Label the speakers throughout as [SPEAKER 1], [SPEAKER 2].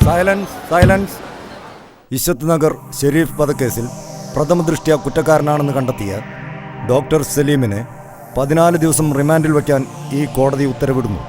[SPEAKER 1] Silence. ഇശത്ത് Nagar Sharif വധക്കേസിൽ പ്രഥമദൃഷ്ട്യാ കുറ്റക്കാരനാണെന്ന് കണ്ടെത്തിയ doctor സലീമിനെ 14 ദിവസം റിമാൻഡിൽ വയ്ക്കാൻ ഈ കോടതി ഉത്തരവിടുന്നു.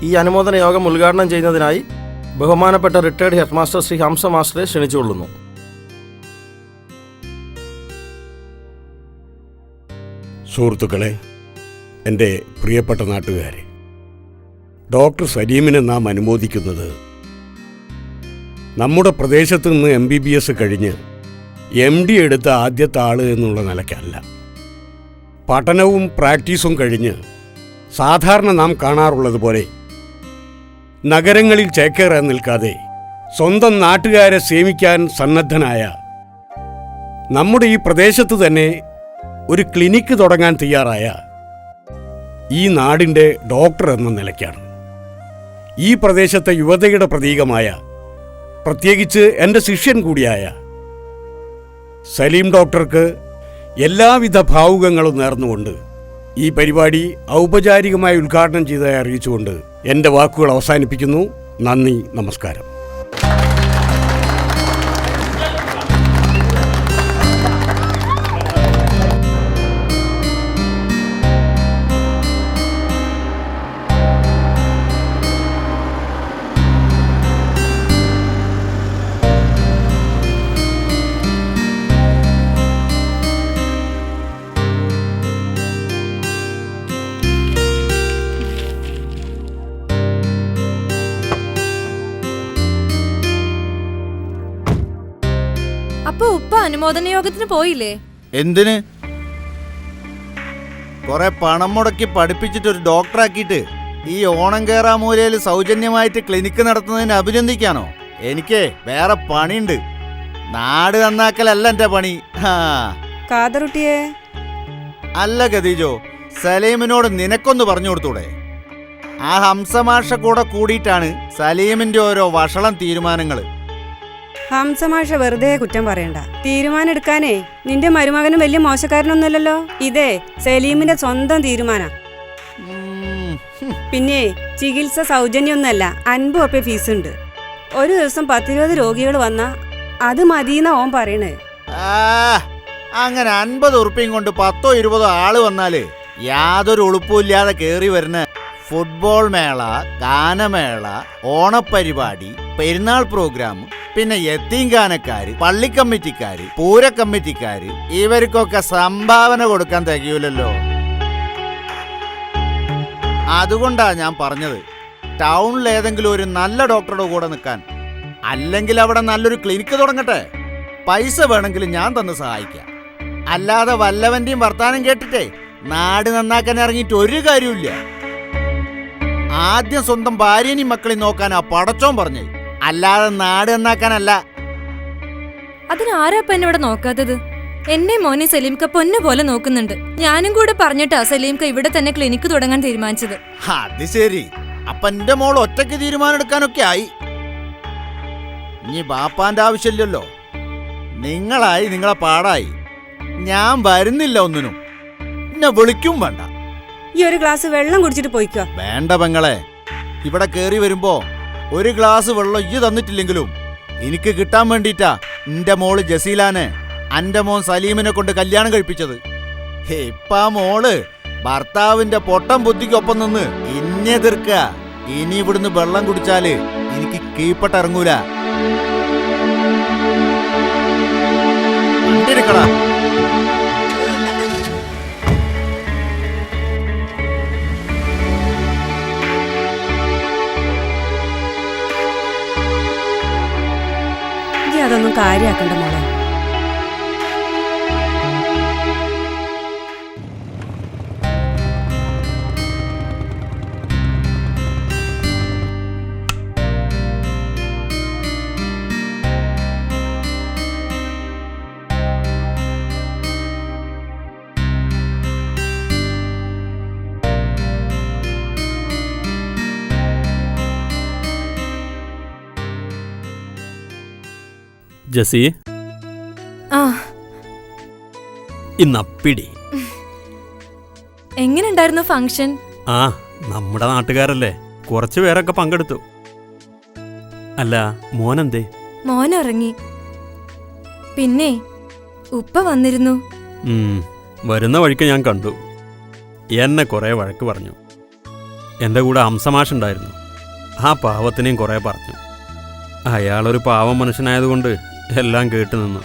[SPEAKER 2] ഈ അനുമോദന യോഗം ഉദ്ഘാടനം ചെയ്യുന്നതിനായി ബഹുമാനപ്പെട്ട retired head master Shri Hamsa മാസ്റ്ററെ ക്ഷണിച്ചുകൊള്ളുന്നു.
[SPEAKER 3] സുഹൃത്തുക്കളെ, എൻ്റെ പ്രിയപ്പെട്ട നാട്ടുകാരെ, ഡോക്ടർ സലീമിനെ നാം അനുമോദിക്കുന്നത് നമ്മുടെ പ്രദേശത്ത് നിന്ന് MBBS കഴിഞ്ഞ് MD എടുത്ത ആദ്യത്തെ ആൾ എന്നുള്ള നിലയ്ക്കല്ല. പഠനവും പ്രാക്ടീസും കഴിഞ്ഞ് സാധാരണ നാം കാണാറുള്ളത് പോലെ നഗരങ്ങളിൽ ചേക്കേറാൻ നിൽക്കാതെ സ്വന്തം നാട്ടുകാരെ സേവിക്കാൻ സന്നദ്ധനായ നമ്മുടെ ഈ പ്രദേശത്ത് തന്നെ ഒരു ക്ലിനിക്ക് തുടങ്ങാൻ തയ്യാറായ ഈ നാടിൻ്റെ ഡോക്ടർ എന്ന നിലയ്ക്കാണ്. ഈ പ്രദേശത്തെ യുവതയുടെ പ്രതീകമായ, പ്രത്യേകിച്ച് എൻ്റെ ശിഷ്യൻ കൂടിയായ സലീം ഡോക്ടർക്ക് എല്ലാവിധ ഭാവുകങ്ങളും നേർന്നുകൊണ്ട് ഈ പരിപാടി ഔപചാരികമായി ഉദ്ഘാടനം ചെയ്തതായി അറിയിച്ചുകൊണ്ട് എൻ്റെ വാക്കുകൾ അവസാനിപ്പിക്കുന്നു. നന്ദി, നമസ്കാരം.
[SPEAKER 4] അപ്പൊ ഉപ്പ അനുമോദന യോഗത്തിന് പോയില്ലേ?
[SPEAKER 5] എന്തിന്? കുറെ പണം മുടക്കി പഠിപ്പിച്ചിട്ട് ഒരു ഡോക്ടറാക്കിയിട്ട് ഈ ഓണം കേറാമൂലയിൽ സൗജന്യമായിട്ട് ക്ലിനിക്ക് നടത്തുന്നതിന് അഭിനന്ദിക്കാനോ? എനിക്ക് വേറെ പണിയുണ്ട്. നാട് നന്നാക്കലല്ല എന്റെ പണി.
[SPEAKER 6] കാതറുട്ടിയെ
[SPEAKER 5] അല്ല ഖദീജോ, സലീമിനോട് നിനക്കൊന്ന് പറഞ്ഞു കൊടുത്തൂടെ? ആ ഹംസമാഷ കൂടെ കൂടിയിട്ടാണ് സലീമിന്റെ ഓരോ വഷളം തീരുമാനങ്ങൾ.
[SPEAKER 6] ഹംസമാഷ വെറുതെ കുറ്റം പറയണ്ട. തീരുമാനം എടുക്കാനേ നിന്റെ മരുമകനും വലിയ മോശക്കാരനൊന്നുമല്ലല്ലോ. ഇതേ സലീമിന്റെ സ്വന്തം തീരുമാനം. പിന്നെ ചികിത്സ സൗജന്യമൊന്നുമല്ല, 50 ഉറുപ്യ ഫീസ് ഉണ്ട്. ഒരു ദിവസം 10-20 രോഗികൾ വന്നാ അത് മതിയെന്നാ ഓൻ പറയണേ.
[SPEAKER 5] അങ്ങനെ 50 ഉറുപ്പ്യം കൊണ്ട് 10-20 ആള് വന്നാല് യാതൊരു ഉളുപ്പുമില്ലാതെ കേറി വരുന്ന ഫുട്ബോൾ മേള, ഗാനമേള, ഓണപ്പരിപാടി, പെരുന്നാൾ പ്രോഗ്രാം, പിന്നെ യത്തീംഖാനക്കാര്, പള്ളി കമ്മിറ്റിക്കാര്, പൂര കമ്മിറ്റിക്കാര്, ഇവർക്കൊക്കെ സംഭാവന കൊടുക്കാൻ തികയൂലല്ലോ. അതുകൊണ്ടാ ഞാൻ പറഞ്ഞത് ടൗണിൽ ഏതെങ്കിലും ഒരു നല്ല ഡോക്ടറുടെ കൂടെ നിൽക്കാൻ. അല്ലെങ്കിൽ അവിടെ നല്ലൊരു ക്ലിനിക്ക് തുടങ്ങട്ടെ. പൈസ വേണമെങ്കിൽ ഞാൻ തന്ന് സഹായിക്കാം. അല്ലാതെ വല്ലവന്റെയും വർത്താനം കേട്ടിട്ടേ നാട് നന്നാക്കാൻ ഇറങ്ങിയിട്ട് ഒരു കാര്യമില്ല. ആദ്യം സ്വന്തം ഭാര്യനെയും മക്കളെയും നോക്കാനാ പടച്ചോൻ പറഞ്ഞേ, അല്ലാതെ നാട് നന്നാക്കാനല്ല.
[SPEAKER 4] അതിനാരാ എന്നെ ഇവിടെ നോക്കാത്തത്? എന്നെ മോനെ സലീംക്ക പൊന്നു പോലെ നോക്കുന്നുണ്ട്. ഞാനും കൂടെ പറഞ്ഞിട്ടാ സലീംക്ക ഇവിടെ തന്നെ ക്ലിനിക്ക് തുടങ്ങാൻ തീരുമാനിച്ചത്.
[SPEAKER 5] അത് ശരി. അപ്പൊ എന്റെ മോൾ ഒറ്റയ്ക്ക് തീരുമാനം എടുക്കാനൊക്കെ ആയി. ഇനി ബാപ്പാന്റെ ആവശ്യമില്ലല്ലോ. നിങ്ങളായി, നിങ്ങളെ പാടായി. ഞാൻ വരുന്നില്ല ഒന്നിനും. എന്നെ വിളിക്കും വേണ്ട.
[SPEAKER 6] ഈ ഒരു ഗ്ലാസ് വെള്ളം കുടിച്ചിട്ട് പോയിക്കോ.
[SPEAKER 5] വേണ്ട പെങ്ങളെ, ഇവിടെ കേറി വരുമ്പോ ഒരു ഗ്ലാസ് വെള്ളം ഇയ്യ് തന്നിട്ടില്ലെങ്കിലും എനിക്ക് കിട്ടാൻ വേണ്ടിട്ടാ എന്റെ മോള് ജസീലാനെ അന്റെ മോൻ സലീമിനെ കൊണ്ട് കല്യാണം കഴിപ്പിച്ചത്. ഇപ്പാ മോള് ഭർത്താവിന്റെ പൊട്ടം ബുദ്ധിക്കൊപ്പം നിന്ന് ഇന്നെതിർക്കുക. ഇനി ഇവിടുന്ന് വെള്ളം കുടിച്ചാല് എനിക്ക് കീഴ്പ്പെട്ടിറങ്ങൂല. കണ്ടിരിക്കടാ.
[SPEAKER 6] അതൊന്നും കാര്യാക്കണ്ട മോളെ.
[SPEAKER 7] ജസി, ഇന്നപ്പിടി.
[SPEAKER 4] എങ്ങനെയുണ്ടായിരുന്നു ഫംഗ്ഷൻ?
[SPEAKER 7] നമ്മുടെ നാട്ടുകാരല്ലേ, കുറച്ചു പേരൊക്കെ പങ്കെടുത്തു. അല്ല, മോനെന്തേ?
[SPEAKER 4] മോനുറങ്ങി. പിന്നെ ഉപ്പ വന്നിരുന്നു.
[SPEAKER 7] വരുന്ന വഴിക്ക് ഞാൻ കണ്ടു. എന്നെ കുറെ വഴക്ക് പറഞ്ഞു. എൻ്റെ കൂടെ ഹംസമാഷുണ്ടായിരുന്നു. ആ പാവത്തിനെയും കുറേ പറഞ്ഞു. അയാളൊരു പാവം മനുഷ്യനായതുകൊണ്ട് എല്ലാം കേട്ടു നിന്നു.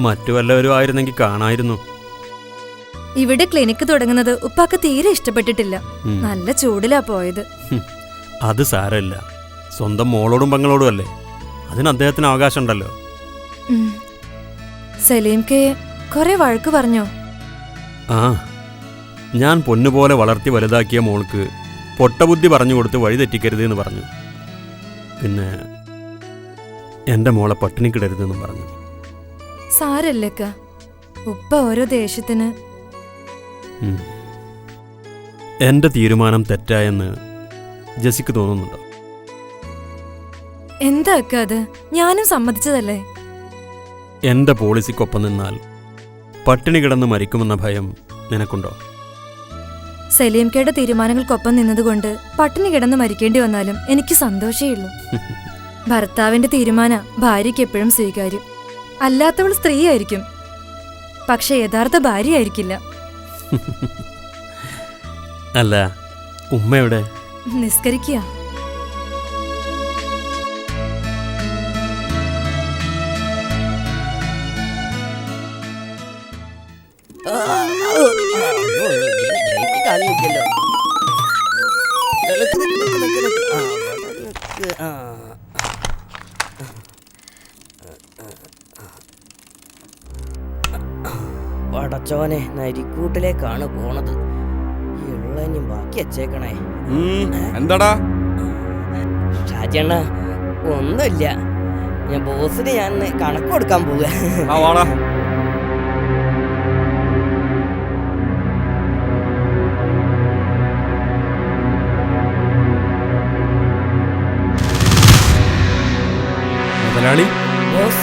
[SPEAKER 7] മറ്റു വല്ലവരും ആയിരുന്നെങ്കിൽ കാണായിരുന്നു.
[SPEAKER 4] ഇവിടെ ക്ലിനിക്ക് തുടങ്ങുന്നത് ഉപ്പാക്ക് തീരെ ഇഷ്ടപ്പെട്ടിട്ടില്ല.
[SPEAKER 7] ഉം.
[SPEAKER 4] നല്ല ചൂടിലാ പോയത്.
[SPEAKER 7] അത് സാരമില്ല. സ്വന്തം മോളോടും പെങ്ങളോടും അല്ലേ, അതിന് അദ്ദേഹത്തിന് അവകാശമുണ്ടല്ലോ.
[SPEAKER 4] ഉം. സലീംക്ക് കുറെ വഴക്ക് പറഞ്ഞോ?
[SPEAKER 7] ആ, ഞാൻ പൊന്നുപോലെ വളർത്തി വലുതാക്കിയ മോൾക്ക് പൊട്ടബുദ്ധി പറഞ്ഞു കൊടുത്ത് വഴി തെറ്റിക്കരുത് എന്ന് പറഞ്ഞു. പിന്നെ എൻ്റെ മോളെ പട്ടിണിക്കിടരുതെന്നും പറഞ്ഞു.
[SPEAKER 4] സാരല്ലേക്ക, ഉപ്പ ഓരോ ദേഷ്യത്തിന്.
[SPEAKER 7] ഉം. എൻ്റെ തീരുമാനം തെറ്റായെന്ന് ജെസിക്ക് തോന്നുന്നുണ്ടോ?
[SPEAKER 4] എന്താ അക്ക അത്? ഞാനും സമ്മതിച്ചതല്ലേ.
[SPEAKER 7] എൻ്റെ പോളിസിക്കൊപ്പം നിന്നാൽ പട്ടിണി കിടന്ന് മരിക്കുമെന്ന ഭയം നിനക്കുണ്ടോ?
[SPEAKER 4] സലീംക്കയുടെ തീരുമാനങ്ങൾക്കൊപ്പം നിന്നതുകൊണ്ട് പട്ടിണി കിടന്ന് മരിക്കേണ്ടി വന്നാലും എനിക്ക് സന്തോഷേ ഉള്ളൂ. ഭർത്താവിന്റെ തീരുമാന ഭാര്യയ്ക്ക് എപ്പോഴും സ്വീകാര്യം. അല്ലാത്തവൾ സ്ത്രീയായിരിക്കും, പക്ഷെ യഥാർത്ഥ ഭാര്യയായിരിക്കില്ല.
[SPEAKER 7] അല്ല, ഉമ്മയുടെ
[SPEAKER 4] നിസ്കരിക്കുക.
[SPEAKER 8] പടച്ചോനെ, നരിക്കൂട്ടിലേക്കാണ് പോണത്. ഇള്ളനും ബാക്കി വെച്ചേക്കണേ.
[SPEAKER 3] എന്താടാ?
[SPEAKER 8] ഷാജണ്ണ, ഒന്നുമില്ല. ഞാൻ ബോസിന് ഞാൻ കണക്ക് കൊടുക്കാൻ പോവുക.
[SPEAKER 3] മുതലാളി,
[SPEAKER 8] ബോസ്,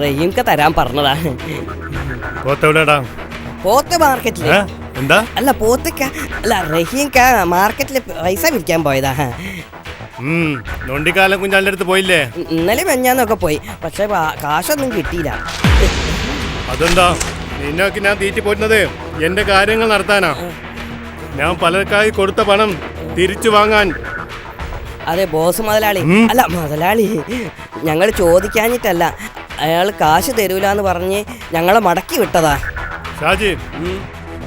[SPEAKER 8] റഹീംക്ക് തരാൻ പറഞ്ഞതാ. പോത്ത് മാർക്കറ്റില്.
[SPEAKER 3] എന്താ?
[SPEAKER 8] അല്ല, പോത്തക്ക അല്ല, റഹീംക്ക മാർക്കറ്റില് പൈസ വിൽക്കാൻ പോയതാ.
[SPEAKER 3] നൊണ്ടിക്കാലം കുഞ്ഞാലിന്റെ അടുത്ത് പോയില്ലേ?
[SPEAKER 8] ഇന്നലെ മെഞ്ഞാന്നൊക്കെ പോയി, പക്ഷെ കാശൊന്നും കിട്ടിയില്ല.
[SPEAKER 3] അതെന്താ? നിന്നൊക്കെ ഞാൻ തീറ്റി പോരുന്നത് എന്റെ കാര്യങ്ങൾ നടത്താനാ. ഞാൻ പലർക്കായി കൊടുത്ത പണം തിരിച്ചു വാങ്ങാൻ.
[SPEAKER 8] അതെ ബോസ് മുതലാളി. അല്ല മുതലാളി, ഞങ്ങൾ ചോദിക്കാഞ്ഞിട്ടല്ല, അയാൾ കാശ് തരൂലെന്ന് പറഞ്ഞ് ഞങ്ങളെ മടക്കി വിട്ടതാ.
[SPEAKER 3] ഷാജി,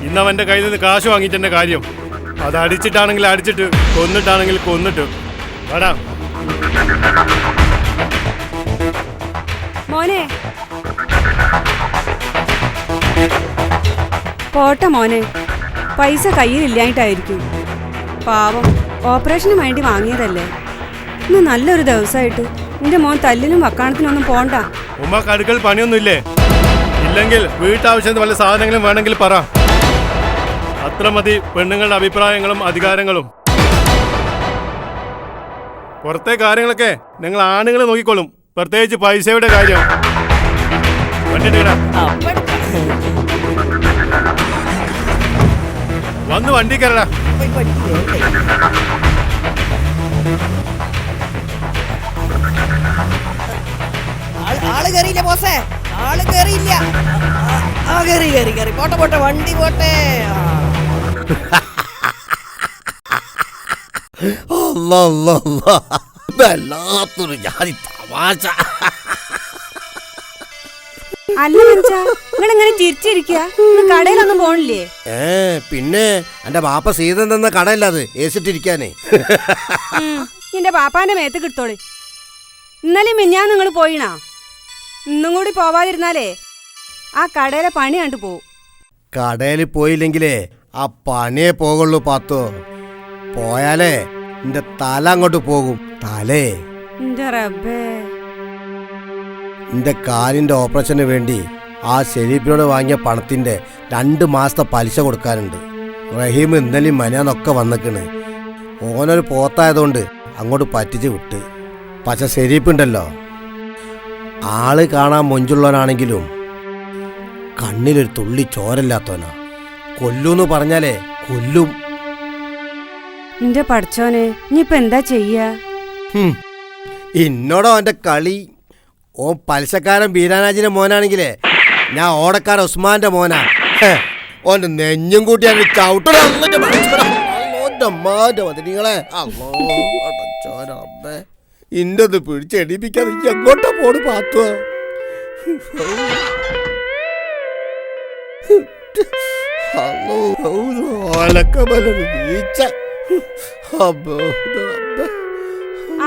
[SPEAKER 3] ഇന്നവന്റെ കയ്യിൽ നിന്ന് കാശ് വാങ്ങിച്ചെന്റെ കാര്യം. അത് അടിച്ചിട്ടാണെങ്കിൽ അടിച്ചിട്ട്, കൊന്നിട്ടാണെങ്കിൽ കൊന്നിട്ട്. വേടാ
[SPEAKER 6] മോനെ, പോട്ടെ മോനെ, പൈസ കയ്യിലില്ലായിട്ടായിരിക്കും. പാവം, ഓപ്പറേഷന് വേണ്ടി വാങ്ങിയതല്ലേ. ഇന്ന് നല്ലൊരു ദിവസമായിട്ട് നിന്റെ മോൻ തല്ലിനും വക്കാണത്തിനൊന്നും പോണ്ട.
[SPEAKER 3] ഉമ്മക്ക് അടുക്കൽ പണിയൊന്നുമില്ലേ? ഇല്ലെങ്കിൽ വീട്ടാവശ്യത്തിന് വല്ല സാധനങ്ങളും വേണമെങ്കിൽ പറ. അത്ര മതി പെണ്ണുങ്ങളുടെ അഭിപ്രായങ്ങളും അധികാരങ്ങളും. പുറത്തെ കാര്യങ്ങളൊക്കെ നിങ്ങൾ ആണുങ്ങൾ നോക്കിക്കോളും, പ്രത്യേകിച്ച് പൈസയുടെ കാര്യം. വന്ന് വണ്ടി കയറടാ.
[SPEAKER 8] ആള് കയറിയില്ല ബോസേ, ആള് കയറിയില്ല. കയറി കയറി കയറി, പോട്ടെ പോട്ടെ, വണ്ടി പോട്ടെ.
[SPEAKER 9] വല്ലാത്തൊരു ജാതി തമാശ.
[SPEAKER 6] അല്ല മനുഷ്യ, നിങ്ങൾ ഇങ്ങനെ ചിരിച്ചിരിക്കുക, കടയിലൊന്നും പോണില്ലേ?
[SPEAKER 9] പിന്നെ എന്റെ ബാപ്പ സീതൻ തന്ന കടയല്ല അത്, ഏസിട്ടിരിക്കാനേ.
[SPEAKER 6] നിന്റെ പാപ്പാന്റെ മേത്ത് കിട്ടോളി. ഇന്നലെ മിഞ്ഞാ നിങ്ങൾ പോയിണാ? ഇന്നും കൂടി പോവാതിരുന്നാലേ ആ കടയിലെ പണി കണ്ടു പോവും.
[SPEAKER 9] കടയിൽ പോയില്ലെങ്കിലേ ആ പണിയെ പോകുള്ളൂ പാത്തോ. പോയാലേ എന്റെ തല അങ്ങോട്ട് പോകും. തലേ
[SPEAKER 6] എന്റെ റബ്ബേ.
[SPEAKER 9] എന്റെ കാലിന്റെ ഓപ്പറേഷന് വേണ്ടി ആ ഷെരീഫിനോട് വാങ്ങിയ പണത്തിന്റെ 2 മാസത്തെ പലിശ കൊടുക്കാനുണ്ട്. റഹീം ഇന്നലെയും മനാന്നൊക്കെ വന്നിക്കണ്. ഓനൊരു പോത്തായതുകൊണ്ട് അങ്ങോട്ട് പറ്റിച്ച് വിട്ട്. പക്ഷെ ഷെരീഫ് ഉണ്ടല്ലോ, ആള് കാണാൻ മൊഞ്ചുള്ളവനാണെങ്കിലും കണ്ണിലൊരു തുള്ളി ചോരല്ലാത്തവനാ. കൊല്ലൂന്ന് പറഞ്ഞാലേ കൊല്ലും.
[SPEAKER 6] എന്റെ പഠിച്ചോനെ ഇനിയിപ്പൊ എന്താ ചെയ്യാ?
[SPEAKER 9] ഇന്നോടോ അവന്റെ കളി. ഓൻ പലിശക്കാരൻ ബീരാനാജിന്റെ മോനാണെങ്കിലേ ഞാൻ ഓടക്കാരൻ ഉസ്മാന്റെ മോനാ. ഓന്റെ നെഞ്ഞും കൂട്ടി അങ്ങ് ചവിട്ടണം. ഇന്നത് പിടിച്ചെടിപ്പിക്കാതെ എങ്ങോട്ടാ പോണ് പാത്തുവ?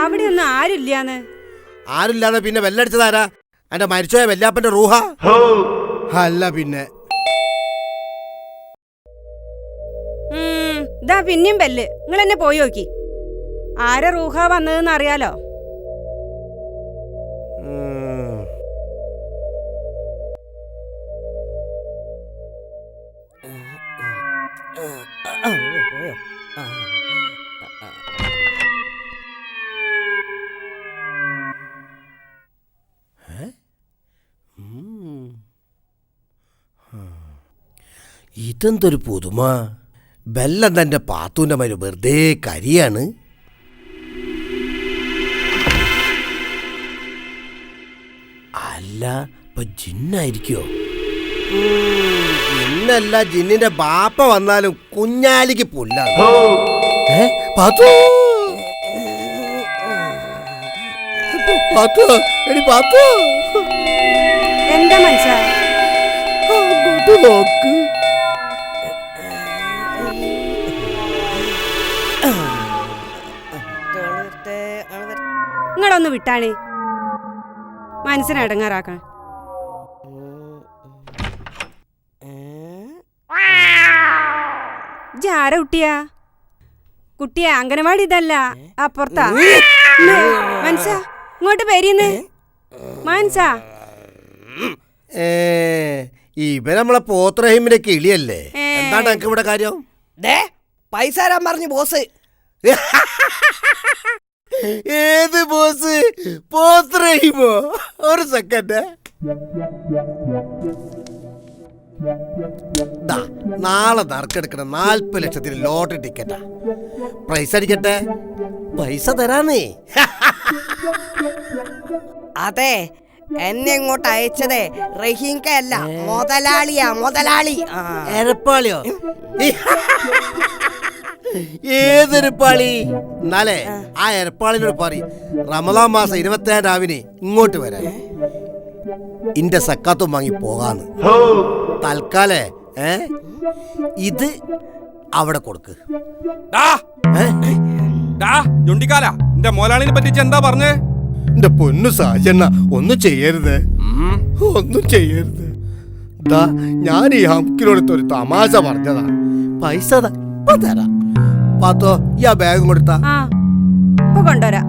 [SPEAKER 6] അവിടെ ഒന്നും ആരില്ലാന്ന്.
[SPEAKER 9] ആരില്ലാതെ പിന്നെ വെല്ലടിച്ചതാരാ? എന്റെ മരിച്ചോയ വല്യാപ്പന്റെ റൂഹ അല്ല പിന്നെ.
[SPEAKER 6] ഇതാ പിന്നെയും ബെല്ല്. നിങ്ങൾ എന്നെ പോയി നോക്കി. ആരെ റൂഹ വന്നതെന്ന് അറിയാലോ?
[SPEAKER 8] പോയോ?
[SPEAKER 9] ഇതെന്തൊരു പുതുമ. ബെല്ലം തന്റെ പാത്തൂന്റെ മരു വെറുതെ കരിയാണ്. അല്ല ഇപ്പൊ ജിന്നായിരിക്കോ? ജിന്നല്ല, ജിന്നിന്റെ ബാപ്പ വന്നാലും കുഞ്ഞാലിക്ക് പുല്ലാണ്. പാത്തു പാത്തു എടി പാത്തു,
[SPEAKER 6] എന്താ മനസ്സാ?
[SPEAKER 9] അങ്ങോട്ട് നോക്ക്.
[SPEAKER 6] നിങ്ങളൊന്ന് വിട്ടാണേ, മനസ്സിനെ അടങ്ങാറാക്കാൻ. ആരാ കുട്ടിയാ? കുട്ടിയെ അംഗനവാടി ഇതല്ല, അപ്പുറത്താ. മനസ്സാ ഇങ്ങോട്ട് പേരിന്ന് മനസ്സാ.
[SPEAKER 9] ഇവൻ നമ്മളെ പോത്രഹിമിന്റെ കിളിയല്ലേ? എന്താണ് എനിക്ക് ഇവിടെ കാര്യം?
[SPEAKER 8] പൈസ തരാൻ പറഞ്ഞു ബോസ്.
[SPEAKER 9] ഏത് ബോസ്? പോത്രഹിമോ? ഒരു സെക്കൻഡ്. നാളെ നറുക്കെടുക്കണം 40 ലക്ഷത്തിന് ലോട്ടറി ടിക്കറ്റാ. പ്രൈസ് അടിക്കട്ടെ, പൈസ തരാന്നേ.
[SPEAKER 8] അതെ, എന്നെ ഇങ്ങോട്ട് അയച്ചതേ റഹീംക്കല്ല, മുതലാളിയാ. മുതലാളി
[SPEAKER 9] എരപ്പാളിയോ? ഏതെരപ്പാളി? എന്നാലേ ആ എരപ്പാളിനോട് പറയും റമദാൻ മാസം 27 രാവിലെ ഇങ്ങോട്ട് വരാൻ. ഇന്റെ സക്കാത്തും വാങ്ങി പോകാന്ന്. തൽക്കാലേ ഇത് അവിടെ കൊടുക്ക്.
[SPEAKER 10] എന്റെ മോലാളിനെ പറ്റിച്ച് എന്താ പറഞ്ഞേ?
[SPEAKER 9] എന്റെ പൊന്നു സാജണ്ണ, ഒന്നും ചെയ്യരുത്, ഒന്നും ചെയ്യരുത്. ഞാൻ ഈ ഹംക്കിനോട് ഒരു തമാശ പറഞ്ഞതാ. പൈസ തരാം. പാത്തോ, ഈ ആ ബാഗും കൊടുത്താ.
[SPEAKER 6] ഇപ്പൊ കൊണ്ടുവരാ.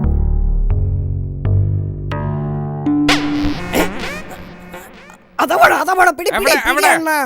[SPEAKER 8] അതവിടെ പിടി പിടി അണ്ണാ.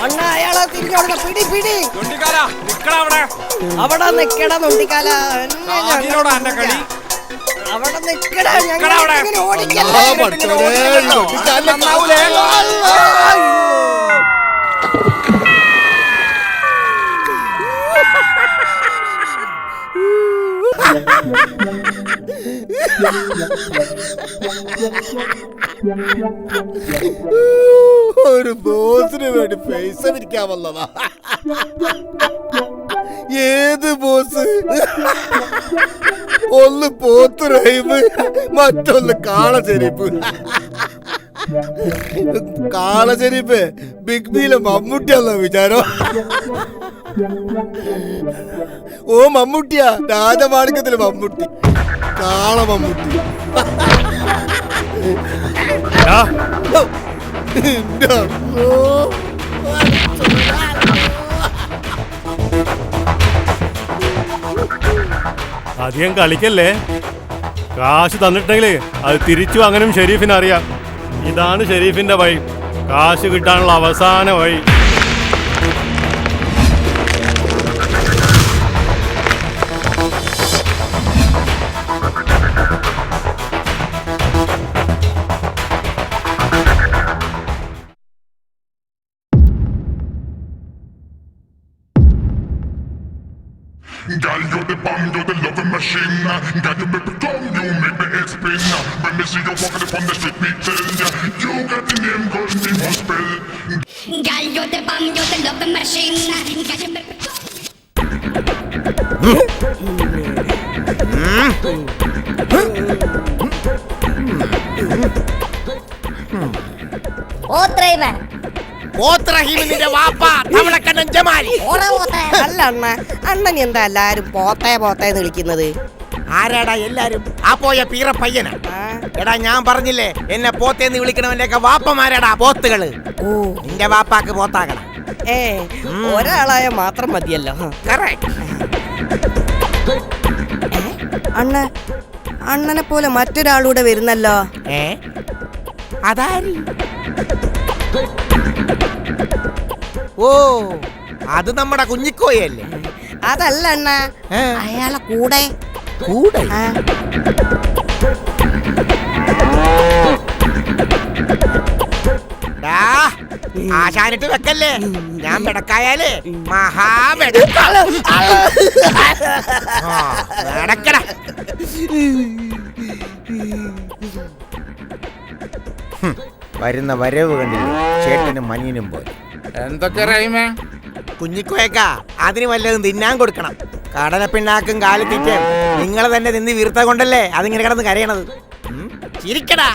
[SPEAKER 8] അണ്ണാ, അയാളെ തിരിഞ്ഞോടുന്ന പിടി പിടി. അവിടെ നിക്കട നൊണ്ടിക്കാല. അവിടെ നിക്കട. ഞങ്ങൾ ഓടിക്കല്ലേ.
[SPEAKER 9] ഒരു ബോസിന് വേണ്ടി പൈസ പിരിക്കാൻ വന്നതാ. ഏത് ബോസ്? ഒന്ന് പോത്ത് റഹീമ്, മറ്റൊന്ന് കാളചെരിപ്പ്. കാളചെരിപ്പ് ബിഗ് ബിയിലെ മമ്മൂട്ടിയാന്ന വിചാരം. ഓ മമ്മൂട്ടിയാ, രാജമാണിക്കത്തിലെ മമ്മൂട്ടി, കാള മമ്മൂട്ടി.
[SPEAKER 7] അധികം കളിക്കല്ലേ,
[SPEAKER 11] കാശ് തന്നിട്ടെങ്കിൽ അത് തിരിച്ചു വാങ്ങാനും ഷെരീഫിന് അറിയാം. ഇതാണ് ഷെരീഫിന്റെ വഴി, കാശ് കിട്ടാനുള്ള അവസാന വഴി.
[SPEAKER 12] Girl, you're the bomb, you're the loving machine. Got you make me come, you make me head spin. When me see you walking up on the street, me tell ya, you got the name, girl, me must spell.
[SPEAKER 13] Girl, you're the bomb, you're the loving machine. Got you make me
[SPEAKER 8] അല്ല അണ്ണ, അണ്ണൻ എന്താ എല്ലാരും പോത്തേ പോത്തേന്ന് വിളിക്കുന്നത്?
[SPEAKER 14] ആരാടാ എല്ലാരും? ആ പോയ പീറ പയ്യനാ. എടാ ഞാൻ പറഞ്ഞില്ലേ എന്നെ പോത്തേന്ന് വിളിക്കണവന്റെ ഒക്കെ വാപ്പമാരാടാ പോത്തുകള്.
[SPEAKER 8] ഓ,
[SPEAKER 14] നിന്റെ വാപ്പാക്ക് പോത്താകണം.
[SPEAKER 8] ഒരാളായ മാത്രം മതിയല്ലോ. അണ്ണ, അണ്ണനെ പോലെ മറ്റൊരാളൂടെ വരുന്നല്ലോ.
[SPEAKER 14] അതാരി? ഓ, അത് നമ്മുടെ കുഞ്ഞിക്കോയല്ലേ?
[SPEAKER 8] അതല്ല അണ്ണ, അയാളെ കൂടെ
[SPEAKER 14] കൂടെ ആശാനിട്ട് വെക്കല്ലേ, ഞാൻ വെടക്കായാലേ മഹാവെടക്കട. വരുന്ന വരവ് കണ്ടില്ലേ ചേട്ടനും മനിയനും പോലെ.
[SPEAKER 5] എന്തൊക്കെ റഹീമേ?
[SPEAKER 14] കുഞ്ഞിക്കോയക്ക അതിന് വല്ലതും തിന്നാൻ കൊടുക്കണം. കടലപ്പിണ്ണാക്കും കാലിത്തീറ്റയും നിങ്ങളെ തന്നെ നിന്ന് വീർത്ത കൊണ്ടല്ലേ അതിങ്ങനെ കിടന്ന് കരയണത്. ചിരിക്കടാ.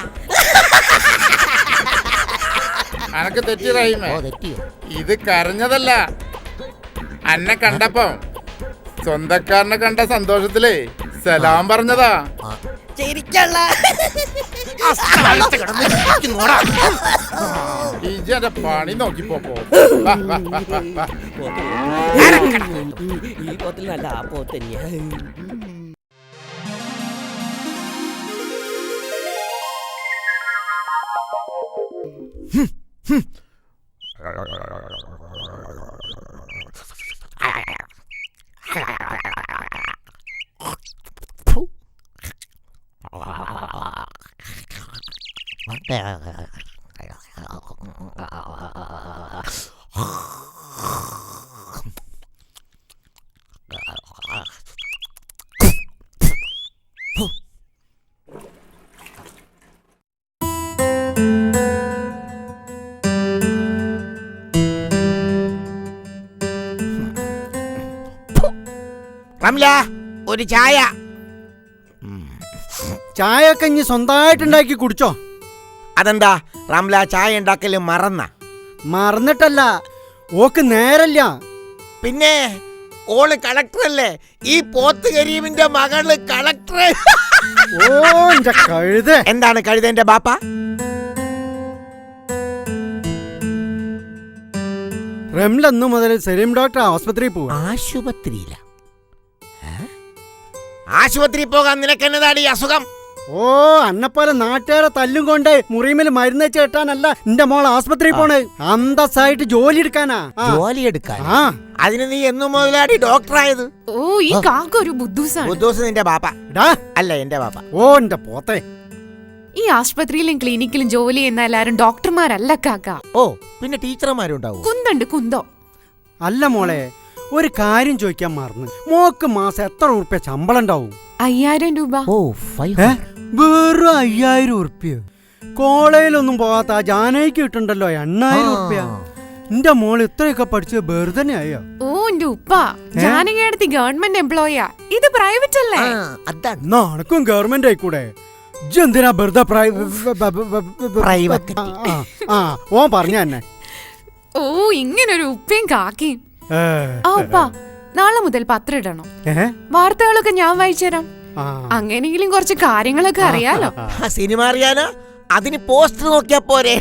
[SPEAKER 5] അനക്ക് തെറ്റി റഹീമേ. ഇത് കരഞ്ഞതല്ല, അന്നെ കണ്ടപ്പോ സ്വന്തക്കാരനെ കണ്ട സന്തോഷത്തിലേ സലാം പറഞ്ഞതാ. ഇജന്റെ പണി നോക്കിപ്പോ.
[SPEAKER 8] ഈ പോത്തിൽ നല്ല ആ പോത്ത് തന്നെയാ.
[SPEAKER 14] റംല, ഒരു ചായ.
[SPEAKER 15] ചായ ഒക്കെ ഇനി സ്വന്തമായിട്ടുണ്ടാക്കി കുടിച്ചോ?
[SPEAKER 14] അതെന്താ റംല ചായ ഉണ്ടാക്കല്
[SPEAKER 15] മറന്നിട്ടല്ല, ഓക്ക് നേരല്ല.
[SPEAKER 14] പിന്നെ ഓള് കളക്ടറല്ലേ? ഈ പോത്ത് കരീമിന്റെ മകള് കളക്ടർ.
[SPEAKER 15] കഴുത.
[SPEAKER 14] എന്താണ് കഴുതന്റെ ബാപ്പ?
[SPEAKER 15] റംല അന്നു മുതൽ സലീം ഡോക്ടർ ആസ്പത്രിയിൽ പോവാ.
[SPEAKER 14] ആശുപത്രിയില? ആശുപത്രി പോകാൻ നിനക്കെന്നതാടി അസുഖം?
[SPEAKER 15] ഓ, അന്നെപ്പോലെ നാട്ടുകാരെ തല്ലും കൊണ്ട് മുറിമിൽ മരുന്ന് ചേട്ടാനല്ല എന്റെ മോൾ ആസ്പത്രിയിൽ പോണേ. അന്തസ്സായിട്ട് ജോലി എടുക്കാനാ.
[SPEAKER 14] ജോലി എടുക്കാൻ? അതിന് നീ എന്നു മുതലാടി ഡോക്ടർ ആയത്?
[SPEAKER 4] ഓ, ഈ കാക്ക ഒരു ബുദ്ധൂസാണ്.
[SPEAKER 14] ബുദ്ധൂസ് നിന്റെ ബാപ്പ അല്ല എന്റെ ബാപ്പ.
[SPEAKER 15] ഓ, എന്റെ പോത്തെ.
[SPEAKER 4] ഈ ആശുപത്രിയിലും ക്ലിനിക്കിലും ജോലി ചെയ്യുന്ന എല്ലാരും ഡോക്ടർമാരല്ല കാക്ക.
[SPEAKER 14] ഓ, പിന്നെ ടീച്ചർമാരുണ്ടാവും.
[SPEAKER 4] കുന്തോ.
[SPEAKER 15] അല്ല മോളെ, ഒരു കാര്യം ചോദിക്കാൻ മറന്ന്. മോക്ക് മാസം എത്ര ഉറുപ്പ്യ ശമ്പളം ഉണ്ടാവും?
[SPEAKER 4] 5000 രൂപ.
[SPEAKER 15] ഓ, വെറും 5000 ഉറുപ്പ്യ? കോളേജിലൊന്നും പോവാത്ത ആ ജാനയ്ക്ക് കിട്ടുണ്ടല്ലോ 8000 ഉറുപ്പ്യ. എന്റെ മോള് ഇത്രയൊക്കെ പഠിച്ച് വെറുതെ ആയോ?
[SPEAKER 4] ഓ, എന്റെ ഉപ്പ ജാനകിയടുത്ത് ഗവൺമെന്റ് എംപ്ലോയിയാ. ഇത് പ്രൈവറ്റ് അല്ലേ?
[SPEAKER 15] നാണക്കും ഗവൺമെന്റ് ആയിക്കൂടെ? എന്തിനാ വെറുതെ
[SPEAKER 14] പ്രൈവറ്റ്?
[SPEAKER 15] ഓ പറഞ്ഞ തന്നെ.
[SPEAKER 4] ഓ, ഇങ്ങനൊരു ഉപ്പയും കാക്കയും. ആ ഉപ്പ, നാളെ മുതൽ പത്രം ഇടണം. വാർത്തകളൊക്കെ ഞാൻ വായിച്ചുതരാം. അങ്ങനെയെങ്കിലും കുറച്ച് കാര്യങ്ങളൊക്കെ അറിയാലോ.
[SPEAKER 14] സിനിമ അറിയാനോ? അതിന് പോസ്റ്റർ നോക്കിയാ പോരെ?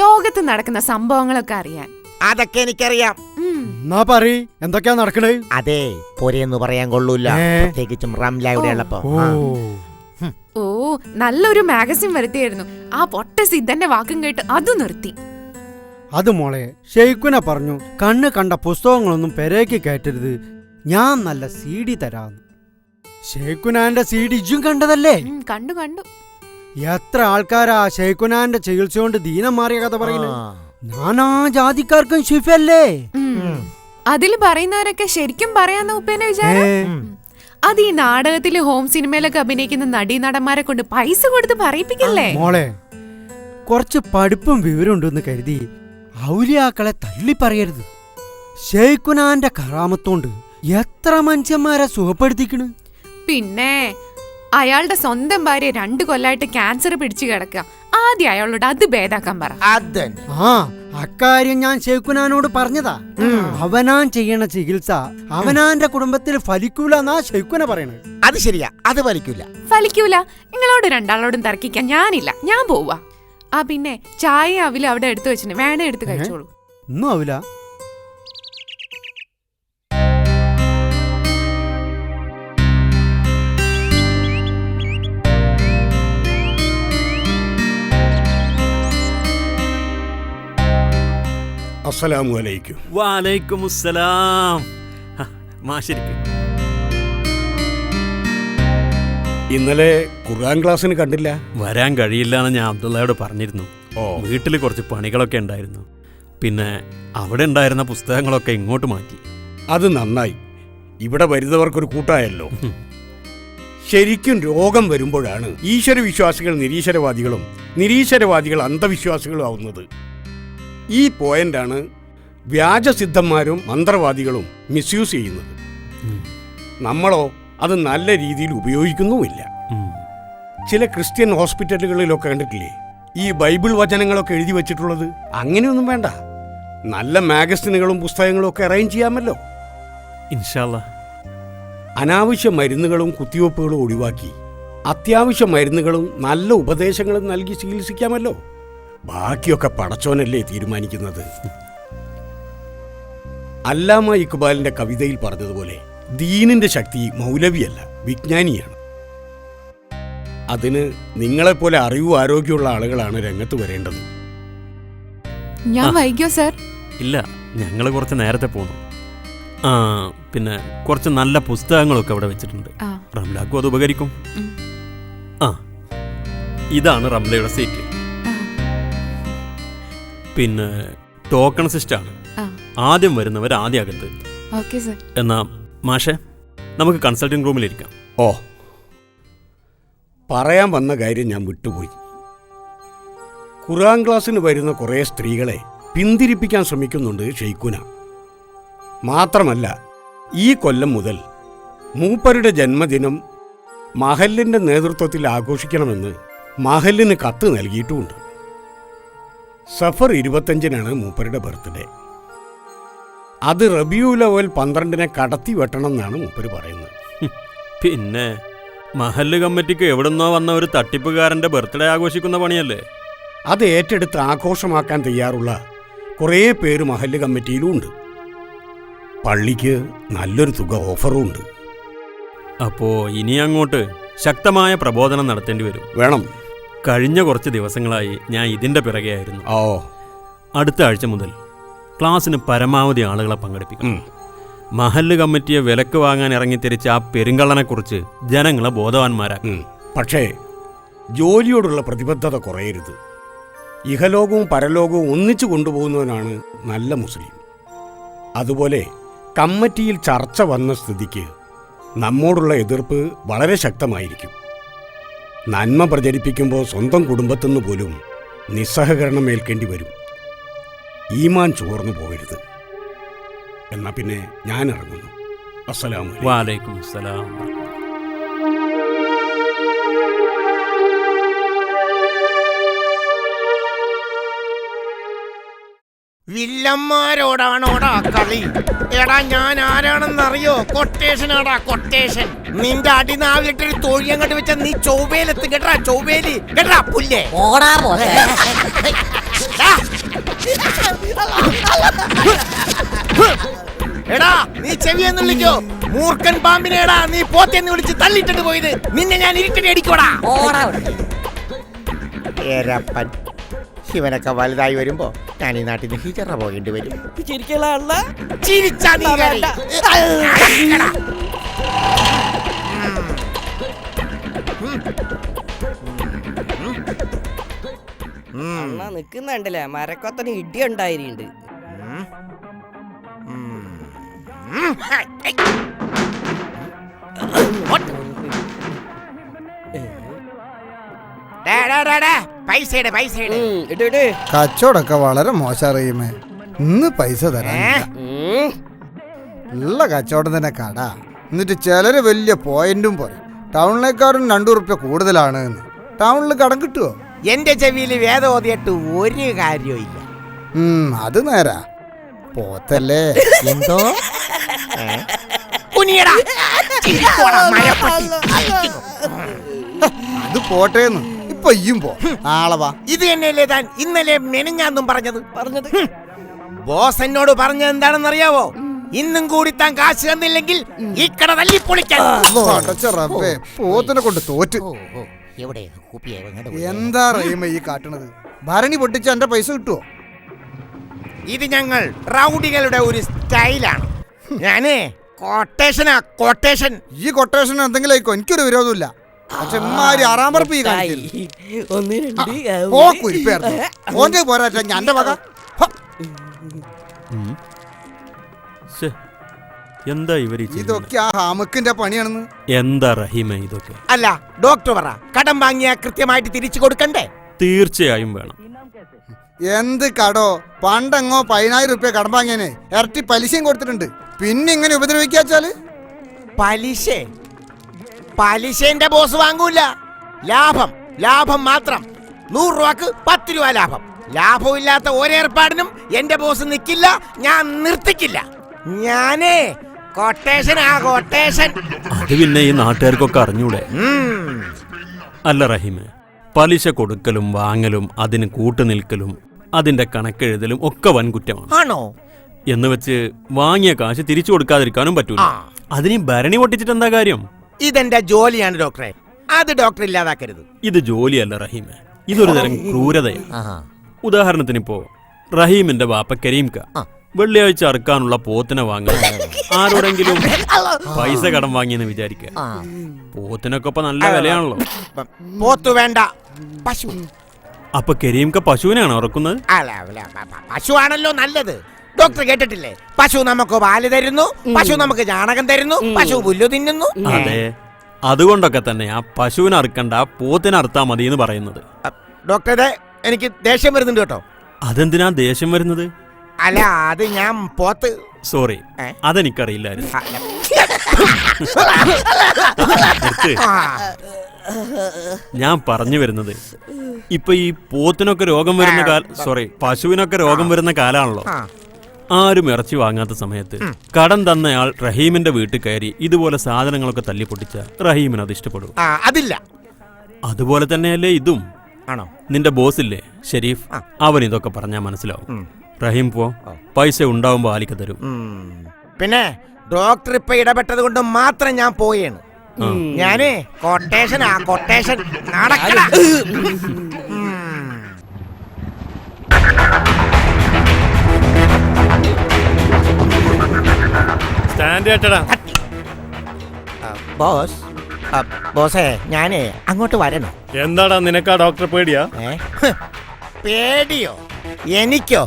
[SPEAKER 4] ലോകത്ത് നടക്കുന്ന സംഭവങ്ങളൊക്കെ അറിയാൻ.
[SPEAKER 14] അതൊക്കെ എനിക്കറിയാം.
[SPEAKER 15] എന്നാ പറയ് എന്തൊക്കെയാ നടക്കണേ?
[SPEAKER 14] അതെ പൊരയെന്ന് പറയാൻ കൊള്ളൂല, പ്രത്യേകിച്ചും റംലയുടെ ഉള്ളപ്പോ.
[SPEAKER 4] ഓ നല്ലൊരു മാഗസിൻ വരുത്തിയായിരുന്നു. ആ പൊട്ട സിദ്ധന്റെ വാക്കും കേട്ട് അത് നിർത്തി.
[SPEAKER 15] അത് മോളെ ഷെയ്ഖുന പറഞ്ഞു, കണ്ണ് കണ്ട പുസ്തകങ്ങളൊന്നും പെരേക്ക് കയറ്റരുത്, ഞാൻ നല്ല CD തരാന്ന്. ഷെയ്ഖുനാന്റെ CD ഇജ്ജും കണ്ടതല്ലേ?
[SPEAKER 4] കണ്ടു കണ്ടു.
[SPEAKER 15] എത്ര ആൾക്കാരാ ഷെയ്ഖുനാന്റെ ചികിത്സ കൊണ്ട് ദീനം മാറിയ കഥ പറയുന്നത്. നാനാ ജാതിക്കാർക്കും ഷിഫല്ലേ.
[SPEAKER 4] അതിൽ പറയുന്നവരൊക്കെ ശരിക്കും പറയാന്ന ഉപ്പേനെ വിചാരം. അത് ഈ നാടകത്തില് ഹോം സിനിമയിലൊക്കെ അഭിനയിക്കുന്ന നടീനടന്മാരെ കൊണ്ട് പൈസ കൊടുത്ത് പറയിപ്പിക്കല്ലേ?
[SPEAKER 15] മോളെ കുറച്ച് പഠിപ്പും വിവരം ഉണ്ടെന്ന് കരുതി ഔലിയാക്കളെ തള്ളി പറയരുത്. ഷെയ്ഖുനാന്റെ കറാമത്തോണ്ട് എത്ര മനുഷ്യന്മാരെ സുഖപ്പെടുത്തിക്കണ്.
[SPEAKER 4] പിന്നെ അയാളുടെ സ്വന്തം ഭാര്യ 2 കൊല്ലായിട്ട് ക്യാൻസർ പിടിച്ചു കിടക്കുക. ആദ്യം അയാളോട് അത് ഭേദാക്കാൻ പറ.
[SPEAKER 15] അക്കാര്യം ഞാൻ ഷെയ്ഖുനാനോട് പറഞ്ഞതാ. അവനാൻ ചെയ്യണ ചികിത്സ അവനാന്റെ കുടുംബത്തിൽ ഫലിക്കൂല എന്നാ ഷെയ്ഖുന പറയണത്.
[SPEAKER 14] അത് ശരിയാ, അത് ഫലിക്കൂല.
[SPEAKER 4] ഫലിക്കൂല. നിങ്ങളോട് രണ്ടാളോടും തർക്കിക്കാൻ ഞാനില്ല, ഞാൻ പോവാ. ആ പിന്നെ ചായ അവില അവിടെ എടുത്തു വെച്ചിന്, വേണേ എടുത്ത് കഴിച്ചോളൂ.
[SPEAKER 15] ഒന്നും ആവില്ല.
[SPEAKER 3] അസ്സലാമു അലൈക്കും.
[SPEAKER 7] വലൈക്കും അസ്സലാം. മാശരിക്കും.
[SPEAKER 3] ഇന്നലെ ഖുർആൻ ക്ലാസ്സിന് കണ്ടില്ല.
[SPEAKER 7] വരാൻ കഴിയില്ല എന്ന് ഞാൻ അബ്ദുള്ളയോട് പറഞ്ഞിരുന്നു. വീട്ടിൽ കുറച്ച് പണികളൊക്കെ ഉണ്ടായിരുന്നു. പിന്നെ അവിടെ ഉണ്ടായിരുന്ന പുസ്തകങ്ങളൊക്കെ ഇങ്ങോട്ട് മാറ്റി.
[SPEAKER 3] അത് നന്നായി, ഇവിടെ വരുന്നവർക്കൊരു കൂട്ടായല്ലോ. ശരിക്കും രോഗം വരുമ്പോഴാണ് ഈശ്വരവിശ്വാസികൾ നിരീശ്വരവാദികളും നിരീശ്വരവാദികൾ അന്ധവിശ്വാസികളും ആവുന്നത്. ഈ പോയിന്റാണ് വ്യാജസിദ്ധന്മാരും മന്ത്രവാദികളും മിസ്യൂസ് ചെയ്യുന്നത്. നമ്മളോ അത് നല്ല രീതിയിൽ ഉപയോഗിക്കുന്നുമില്ല. ചില ക്രിസ്ത്യൻ ഹോസ്പിറ്റലുകളിലൊക്കെ കണ്ടിട്ടില്ലേ ഈ ബൈബിൾ വചനങ്ങളൊക്കെ എഴുതി വച്ചിട്ടുള്ളത്? അങ്ങനെയൊന്നും വേണ്ട. നല്ല മാഗസിനുകളും പുസ്തകങ്ങളും ഒക്കെ അറേഞ്ച് ചെയ്യാമല്ലോ.
[SPEAKER 7] ഇൻഷാ അല്ലാഹ്.
[SPEAKER 3] അനാവശ്യ മരുന്നുകളും കുത്തിവയ്പ്പുകളും ഒഴിവാക്കി അത്യാവശ്യ മരുന്നുകളും നല്ല ഉപദേശങ്ങളും നൽകി ചികിത്സിക്കാമല്ലോ. ബാക്കിയൊക്കെ പടച്ചോനല്ലേ തീരുമാനിക്കുന്നത്. അല്ലാമ ഇക്ബാലിന്റെ കവിതയിൽ പറഞ്ഞതുപോലെ ദീനിന്റെ ശക്തി മൗലവിയല്ല, വിജ്ഞാനിയാണ്. അതിന് നിങ്ങളെപ്പോലെ അറിവും ആരോഗ്യമുള്ള ആളുകളാണ് രംഗത്ത് വരേണ്ടത്.
[SPEAKER 4] ഞാൻ വൈകിയോ സാർ?
[SPEAKER 7] ഇല്ല, ഞങ്ങൾ കുറച്ച് നേരത്തെ പോന്നു. പിന്നെ കുറച്ച് നല്ല പുസ്തകങ്ങളൊക്കെ അവിടെ വെച്ചിട്ടുണ്ട്. റംലാക്കും അത് ഉപകരിക്കും. ഇതാണ് റംലയുടെ സീറ്റ്. പിന്നെ ടോക്കൺ സിസ്റ്റമാണ്. ആദ്യം വരുന്നവർ ആദ്യം അകത്ത്. എന്നാ മാഷെ, നമുക്ക് കൺസൾട്ടിംഗ് റൂമിലിരിക്കാം.
[SPEAKER 3] പറയാൻ വന്ന കാര്യം ഞാൻ വിട്ടുപോയി. ഖുർആൻ ക്ലാസ്സിന് വരുന്ന കുറേ സ്ത്രീകളെ പിന്തിരിപ്പിക്കാൻ ശ്രമിക്കുന്നുണ്ട് ഷെയ്ഖുന. മാത്രമല്ല, ഈ കൊല്ലം മുതൽ മൂപ്പരുടെ ജന്മദിനം മഹല്ലിൻ്റെ നേതൃത്വത്തിൽ ആഘോഷിക്കണമെന്ന് മഹല്ലിന് കത്ത് നൽകിയിട്ടുമുണ്ട്. സഫർ 25-നാണ് മൂപ്പരുടെ ബർത്ത്ഡേ. അത് റബിയുൽ അവൽ 12-നെ കടത്തി വെട്ടണം എന്നാണ് മൂപ്പര് പറയുന്നത്.
[SPEAKER 7] പിന്നെ മഹല്ല് കമ്മിറ്റിക്ക് എവിടുന്നോ വന്ന ഒരു തട്ടിപ്പുകാരൻ്റെ ബർത്ത്ഡേ ആഘോഷിക്കുന്ന പണിയല്ലേ?
[SPEAKER 3] അത് ഏറ്റെടുത്ത് ആഘോഷമാക്കാൻ തയ്യാറുള്ള കുറേ പേര് മഹല്ല് കമ്മിറ്റിയിലും ഉണ്ട്. പള്ളിക്ക് നല്ലൊരു തുക ഓഫറും ഉണ്ട്.
[SPEAKER 7] അപ്പോൾ ഇനി അങ്ങോട്ട് ശക്തമായ പ്രബോധനം നടത്തേണ്ടി വരും.
[SPEAKER 3] വേണം.
[SPEAKER 7] കഴിഞ്ഞ കുറച്ച് ദിവസങ്ങളായി ഞാൻ ഇതിൻ്റെ പിറകെയായിരുന്നു. അടുത്ത ആഴ്ച മുതൽ ക്ലാസ്സിന് പരമാവധി ആളുകളെ പങ്കെടുപ്പിക്കണം. മഹല്ല് കമ്മിറ്റിയെ വിലക്ക് വാങ്ങാൻ ഇറങ്ങിത്തിരിച്ച ആ പെരുങ്കള്ളനെക്കുറിച്ച് ജനങ്ങളെ ബോധവാന്മാരാക്കും.
[SPEAKER 3] പക്ഷേ ജോലിയോടുള്ള പ്രതിബദ്ധത കുറയരുത്. ഇഹലോകവും പരലോകവും ഒന്നിച്ചു കൊണ്ടുപോകുന്നവനാണ് നല്ല മുസ്ലിം. അതുപോലെ കമ്മിറ്റിയിൽ ചർച്ച വന്ന സ്ഥിതിക്ക് നമ്മോടുള്ള എതിർപ്പ് വളരെ ശക്തമായിരിക്കും. നന്മ പ്രചരിപ്പിക്കുമ്പോൾ സ്വന്തം കുടുംബത്തിന്ന് പോലും നിസ്സഹകരണം ഏൽക്കേണ്ടി വരും. ഈമാൻ ചോർന്നു പോകരുത്. എന്നാ പിന്നെ ഞാൻ ഇറങ്ങുന്നു. അസ്സലാമു അലൈക്കും.
[SPEAKER 7] വലൈക്കും അസ്സലാം.
[SPEAKER 14] വില്ലന്മാരോടാണോടാ കളി? എടാ ഞാൻ ആരാണെന്നറിയോ? കൊട്ടേഷനാടാ, കൊട്ടേഷൻ. നിന്റെ അടിനാവിലിട്ടൊരു തൊഴി അങ്ങോട്ട് വെച്ച നീ ചൊവ്വേലെത്തും കേട്ടാ. ചൊവ്വേലി കേട്ടാ പുല്ലേ.
[SPEAKER 8] ഓടാ പോലെ
[SPEAKER 14] എടാ നീ ചെവിയെന്ന് വിളിക്കോ. മൂർഖൻ പാമ്പിനെടാ നീ പോത്തെന്ന് വിളിച്ച് തള്ളിട്ടിട്ട് പോയത്. നിന്നെ ഞാൻ ഇരുട്ടടി അടിക്കോടാ. ഏരപ്പൻ. ഇവനൊക്കെ വലുതായി വരുമ്പോ ഞാൻ ഈ നാട്ടിൽ നിന്ന് ഹിജറ പോകേണ്ടി വരും. ചിരിച്ചാ നീ കരയും.
[SPEAKER 8] നിക്കുന്നുണ്ടല്ലേ മരക്കൊത്തന് ഇടി ഉണ്ടായിട്ടുണ്ട്.
[SPEAKER 16] കച്ചവടമൊക്കെ വളരെ മോശറിയുമേ. ഇന്ന് പൈസ തരാം. ഉള്ള കച്ചവടം തന്നെ കട. എന്നിട്ട് ചിലര് വലിയ പോയിന്റും പറയും. ടൗണിലേക്കാരും 2 റുപ്യ കൂടുതലാണ് എന്ന്. ടൗണിൽ കടം കിട്ടുമോ?
[SPEAKER 14] എന്റെ ചെവിയിൽ വേദം ഓതിയിട്ട് ഒരു കാര്യവും ഇല്ല.
[SPEAKER 16] അത് നേരാ. പോത്തല്ലേ
[SPEAKER 14] എന്തോ
[SPEAKER 16] അത് പോട്ടേന്ന്. ഇപ്പൊ ഇയ്യും പോ. നാളെ വാ.
[SPEAKER 14] ഇത് തന്നെയല്ലേ താൻ ഇന്നലെ മെനഞ്ഞാന്നും പറഞ്ഞത്? ബോസ് എന്നോട് പറഞ്ഞത് എന്താണെന്നറിയാവോ? ഇന്നും കൂടി താൻ കാശ് തന്നില്ലെങ്കിൽ ഈ കട തല്ലിപ്പൊളിക്കാൻ.
[SPEAKER 16] പോത്തിനെ കൊണ്ട് തോറ്റ്. എന്താ റഹീമ ഈ കാട്ടണത്? ഭരണി പൊട്ടിച്ച് എന്റെ പൈസ കിട്ടുവോ?
[SPEAKER 14] ഇത് ഞങ്ങൾ റൗഡികളുടെ ഒരു സ്റ്റൈലാണ്. ഞാനേ കൊട്ടേഷനാ കൊട്ടേഷൻ.
[SPEAKER 16] ഈ കൊട്ടേഷൻ എന്തെങ്കിലും ആയിക്കോ, എനിക്കൊരു വിരോധമില്ല. പക്ഷെ ആറാമ്പറപ്പ് ഈ ഓന്റെ പോരാറ്റ എന്റെ വക.
[SPEAKER 7] എന്താ ഇവര്
[SPEAKER 16] ഇതൊക്കെ ആ ഹാമക്കിന്റെ പണിയാണെന്ന്.
[SPEAKER 7] എന്താ റഹീമ ഇതൊക്കെ?
[SPEAKER 14] അല്ല ഡോക്ടർ പറ, കടം വാങ്ങിയ കൃത്യമായിട്ട് തിരിച്ചു കൊടുക്കണ്ടേ?
[SPEAKER 7] തീർച്ചയായും വേണം.
[SPEAKER 16] എന്ത് കടോ? പണ്ടെങ്ങോ 10,000 റുപ്യ കടം വാങ്ങിയനെ ഇരട്ടി പലിശയും കൊടുത്തിട്ടുണ്ട്. പിന്നെ ഇങ്ങനെ ഉപദ്രവിക്കാച്ചാല്
[SPEAKER 14] പലിശന്റെ ബോസ് വാങ്ങൂല. ലാഭം മാത്രം. 100 രൂപക്ക് 10 രൂപ ലാഭം. ലാഭമില്ലാത്ത ഒരേർപ്പാടിനും എന്റെ ബോസ് നിൽക്കില്ല. ഞാൻ നിർത്തിക്കില്ല. ഞാനേ കൊട്ടേഷൻ.
[SPEAKER 7] അത് പിന്നെ ഈ നാട്ടുകാർക്കൊക്കെ അറിഞ്ഞൂടെ? അല്ല റഹീമേ, പലിശ കൊടുക്കലും വാങ്ങലും അതിന് കൂട്ടുനിൽക്കലും അതിന്റെ കണക്കെഴുതലും ഒക്കെ വൻകുറ്റമാണ്.
[SPEAKER 14] ആണോ?
[SPEAKER 7] എന്ന് വെച്ച് വാങ്ങിയ കാശ് തിരിച്ചു കൊടുക്കാതിരിക്കാനും പറ്റൂല. അതിന് ഭരണി പൊട്ടിച്ചിട്ട് എന്താ കാര്യം?
[SPEAKER 14] ഇതെന്റെ ജോലിയാണ് ഡോക്ടറെ. അത് ഡോക്ടർ ഇല്ലാതാക്കരുത്.
[SPEAKER 7] ഇത് ജോലിയല്ല റഹീമേ, ഇതൊരു തരം ക്രൂരതയാണ്. ഉദാഹരണത്തിനിപ്പോ റഹീമിന്റെ ബാപ്പ കരീംക വെള്ളിയാഴ്ച അറുക്കാനുള്ള പോത്തിനെ വാങ്ങാൻ ആരോടെങ്കിലും പൈസ കടം വാങ്ങിയെന്ന് വിചാരിക്കുക. പോത്തിനൊക്കെ ഇപ്പൊ നല്ല വിലയാണല്ലോ.
[SPEAKER 14] പോത്ത് വേണ്ട, പശു.
[SPEAKER 7] അപ്പൊ കരീംക പശുവിനാണ് ഇറക്കുന്നത്?
[SPEAKER 14] പശു ആണല്ലോ നല്ലത്. ഡോക്ടർ കേട്ടിട്ടില്ലേ? പശു നമുക്ക് പാല് തരുന്നു, പശു നമുക്ക് ചാണകം തരുന്നു, പശു പുല്ലു തിന്നുന്നു.
[SPEAKER 7] അതെ, അതുകൊണ്ടൊക്കെ തന്നെ ആ പശുവിനെ അറുക്കണ്ട, പോത്തിനെ അറുത്താ മതി എന്ന് പറയുന്നത്.
[SPEAKER 14] ഡോക്ടറെ എനിക്ക് ദേഷ്യം വരുന്നുണ്ട് കേട്ടോ.
[SPEAKER 7] അതെന്തിനാ ദേഷ്യം വരുന്നത്?
[SPEAKER 14] അല്ല അത് ഞാൻ പോത്ത്.
[SPEAKER 7] സോറി, അതെനിക്കറിയില്ലായിരുന്നു. ഞാൻ പറഞ്ഞു വരുന്നത്, ഇപ്പൊ ഈ പോത്തിനൊക്കെ രോഗം വരുന്ന പശുവിനൊക്കെ രോഗം വരുന്ന കാലാണല്ലോ. ആരും ഇറച്ചി വാങ്ങാത്ത സമയത്ത് കടം തന്നയാൾ റഹീമിന്റെ വീട്ടിൽ കയറി ഇതുപോലെ സാധനങ്ങളൊക്കെ തല്ലിപ്പൊട്ടിച്ച റഹീമിന് അത് ഇഷ്ടപ്പെടും?
[SPEAKER 14] അതില്ല.
[SPEAKER 7] അതുപോലെ തന്നെയല്ലേ ഇതും?
[SPEAKER 14] ആണോ?
[SPEAKER 7] നിന്റെ ബോസില്ലേ ഷെരീഫ്, അവൻ ഇതൊക്കെ പറഞ്ഞാൽ മനസ്സിലാവും. റഹീം പോ, പൈസ ഉണ്ടാവുമ്പോ ആലിക്ക തരും.
[SPEAKER 14] പിന്നെ ഡോക്ടർ ഇപ്പൊ ഇടപെട്ടത് കൊണ്ട് മാത്രം ഞാൻ പോയാണ്. ഞാനേ കൊട്ടേഷൻ നടക്കണ. ബോസേ ഞാനേ അങ്ങോട്ട് വരണോ?
[SPEAKER 11] എന്താടാ നിനക്കാ ഡോക്ടർ പേടിയാ?
[SPEAKER 14] പേടിയോ? എനിക്കോ?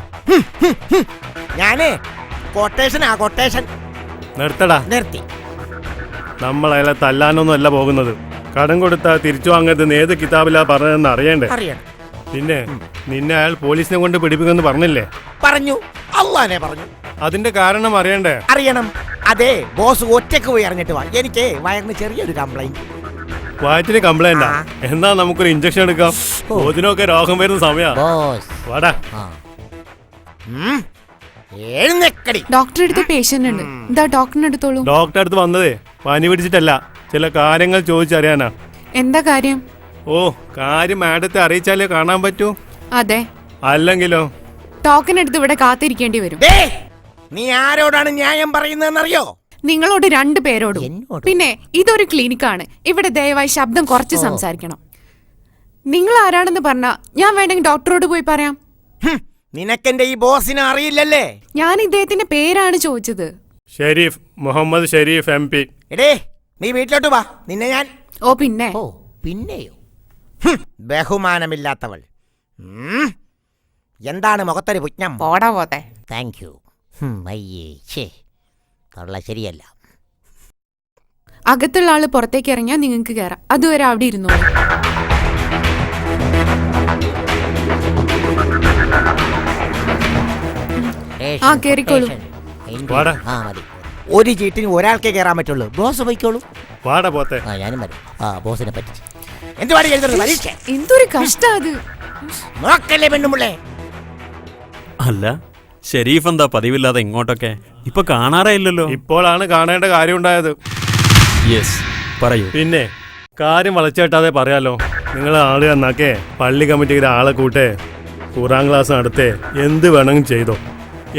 [SPEAKER 14] ഞാനേ കൊട്ടേഷൻ
[SPEAKER 11] നിർത്തടാ.
[SPEAKER 14] നിർത്തി.
[SPEAKER 11] നമ്മളയാളെ തല്ലാനൊന്നും അല്ല പോകുന്നത്. കടം കൊടുത്താ തിരിച്ചു വാങ്ങരുത് ഏത് കിതാബിലാ പറഞ്ഞതെന്ന് അറിയണ്ടേ? പിന്നെ നിന്നെ അയാൾ പോലീസിനെ കൊണ്ട് പിടിപ്പിക്കുമെന്ന് പറഞ്ഞില്ലേ?
[SPEAKER 14] പറഞ്ഞു. അള്ളാനെ പറഞ്ഞു.
[SPEAKER 11] അതിന്റെ കാരണം അറിയണ്ടേ?
[SPEAKER 14] അറിയണം. അതെ, ബോസ് ഒറ്റക്ക് പോയി ഇറങ്ങിട്ട് വാ. എനിക്ക് വയറിന് ചെറിയൊരു കംപ്ലൈന്റ്.
[SPEAKER 11] വയറ്റിന് കംപ്ലൈന്റാ? എന്നാ നമുക്കൊരു ഇഞ്ചക്ഷൻ എടുക്കാം. ഇതിനൊക്കെ രോഗം വരുന്ന സമയാ. വാടാ.
[SPEAKER 4] ഡോക്ടർ അടുത്ത് പേഷ്യന്റ് ഉണ്ട്. എന്താ ഡോക്ടറിന് എടുത്തോളൂ.
[SPEAKER 11] ഡോക്ടറെ അടുത്ത് വന്നതേ പനി പിടിച്ചിട്ടല്ല, ചില കാര്യങ്ങൾ ചോദിച്ചറിയാനാ.
[SPEAKER 4] എന്താ കാര്യം?
[SPEAKER 11] ഓ, കാര്യം മാഡത്തെ അറിയിച്ചാലേ കാണാൻ പറ്റൂ.
[SPEAKER 4] അതെ.
[SPEAKER 11] അല്ലെങ്കിലോ?
[SPEAKER 4] ടോക്കൺ എടുത്ത് ഇവിടെ കാത്തിരിക്കേണ്ടി വരും.
[SPEAKER 14] നീ ആരോടാണ് ന്യായം പറയുന്നതെന്നറിയോ?
[SPEAKER 4] നിങ്ങളോട് 2 പേരോടും. പിന്നെ ഇതൊരു ക്ലിനിക്കാണ്. ഇവിടെ ദയവായി ശബ്ദം കുറച്ച് സംസാരിക്കണം. നിങ്ങൾ ആരാണെന്ന് പറഞ്ഞാ ഞാൻ വേണമെങ്കിൽ ഡോക്ടറോട് പോയി പറയാം.
[SPEAKER 14] നിനക്കെന്റെ ഈ ബോസിനെ അറിയില്ലല്ലേ?
[SPEAKER 4] ഞാൻ ഇദ്ദേഹത്തിന്റെ പേരാണ് ചോദിച്ചത്.
[SPEAKER 11] ഷെരീഫ്, മുഹമ്മദ് ഷെരീഫ് MP.
[SPEAKER 14] എടേ, നീ വീട്ടിലോട്ട് വാ. നിന്നെ ഞാൻ...
[SPEAKER 4] ഓ പിന്നെ.
[SPEAKER 14] പിന്നെയോ? ബഹുമാനമില്ലാത്തവൾ. എന്താണ് മുഖത്തൊരു പുജ്ഞം?
[SPEAKER 4] പോടാ പോത്തെ.
[SPEAKER 14] Thank you. അയ്യേ, തൊള്ള ശരിയല്ല.
[SPEAKER 4] അകത്തുള്ള ആള് പുറത്തേക്ക് ഇറങ്ങിയാൽ നിങ്ങൾക്ക് കയറാം. അതുവരെ അവിടെ ഇരുന്നോളൂ. ആ കേറിക്കോളൂ.
[SPEAKER 14] ഒരു ചീട്ടിന് ഒരാൾക്കേ കയറാൻ പറ്റുള്ളൂ. ബോസ് പോയിക്കോളൂ.
[SPEAKER 11] വാടാ പോത്തെ.
[SPEAKER 14] ഞാനും വരും. ബോസിനെ പറ്റി എന്തുവാടി എഴുതുന്നത്? പരീക്ഷ
[SPEAKER 4] എന്തൊരു കഷ്ടം അത്.
[SPEAKER 14] നോക്കല്ലേ പെണ്ണുമുള്ളേ.
[SPEAKER 7] അല്ല, ഷെരീഫ് എന്താ പതിവില്ലാതെ ഇങ്ങോട്ടൊക്കെ? ഇപ്പൊ കാണാറേ ഇല്ലല്ലോ.
[SPEAKER 11] ഇപ്പോഴാണ് കാണേണ്ട കാര്യം ഉണ്ടായത്.
[SPEAKER 7] യെസ്, പറയൂ.
[SPEAKER 11] പിന്നെ കാര്യം വളച്ചേട്ടാതെ പറയാലോ. നിങ്ങൾ ആള് തന്നാക്കേ പള്ളി കമ്മിറ്റിയുടെ ആളെ കൂട്ടേ ഖുറാൻ ക്ലാസ് നടത്തേ എന്ത് വേണമെങ്കിലും ചെയ്തോ.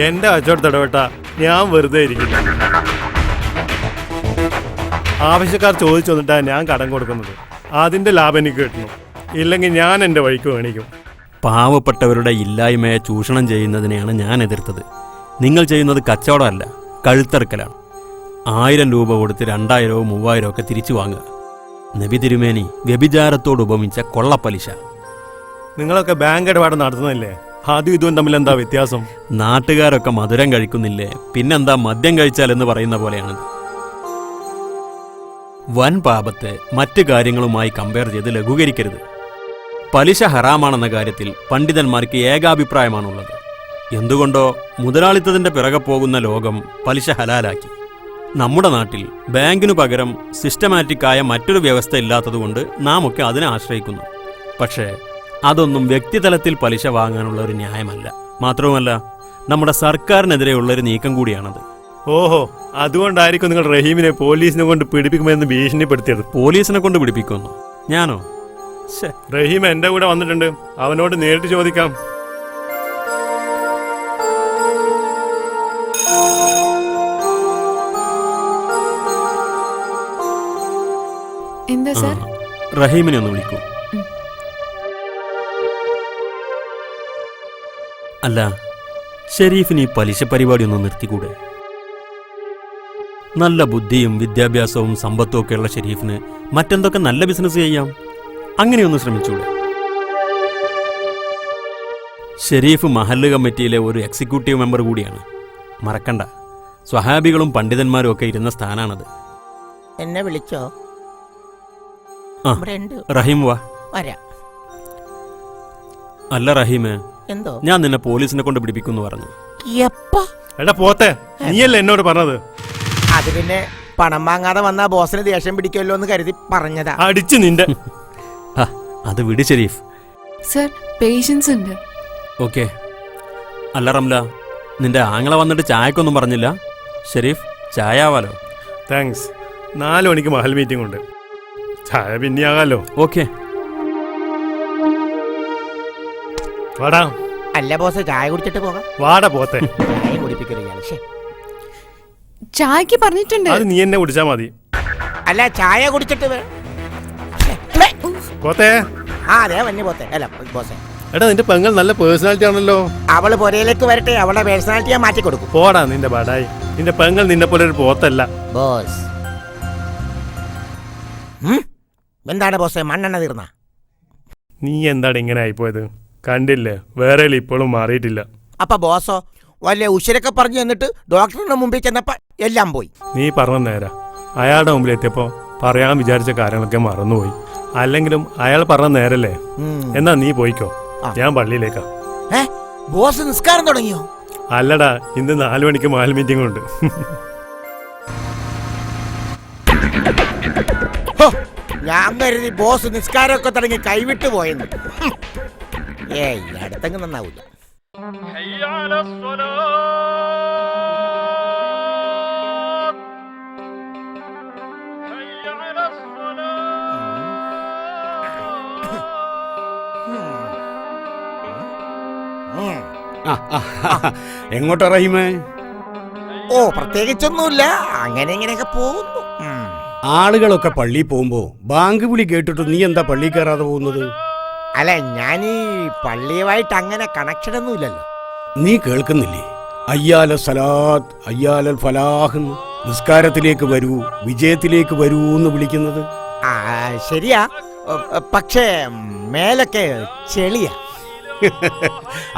[SPEAKER 11] എന്റെ കച്ചവടം ഇടപെട്ട ഞാൻ വെറുതെ ഇരിക്കില്ല. ആവശ്യക്കാർ ചോദിച്ചു വന്നിട്ടാ ഞാൻ കടം കൊടുക്കുന്നത്. അതിന്റെ ലാഭം എനിക്ക് കിട്ടണം. ഇല്ലെങ്കിൽ ഞാൻ എൻ്റെ വഴിക്ക് വേണിക്കും.
[SPEAKER 7] പാവപ്പെട്ടവരുടെ ഇല്ലായ്മയെ ചൂഷണം ചെയ്യുന്നതിനെയാണ് ഞാൻ എതിർത്തത്. നിങ്ങൾ ചെയ്യുന്നത് കച്ചവടമല്ല, കഴുത്തറക്കലാണ്. 1000 രൂപ കൊടുത്ത് 2000-ഓ 3000-ഓ ഒക്കെ തിരിച്ചു വാങ്ങുക. നബി തിരുമേനി വ്യഭിചാരത്തോട് ഉപമിച്ച കൊള്ളപ്പലിശ.
[SPEAKER 11] നിങ്ങളൊക്കെ ബാങ്ക് ഇടപാട് നടത്തുന്നില്ലേ? അതും ഇതും തമ്മിൽ എന്താ വ്യത്യാസം?
[SPEAKER 7] നാട്ടുകാരൊക്കെ മധുരം കഴിക്കുന്നില്ലേ, പിന്നെന്താ മദ്യം കഴിച്ചാൽ എന്ന് പറയുന്ന പോലെയാണിത്. വൻ പാപത്തെ മറ്റു കാര്യങ്ങളുമായി കമ്പയർ ചെയ്ത് ലഘൂകരിക്കരുത്. പലിശ ഹറാമാണെന്ന കാര്യത്തിൽ പണ്ഡിതന്മാർക്ക് ഏകാഭിപ്രായമാണുള്ളത്. എന്തുകൊണ്ടോ മുതലാളിത്തത്തിന്റെ പിറകെ പോകുന്ന ലോകം പലിശ ഹലാലാക്കി. നമ്മുടെ നാട്ടിൽ ബാങ്കിനു പകരം സിസ്റ്റമാറ്റിക്കായ മറ്റൊരു വ്യവസ്ഥ ഇല്ലാത്തതുകൊണ്ട് നാം ഒക്കെ അതിനെ ആശ്രയിക്കുന്നു. പക്ഷേ അതൊന്നും വ്യക്തിതലത്തിൽ പലിശ വാങ്ങാനുള്ള ഒരു ന്യായമല്ല. മാത്രവുമല്ല, നമ്മുടെ സർക്കാരിനെതിരെയുള്ളൊരു നീക്കം കൂടിയാണത്.
[SPEAKER 11] ഓഹോ, അതുകൊണ്ടായിരിക്കും നിങ്ങൾ റഹീമിനെ പോലീസിനെ കൊണ്ട് പിടിപ്പിക്കുമെന്ന് ഭീഷണിപ്പെടുത്തിയത്.
[SPEAKER 7] പോലീസിനെ കൊണ്ട് പിടിപ്പിക്കുന്നു? ഞാനോ?
[SPEAKER 11] റഹീം എന്റെ കൂടെ വന്നിട്ടുണ്ട്. അവനോട് നേരിട്ട് ചോദിക്കാം.
[SPEAKER 4] എന്താ സാർ?
[SPEAKER 7] റഹീമിനെ ഒന്ന് വിളിക്കൂ. അല്ല, ഷെരീഫിന് ഈ പലിശ പരിപാടി ഒന്ന് നിർത്തിക്കൂടെ? നല്ല ബുദ്ധിയും വിദ്യാഭ്യാസവും സമ്പത്തും ഒക്കെയുള്ള ഷെരീഫിന് മറ്റെന്തൊക്കെ നല്ല ബിസിനസ് ചെയ്യാം. അങ്ങനെയൊന്ന് ശ്രമിച്ചൂടെ? ഷെരീഫ് മഹല്ല് കമ്മിറ്റിയിലെ ഒരു എക്സിക്യൂട്ടീവ് മെമ്പർ കൂടിയാണ്. മറക്കണ്ട, സ്വഹാബികളും പണ്ഡിതന്മാരും ഒക്കെ ഇരുന്ന സ്ഥാനാണത്.
[SPEAKER 14] എന്നെ വിളിച്ചോ?
[SPEAKER 7] റഹീം വാ.
[SPEAKER 14] വരാം.
[SPEAKER 7] അല്ല റഹീമേ,
[SPEAKER 14] എന്തോ?
[SPEAKER 7] ഞാൻ നിന്നെ പോലീസിനെ കൊണ്ട് പിടിപ്പിക്കുന്നു പറഞ്ഞു.
[SPEAKER 11] എടാ പോത്തെ, നീയല്ലേ എന്നോട് പറഞ്ഞത്?
[SPEAKER 14] അത് പിന്നെ പണം വാങ്ങാതെ വന്നാ ബോസിന് ദേഷ്യം പിടിക്കുമല്ലോ എന്ന് കരുതി പറഞ്ഞതാ.
[SPEAKER 11] അടിച്ചു നിന്റെ.
[SPEAKER 7] അത് വിട് ഷെരീഫ്.
[SPEAKER 4] സർ, പേഷ്യൻസ് ഉണ്ട്.
[SPEAKER 7] ഓക്കെ. അല്ല റംല, നിന്റെ ആങ്ങളെ വന്നിട്ട് ചായക്കൊന്നും പറഞ്ഞില്ല? ഷെരീഫ്, ചായ ആവാലോ?
[SPEAKER 11] താങ്ക്സ്. 4 മണിക്ക് മഹൽ മീറ്റിംഗ് ഉണ്ട്. ചായ പിന്നെ ആകാലോ?
[SPEAKER 7] ഓക്കെ.
[SPEAKER 11] വാടാ.
[SPEAKER 14] അല്ല ബോസ്, ചായ കുടിച്ചിട്ട് പോകാം.
[SPEAKER 11] വാടാ പോത്തെ.
[SPEAKER 14] ചായ കുടിപ്പിക്കരുത്.
[SPEAKER 4] ചായക്ക് പറഞ്ഞിട്ടുണ്ട്.
[SPEAKER 11] അത് നീ എന്നെ കുടിച്ചാ മതി.
[SPEAKER 14] അല്ല, ചായ കുടിച്ചിട്ട്
[SPEAKER 11] പോത്തെ.
[SPEAKER 14] അതെ വന്യ പോത്തെ. അല്ല ബോസേ.
[SPEAKER 11] എടാ, നിന്റെ പെങ്ങൾ നല്ല പേഴ്സണാലിറ്റി ആണല്ലോ.
[SPEAKER 14] അവള് പുരയിലേക്ക് വരട്ടെ, അവളുടെ പേഴ്സണാലിറ്റി ഞാൻ മാറ്റി കൊടുക്കും.
[SPEAKER 11] പോടാ നിന്റെ ബാടായി. നിന്റെ പെങ്ങൾ നിന്നെ പോലെ ഒരു പോത്തല്ല.
[SPEAKER 14] ബോസ് എന്താണ് ബോസേ, മണ്ണെണ്ണ തീർന്ന?
[SPEAKER 11] നീ എന്താണ് ഇങ്ങനെ ആയിപ്പോയത്? കണ്ടില്ലേ, വേറെ ഇപ്പോഴും മാറിയിട്ടില്ല.
[SPEAKER 14] അപ്പൊ ബോസോ വല്ല ഉശിരൊക്കെ പറഞ്ഞു എന്നിട്ട് ഡോക്ടറിന്റെ മുമ്പിൽ ചെന്നപ്പോ എല്ലാം പോയി.
[SPEAKER 11] നീ പറഞ്ഞ നേരാ. അയാളുടെ മുമ്പിൽ എത്തിയപ്പോ പറയാൻ വിചാരിച്ച കാര്യങ്ങളൊക്കെ മറന്നുപോയി. അല്ലെങ്കിലും അയാൾ പറഞ്ഞ നേരല്ലേ. എന്നാ നീ പോയിക്കോ, ഞാൻ പള്ളിയിലേക്കാ.
[SPEAKER 14] ബോസ് നിസ്കാരം തുടങ്ങിയോ?
[SPEAKER 11] അല്ലടാ, ഇന്ന് 4 മണിക്ക് മഹൽ മീറ്റിംഗ് ഉണ്ട്.
[SPEAKER 14] ഞാൻ കരുതി ബോസ് നിസ്കാരമൊക്കെ തുടങ്ങി കൈവിട്ടു പോയെന്ന്. അടുത്തെങ്കിൽ നന്നാവൂല.
[SPEAKER 3] എങ്ങോട്ടാ റഹീമേ?
[SPEAKER 14] ഓ പ്രത്യേകിച്ചൊന്നുമില്ല, അങ്ങനെ ഇങ്ങനെയൊക്കെ പോകുന്നു.
[SPEAKER 3] ആളുകളൊക്കെ പള്ളിയിൽ പോകുമ്പോ ബാങ്ക് വിളി കേട്ടിട്ട് നീ എന്താ പള്ളി കയറാതെ പോകുന്നത്?
[SPEAKER 14] അല്ല, ഞാൻ ഈ പള്ളിയുമായിട്ട് അങ്ങനെ കണക്ഷൻ ഒന്നുമില്ലല്ലോ.
[SPEAKER 3] നീ കേൾക്കുന്നില്ലേ? അയ്യാല സലാത്ത് അയ്യാലൽ ഫലാഹ്, നിസ്കാരത്തിലേക്ക് വരൂ, വിജയത്തിലേക്ക് വരൂ എന്ന് വിളിക്കുന്നത്.
[SPEAKER 14] ആ ശരിയാ, പക്ഷേ മേലൊക്കെ ചെളിയാ.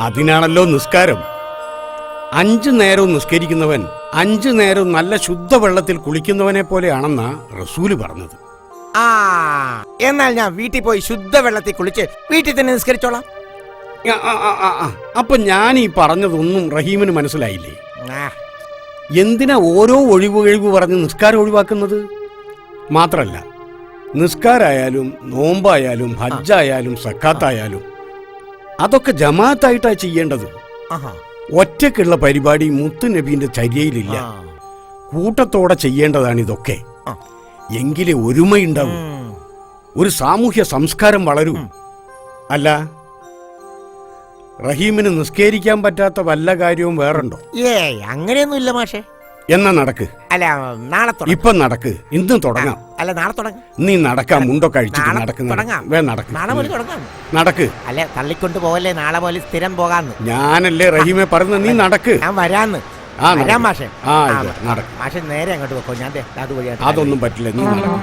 [SPEAKER 3] അതിനാണല്ലോ നിസ്കാരം. 5 നേരവും നിസ്കരിക്കുന്നവൻ 5 നേരവും നല്ല ശുദ്ധവെള്ളത്തിൽ കുളിക്കുന്നവനെ പോലെയാണെന്നാ റസൂല് പറഞ്ഞത്.
[SPEAKER 14] ആ എന്നാൽ ഞാൻ വീട്ടിൽ പോയി ശുദ്ധവെള്ളത്തിൽ കുളിച്ച് വീട്ടിൽ തന്നെ നിസ്കരിച്ചോളാം.
[SPEAKER 3] അപ്പൊ ഞാൻ ഈ പറഞ്ഞതൊന്നും റഹീമിന് മനസ്സിലായില്ലേ? എന്തിനാ ഓരോ ഒഴിവ് പറഞ്ഞ് നിസ്കാരം ഒഴിവാക്കുന്നത്? മാത്രല്ല, നിസ്കാരായാലും നോമ്പായാലും ഹജ്ജായാലും സക്കാത്തായാലും അതൊക്കെ ജമാഅത്തായിട്ടാ ചെയ്യേണ്ടത്. ഒറ്റക്കുള്ള പരിപാടി മുത്തു നബീന്റെ ചര്യയിലില്ല. കൂട്ടത്തോടെ ചെയ്യേണ്ടതാണ് ഇതൊക്കെ. എങ്കിലേ ഒരുമയുണ്ടാവും, ഒരു സാമൂഹ്യ സംസ്കാരം വളരൂ. അല്ല, റഹീമിന് നിസ്കരിക്കാൻ പറ്റാത്ത വല്ല കാര്യവും വേറുണ്ടോ?
[SPEAKER 14] അങ്ങനെയൊന്നുമില്ല മാഷേ.
[SPEAKER 3] എന്നാ നടക്ക്.
[SPEAKER 14] അല്ല, നാളെ
[SPEAKER 3] ഇപ്പൊ നടക്ക്, ഇന്നും തുടങ്ങാം.
[SPEAKER 14] അല്ല, നാളെ തുടങ്ങാം.
[SPEAKER 3] നീ നടക്കാം, മുണ്ടൊക്കെ അഴിച്ചിട്ട് നടക്ക്. നടക്ക്.
[SPEAKER 14] അല്ല, തള്ളിക്കൊണ്ട് പോവല്ലേ, നാളെ പോലെ സ്ഥിരം പോകാന്ന്.
[SPEAKER 3] ഞാനല്ലേ റഹീമെ പറഞ്ഞ, നീ നടക്ക്.
[SPEAKER 14] ഞാൻ വരാന്ന്. വരാം മാഷേ. മാഷെ നേരെ അങ്ങോട്ട് വെക്കോ, ഞാൻ അതുവഴിയായിട്ട്.
[SPEAKER 3] അതൊന്നും പറ്റില്ല, നീ നടക്ക്.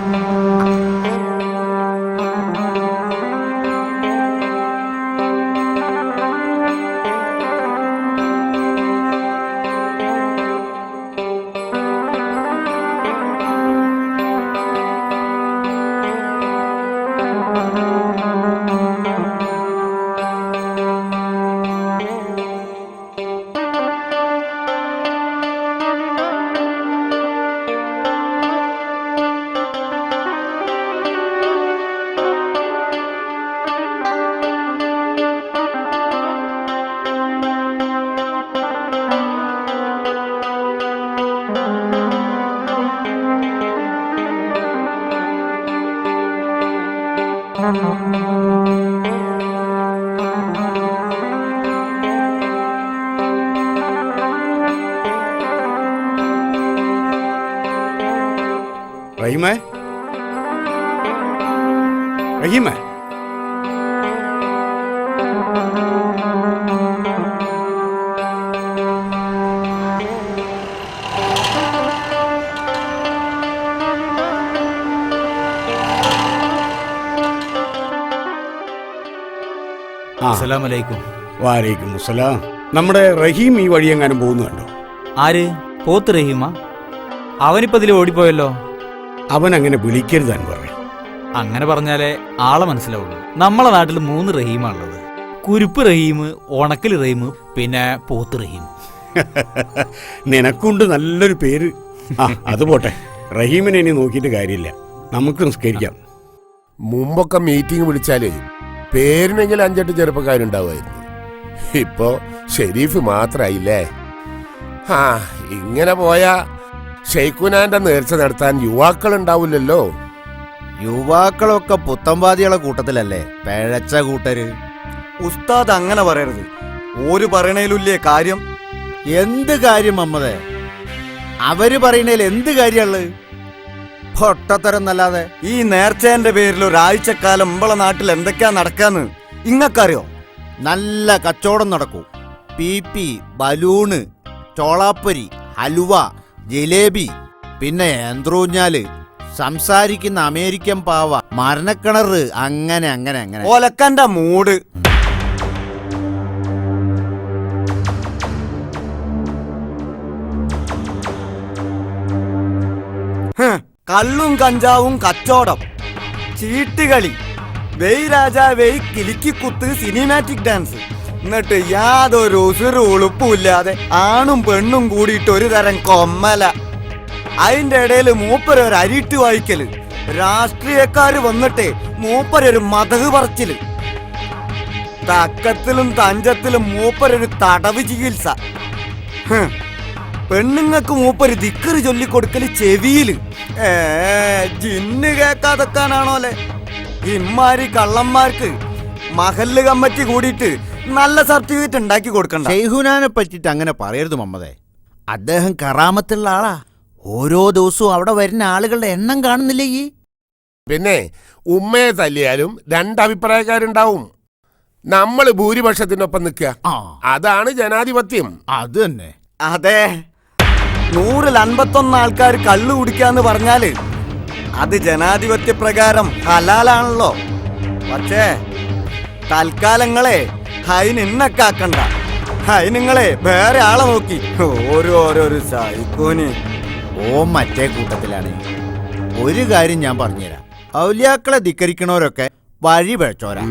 [SPEAKER 3] റഹീമേ, റഹീമേ, വാലൈക്കും അസ്സലാം. നമ്മുടെ റഹീം ഈ വഴി എങ്ങാനും പോകുന്നുണ്ടോ?
[SPEAKER 17] ആര്? പോത്ത് റഹീമാ? അവനിപ്പോ ഇതിൽ ഓടിപ്പോയല്ലോ.
[SPEAKER 3] അവൻ അങ്ങനെ വിളിക്കരുത് അൻവർ.
[SPEAKER 17] അങ്ങനെ പറഞ്ഞാലേ ആളെ മനസ്സിലാവുള്ളൂ. നമ്മളെ നാട്ടിൽ 3 റഹീമാണുള്ളത്. കുരുപ്പ് റഹീം, ഉണക്കൽ റഹീം, പിന്നെ പോത്ത് റഹീം.
[SPEAKER 3] നിനക്കുണ്ട് നല്ലൊരു പേര്. അത് പോട്ടെ, റഹീമിനെ ഇനി നോക്കിയിട്ട് കാര്യമില്ല, നമുക്ക് നിസ്കരിക്കാം.
[SPEAKER 18] മുമ്പൊക്കെ മീറ്റിംഗ് വിളിച്ചാലേ പേരിനെങ്കിലും 5-8 ചെറുപ്പക്കാരുണ്ടാവുമായിരുന്നു. ഇപ്പോ ഷെരീഫ് മാത്രായില്ലേ. ഇങ്ങനെ പോയാ ഷെയ്ഖുനാന്റെ നേർച്ച നടത്താൻ യുവാക്കൾ ഉണ്ടാവില്ലല്ലോ.
[SPEAKER 5] യുവാക്കളൊക്കെ പുത്തമ്പാദികളെ കൂട്ടത്തിലല്ലേ, പിഴച്ച കൂട്ടര്.
[SPEAKER 1] ഉസ്താദ് അങ്ങനെ പറയരുത്. ഓര് പറയണേലുല്ലേ കാര്യം.
[SPEAKER 5] എന്ത് കാര്യം അമ്മതേ? അവര് പറയണേൽ എന്ത് കാര്യമുള്ളത്? പൊട്ടത്തരം എന്നല്ലാതെ.
[SPEAKER 1] ഈ നേർച്ചേന്റെ പേരിൽ ഒരാഴ്ചക്കാലം നമ്മളെ നാട്ടിൽ എന്തൊക്കെയാ നടക്കാന്ന് ഇങ്ങക്കറിയോ?
[SPEAKER 5] നല്ല കച്ചവടം നടക്കൂ. പീപ്പി, ബലൂണ്, ചോളാപ്പൊരി, ഹലുവ, ജിലേബി, പിന്നെ യന്ത്രൂഞ്ഞാല്, സംസാരിക്കുന്ന അമേരിക്കൻ പാവ, മരണക്കിണറ്, അങ്ങനെ അങ്ങനെ അങ്ങനെ.
[SPEAKER 1] ഓലക്കന്റെ മൂട്. കള്ളും കഞ്ചാവും കച്ചവടം, ചീട്ടുകളി, വെയ് രാജാ വെയ് കിലിക്കിക്കുത്ത്, സിനിമാറ്റിക് ഡാൻസ്. എന്നിട്ട് യാതൊരു ഉസുരു ഉളുപ്പുമില്ലാതെ ആണും പെണ്ണും കൂടിയിട്ട് ഒരു തരം കൊമ്മല. അതിന്റെ ഇടയിൽ മൂപ്പരൊരു അരിട്ട് വായിക്കല്, രാഷ്ട്രീയക്കാര് വന്നിട്ട് മൂപ്പരൊരു മതക് പറച്ചില്, തക്കത്തിലും തഞ്ചത്തിലും മൂപ്പരൊരു തടവ് ചികിത്സ, പെണ്ണുങ്ങൾക്ക് മൂപ്പര് ദിക്കറ് ചൊല്ലിക്കൊടുക്കല് ചെവിയില്. ജിന്ന് കേക്കാതെക്കാനാണോലെ ഇമ്മാരി കള്ളന്മാർക്ക് മഹല്ല് കമ്മിറ്റി കൂടിയിട്ട് നല്ല സർട്ടിഫിക്കറ്റ് ഉണ്ടാക്കി കൊടുക്കണ്ട.
[SPEAKER 5] ഷെയ്ഖുനാനെ പറ്റിട്ട് അങ്ങനെ പറയരുത് മമ്മതേ. അദ്ദേഹം കറാമത്തുള്ള ആളാ. ഓരോ ദിവസവും അവിടെ വരുന്ന ആളുകളുടെ എണ്ണം കാണുന്നില്ലേ ഈ?
[SPEAKER 18] പിന്നെ ഉമ്മയെ തല്ലിയാലും രണ്ടഭിപ്രായക്കാരുണ്ടാവും. നമ്മൾ ഭൂരിപക്ഷത്തിനൊപ്പം നിൽക്കുക, അതാണ് ജനാധിപത്യം.
[SPEAKER 5] അത് തന്നെ.
[SPEAKER 1] അതെ, 151 ആൾക്കാർ കള്ളു കുടിക്കാന്ന് പറഞ്ഞാല് അത് ജനാധിപത്യ പ്രകാരം ഹലാലാണല്ലോ. പക്ഷേ തൽക്കാലങ്ങളെ ഹൈനിന്നക്കാക്കണ്ട. ഹൈനിങ്ങളെ വേറെ ആളെ നോക്കി ഓരോരോ സൈക്കോന്.
[SPEAKER 5] ഓ മറ്റേ കൂട്ടത്തിലാണ്. ഒരു കാര്യം ഞാൻ പറഞ്ഞുതരാം. ഔലിയാക്കളെ ധിക്കരിക്കണവരൊക്കെ വഴി പഴച്ചോരാ,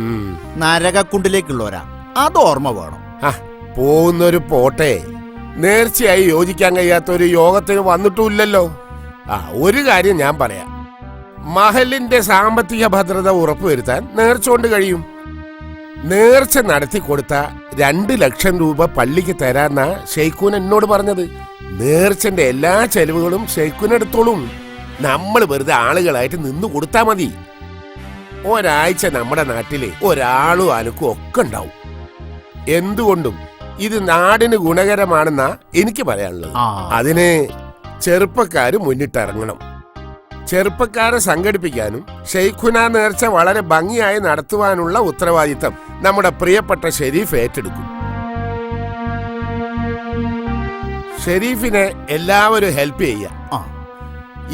[SPEAKER 5] നരകക്കുണ്ടിലേക്കുള്ളവരാ. അത് ഓർമ്മ വേണം.
[SPEAKER 18] പോകുന്നൊരു പോട്ടെ, നേർച്ചയായി യോജിക്കാൻ കഴിയാത്ത ഒരു യോഗത്തിന് വന്നിട്ടുമില്ലല്ലോ. ഒരു കാര്യം ഞാൻ പറയാം, മഹലിന്റെ സാമ്പത്തിക ഭദ്രത ഉറപ്പുവരുത്താൻ നേർച്ച കൊണ്ട് കഴിയും. നേർച്ച നടത്തി കൊടുത്ത 2 ലക്ഷം രൂപ പള്ളിക്ക് തരാന്നാ ഷെയ്ഖൂൻ എന്നോട് പറഞ്ഞത്. നേർച്ചന്റെ എല്ലാ ചെലവുകളും ഷെയ്ഖൂനെടുത്തോളും. നമ്മൾ വെറുതെ ആളുകളായിട്ട് നിന്ന് കൊടുത്താ മതി. ഒരാഴ്ച നമ്മുടെ നാട്ടില് ഒരാളും അനക്കും ഒക്കെ ഉണ്ടാവും. എന്തുകൊണ്ടും ഇത് നാടിന് ഗുണകരമാണെന്നാ എനിക്ക് പറയാനുള്ളത്. അതിന് ചെറുപ്പക്കാര് മുന്നിട്ടിറങ്ങണം. ചെറുപ്പക്കാരെ സംഘടിപ്പിക്കാനും ഷെയ്ഖുന നേർച്ച വളരെ ഭംഗിയായി നടത്തുവാനുള്ള ഉത്തരവാദിത്തം നമ്മുടെ പ്രിയപ്പെട്ട ഷെരീഫ് ഏറ്റെടുക്കും. ഷെരീഫിനെ എല്ലാവരും ഹെൽപ്പ് ചെയ്യുക.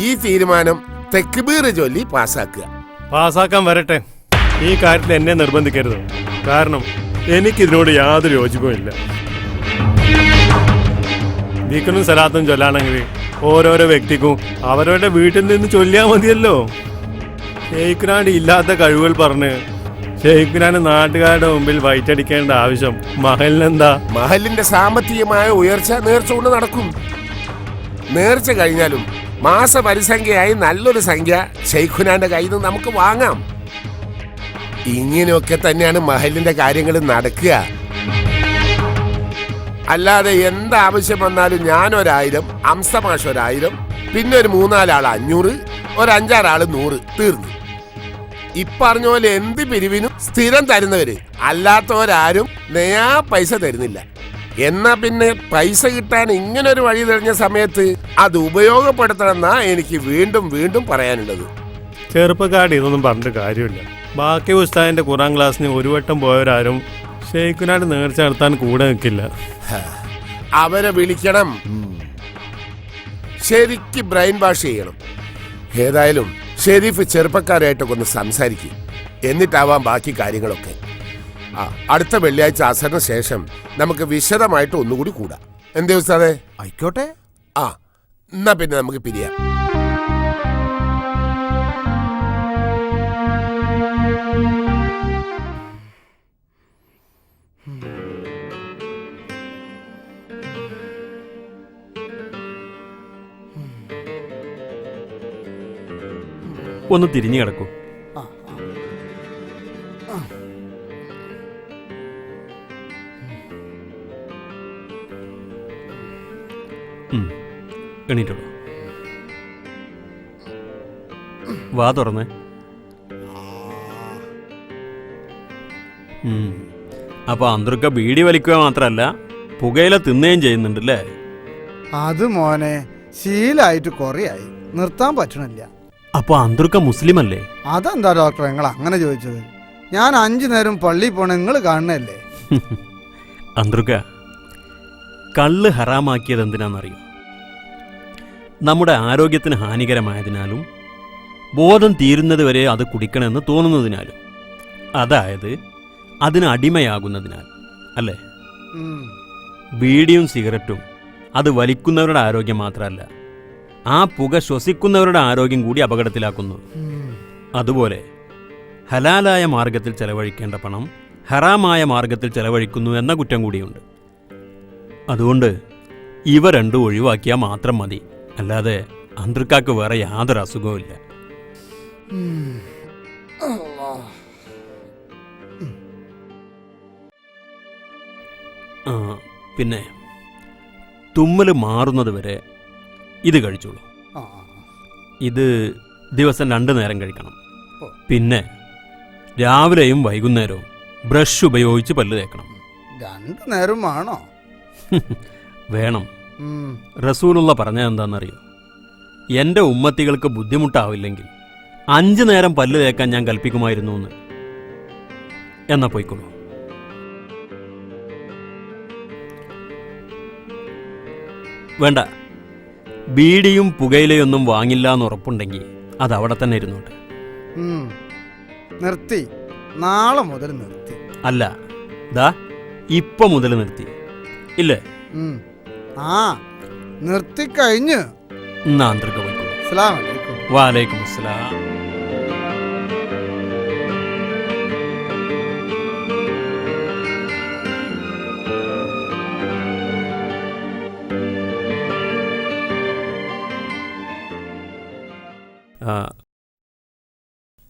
[SPEAKER 18] ഈ തീരുമാനം തക്ബീർ ചൊല്ലി പാസ്സാക്കുക.
[SPEAKER 11] പാസ്സാക്കാൻ വരട്ടെ. ഈ കാര്യത്തിൽ എന്നെ നിർബന്ധിക്കരുത്. കാരണം എനിക്കിതിനോട് യാതൊരു യോജിപ്പും ഇല്ല. ദിക്റും സലാത്തും ചൊല്ലാണെങ്കിൽ ഓരോരോ വ്യക്തിക്കും അവരവരുടെ വീട്ടിൽ നിന്ന് ചൊല്ലിയാൽ മതിയല്ലോ. ഷെയ്ഖുനാന്റെ ഇല്ലാത്ത കഴിവുകൾ പറഞ്ഞ് ഷെയ്ഖുനാന് നാട്ടുകാരുടെ മുമ്പിൽ വയറ്റടിക്കേണ്ട ആവശ്യം മഹലിനെന്താ?
[SPEAKER 18] മഹലിന്റെ സാമ്പത്തികമായ ഉയർച്ച നേർച്ച കൊണ്ട് നടക്കും. നേർച്ച കഴിഞ്ഞാലും മാസ പരിസംഖ്യയായി നല്ലൊരു സംഖ്യ ഷെയ്ഖുനാന്റെ കയ്യിൽ നിന്ന് നമുക്ക് വാങ്ങാം. ഇങ്ങനെയൊക്കെ തന്നെയാണ് മഹലിന്റെ കാര്യങ്ങൾ നടക്കുക. അല്ലാതെ എന്താവശ്യം വന്നാലും ഞാൻ 1000, അംസമാഷ് 1000, പിന്നെ ഒരു 3-4 ആൾ 500, ഒരു 5-6 ആള് 100, തീർന്നു. ഇപ്പറഞ്ഞ പോലെ എന്ത് പിരിവിനും സ്ഥിരം തരുന്നവര്, അല്ലാത്തവരാരും നയാ പൈസ തരുന്നില്ല. എന്നാ പിന്നെ പൈസ കിട്ടാൻ ഇങ്ങനൊരു വഴി തെളിഞ്ഞ സമയത്ത് അത് ഉപയോഗപ്പെടുത്തണമെന്നാ എനിക്ക് വീണ്ടും വീണ്ടും പറയാനുള്ളത്.
[SPEAKER 11] ചെറുപ്പക്കാട് ഇതൊന്നും പറഞ്ഞിട്ട് കാര്യമില്ല. ബാക്കി ഉസ്താദിന്റെ ഖുറാൻ ക്ലാസ്സിന് ഒരു വട്ടം പോയവരാരും ഷെയ്ഖുനാട് നേർച്ച നടത്താൻ കൂടെ നിൽക്കില്ല.
[SPEAKER 18] അവരെ വിളിക്കണം, ശരിക്ക് ബ്രെയിൻ വാഷ് ചെയ്യണം. ഏതായാലും ഷെരീഫ് ചെറുപ്പക്കാരായിട്ടൊക്കെ ഒന്ന് സംസാരിക്കും, എന്നിട്ടാവാം ബാക്കി കാര്യങ്ങളൊക്കെ. അടുത്ത വെള്ളിയാഴ്ച അസറിന് ശേഷം നമുക്ക് വിശദമായിട്ട് ഒന്നുകൂടി കൂടാം. എന്തേ ഉസ്താദേ?
[SPEAKER 5] ആയിക്കോട്ടെ.
[SPEAKER 18] എന്നാ പിന്നെ നമുക്ക് പിരിയാം.
[SPEAKER 7] ഒന്ന് തിരിഞ്ഞു കിടക്കൂ. എണീറ്റുള്ളൂ. വാ തുറന്നേ. അപ്പൊ അന്തർക്ക ബീഡി വലിക്കുക മാത്രല്ല പുകയില തിന്നുകയും ചെയ്യുന്നുണ്ടല്ലേ?
[SPEAKER 16] അത് മോനെ ശീലായിട്ട് കുറേയായി, നിർത്താൻ പറ്റണില്ല.
[SPEAKER 7] അപ്പൊ അന്തർക്ക മുസ്ലിം അല്ലേ?
[SPEAKER 16] അതെന്താ ഡോക്ടർ നിങ്ങൾ അങ്ങനെ ചോദിച്ചത്? ഞാൻ 5 നേരം പള്ളിയിൽ പോണ നിങ്ങൾ കാണണല്ലേ?
[SPEAKER 7] അന്തർക്ക, കള്ള് ഹറാമാക്കിയത് എന്തിനാണെന്നറിയോ? നമ്മുടെ ആരോഗ്യത്തിന് ഹാനികരമായതിനാലും ബോധം തീരുന്നത് വരെ അത് കുടിക്കണമെന്ന് തോന്നുന്നതിനാലും, അതായത് അതിന് അടിമയാകുന്നതിനാൽ അല്ലേ? ബീഡിയും സിഗരറ്റും അത് വലിക്കുന്നവരുടെ ആരോഗ്യം മാത്രമല്ല, ആ പുക ശ്വസിക്കുന്നവരുടെ ആരോഗ്യം കൂടി അപകടത്തിലാക്കുന്നു. അതുപോലെ ഹലാലായ മാർഗത്തിൽ ചെലവഴിക്കേണ്ട പണം ഹറാമായ മാർഗത്തിൽ ചെലവഴിക്കുന്നു എന്ന കുറ്റം കൂടിയുണ്ട്. അതുകൊണ്ട് ഇവ രണ്ടും ഒഴിവാക്കിയാൽ മാത്രം മതി. അല്ലാതെ അന്തർക്കാക്ക് വേറെ യാതൊരു അസുഖവും ഇല്ല. പിന്നെ തുമ്മല് മാറുന്നത് വരെ ഇത് കഴിച്ചോളൂ. ഇത് ദിവസം 2 നേരം കഴിക്കണം. പിന്നെ രാവിലെയും വൈകുന്നേരവും ബ്രഷ് ഉപയോഗിച്ച് പല്ല് തേക്കണം.
[SPEAKER 16] 2 നേരം വേണോ?
[SPEAKER 7] വേണം. റസൂലുള്ള പറഞ്ഞത് എന്താണെന്നറിയോ? എൻ്റെ ഉമ്മത്തികൾക്ക് ബുദ്ധിമുട്ടാവില്ലെങ്കിൽ 5 നേരം പല്ല് തേക്കാൻ ഞാൻ കൽപ്പിക്കുമായിരുന്നു എന്ന്. എന്നാ പോയിക്കോളൂ. വേണ്ട, ബീഡിയും പുകയിലയൊന്നും വാങ്ങില്ല എന്ന് ഉറപ്പുണ്ടെങ്കിൽ അത് അവിടെ തന്നെ ഇരുന്നോട്ടെ.
[SPEAKER 16] നിർത്തി, നാളെ മുതൽ നിർത്തി.
[SPEAKER 7] അല്ല, ദാ ഇപ്പൊ മുതൽ നിർത്തി ഇല്ലേ?
[SPEAKER 16] ആ നിർത്തിക്കഴിഞ്ഞ്.
[SPEAKER 7] വാലൈക്കും അസ്സലാം.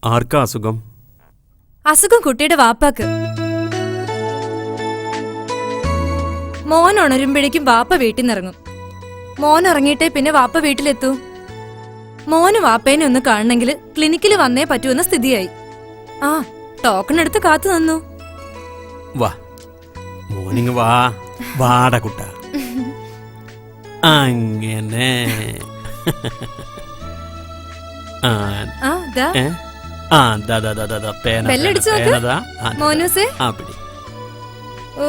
[SPEAKER 7] ആർക്കാ അസുഖം?
[SPEAKER 19] അസുഖം കുട്ടിയുടെ വാപ്പാക്ക്. മോൻ ഉണരുമ്പോഴേക്കും വാപ്പ വീട്ടിൽ നിന്നിറങ്ങും. മോൻ ഇറങ്ങിയിട്ടേ പിന്നെ വാപ്പ വീട്ടിലെത്തൂ. മോന് വാപ്പേനെ ഒന്ന് കാണണമെങ്കിൽ ക്ലിനിക്കിൽ വന്നേ പറ്റുമെന്ന സ്ഥിതിയായി. ആ ടോക്കൺ എടുത്ത് കാത്തു നിന്നു.
[SPEAKER 7] വാ മോർണിംഗ്, വാ വാട കുട്ട. അങ്ങനെ
[SPEAKER 19] മോനൂസേ, ഓ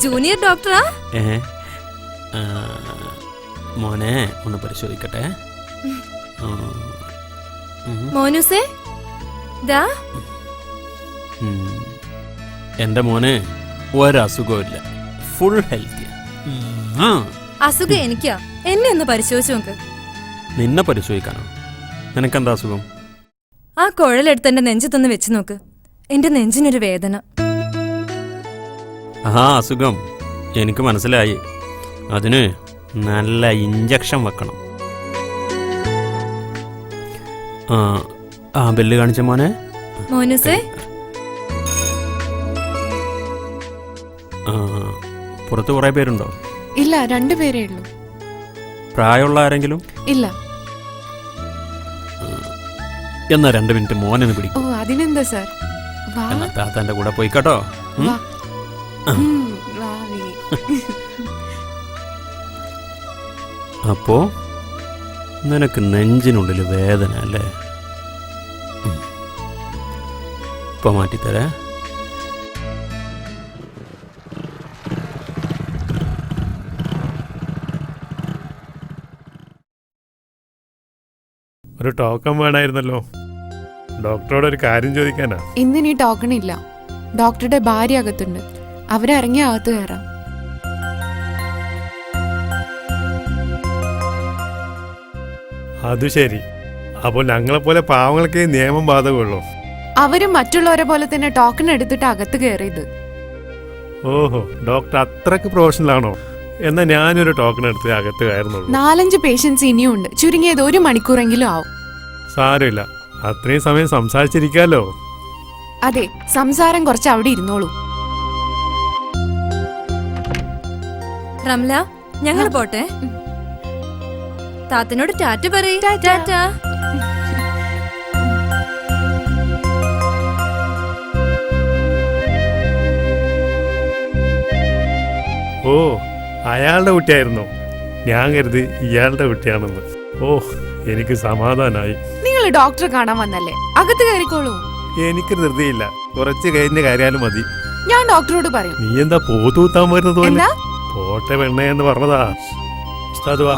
[SPEAKER 19] ജൂനിയർ ഡോക്ടറാ?
[SPEAKER 7] മോനെ ഒന്ന് പരിശോധിക്കട്ടെ.
[SPEAKER 19] മോനൂസേ,
[SPEAKER 7] എന്റെ മോന് ഒരസുഖമില്ല, ഫുൾ ഹെൽത്തി.
[SPEAKER 19] അസുഖം എനിക്കാ. എന്നെ ഒന്ന് പരിശോധിച്ചു നോക്ക്.
[SPEAKER 7] നിന്നെ പരിശോധിക്കാനോ? നിനക്കെന്താ അസുഖം?
[SPEAKER 19] ആ കുഴലെടുത്ത് എന്റെ നെഞ്ചത്തൊന്ന് വെച്ച് നോക്ക്. എന്റെ നെഞ്ചിനൊരു വേദന.
[SPEAKER 7] ആ അസുഖം എനിക്ക് മനസ്സിലായി. അതിന് നല്ല ഇഞ്ചക്ഷൻ വെക്കണം. ആ ബെല്ല് കാണിച്ച മോനെ.
[SPEAKER 19] മോനുസേ,
[SPEAKER 7] പുറത്ത് കുറെ പേരുണ്ടോ?
[SPEAKER 4] ഇല്ല, 2 പേരേ ഉള്ളൂ.
[SPEAKER 7] പ്രായമുള്ള ആരെങ്കിലും?
[SPEAKER 4] ഇല്ല.
[SPEAKER 7] എന്നാ 2 മിനിറ്റ് മോനെ പിടിക്കും.
[SPEAKER 4] ഓ അതിനെന്താ സാർ?
[SPEAKER 7] എന്നാ താത്തന്റെ കൂടെ പോയി കേട്ടോ. അപ്പോ നിനക്ക് നെഞ്ചിനുള്ളിൽ വേദന അല്ലേ? ഇപ്പൊ മാറ്റിത്തരാ.
[SPEAKER 11] ഒരു ടോക്കൺ വേണമായിരുന്നല്ലോ. ഡോക്ടറോട് ഒരു കാര്യം ചോദിക്കാനാ.
[SPEAKER 4] ഇന്നിനി ടോക്കൺ ഇല്ല. ഡോക്ടറുടെ ഭാര്യ അകത്തുണ്ട്. അവരിറങ്ങി അകത്ത് കയറാം.
[SPEAKER 11] അത് ശരി. അപ്പോൾ ഞങ്ങളെപ്പോലെ പാവങ്ങൾക്ക് നിയമം ബാധകമുള്ളൂ.
[SPEAKER 4] അവരും മറ്റുള്ളവരെ പോലെ തന്നെ ടോക്കൺ എടുത്തിട്ട് അകത്ത് കയറിയത്.
[SPEAKER 11] ഓഹോ, ഡോക്ടർ അത്രക്ക് പ്രൊഫഷണൽ ആണോ? എന്നാ ഞാനൊരു ടോക്കൺ എടുത്ത് അകത്ത് കയറുന്നുള്ളൂ.
[SPEAKER 4] 4-5 പേഷ്യൻസ് ഇനിയും ഉണ്ട്. ചുരുങ്ങിയത് 1 മണിക്കൂറെങ്കിലും ആവും.
[SPEAKER 11] സാരമില്ല, അത്രയും സമയം സംസാരിച്ചിരിക്കാലോ.
[SPEAKER 4] അതെ, സംസാരം കുറച്ച് അവിടെ ഇരുന്നോളൂ.
[SPEAKER 19] റംല, ഞങ്ങൾ പോട്ടെ. താത്തനോട് ടാറ്റ പറയ്. ടാറ്റ.
[SPEAKER 11] ഓ, അയാളുടെ കുട്ടിയായിരുന്നു. ഞാൻ കരുതി ഇയാളുടെ കുട്ടിയാണെന്ന്. ഓ, എനിക്ക് സമാധാനായി.
[SPEAKER 4] നിങ്ങൾ ഡോക്ടറെ കാണാൻ വന്നല്ലേ, അകത്ത് കയറിക്കോളൂ.
[SPEAKER 11] എനിക്ക് ധൃതിയില്ല, കുറച്ച് കഴിഞ്ഞ കാര്യാലും മതി.
[SPEAKER 4] ഞാൻ ഡോക്ടറോട് പറയും.
[SPEAKER 11] നീ എന്താ പോത്തൂത്താൻ വരുന്നത് പോലെ? പോട്ടെ പെണ്ണേന്ന് പറഞ്ഞതാ. ഉസ്താദ് വാ.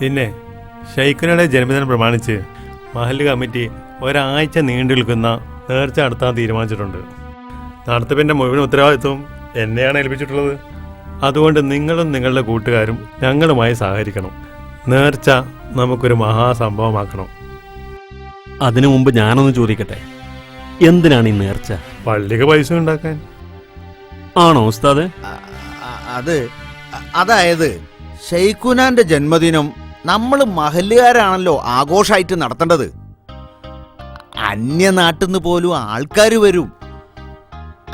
[SPEAKER 11] പിന്നെ ഷെയ്ഖുനയുടെ ജന്മദിനം പ്രമാണിച്ച് മഹല്ല് കമ്മിറ്റി ഒരാഴ്ച നീണ്ടു നിൽക്കുന്ന നേർച്ച നടത്താൻ തീരുമാനിച്ചിട്ടുണ്ട്. നടത്തിപ്പിൻ്റെ മുഴുവൻ ഉത്തരവാദിത്വം എന്നെയാണ് ഏൽപ്പിച്ചിട്ടുള്ളത്. അതുകൊണ്ട് നിങ്ങളും നിങ്ങളുടെ കൂട്ടുകാരും ഞങ്ങളുമായി സഹകരിക്കണം. നേർച്ച നമുക്കൊരു മഹാസംഭവമാക്കണം.
[SPEAKER 7] അതിനു മുമ്പ് ഞാനൊന്ന് ചോദിക്കട്ടെ, എന്തിനാണ് ഈ നേർച്ച?
[SPEAKER 11] പള്ളിക്ക് പൈസ ഉണ്ടാക്കാൻ.
[SPEAKER 7] ആണോ ഉസ്താദ്?
[SPEAKER 5] അതായത് ഷെയ്ഖുനാന്റെ ജന്മദിനം നമ്മൾ മഹല്ലുകാരാണല്ലോ ആഘോഷമായിട്ട് നടത്തേണ്ടത്. അന്യനാട്ടിൽ നിന്ന് പോലും ആൾക്കാർ വരും.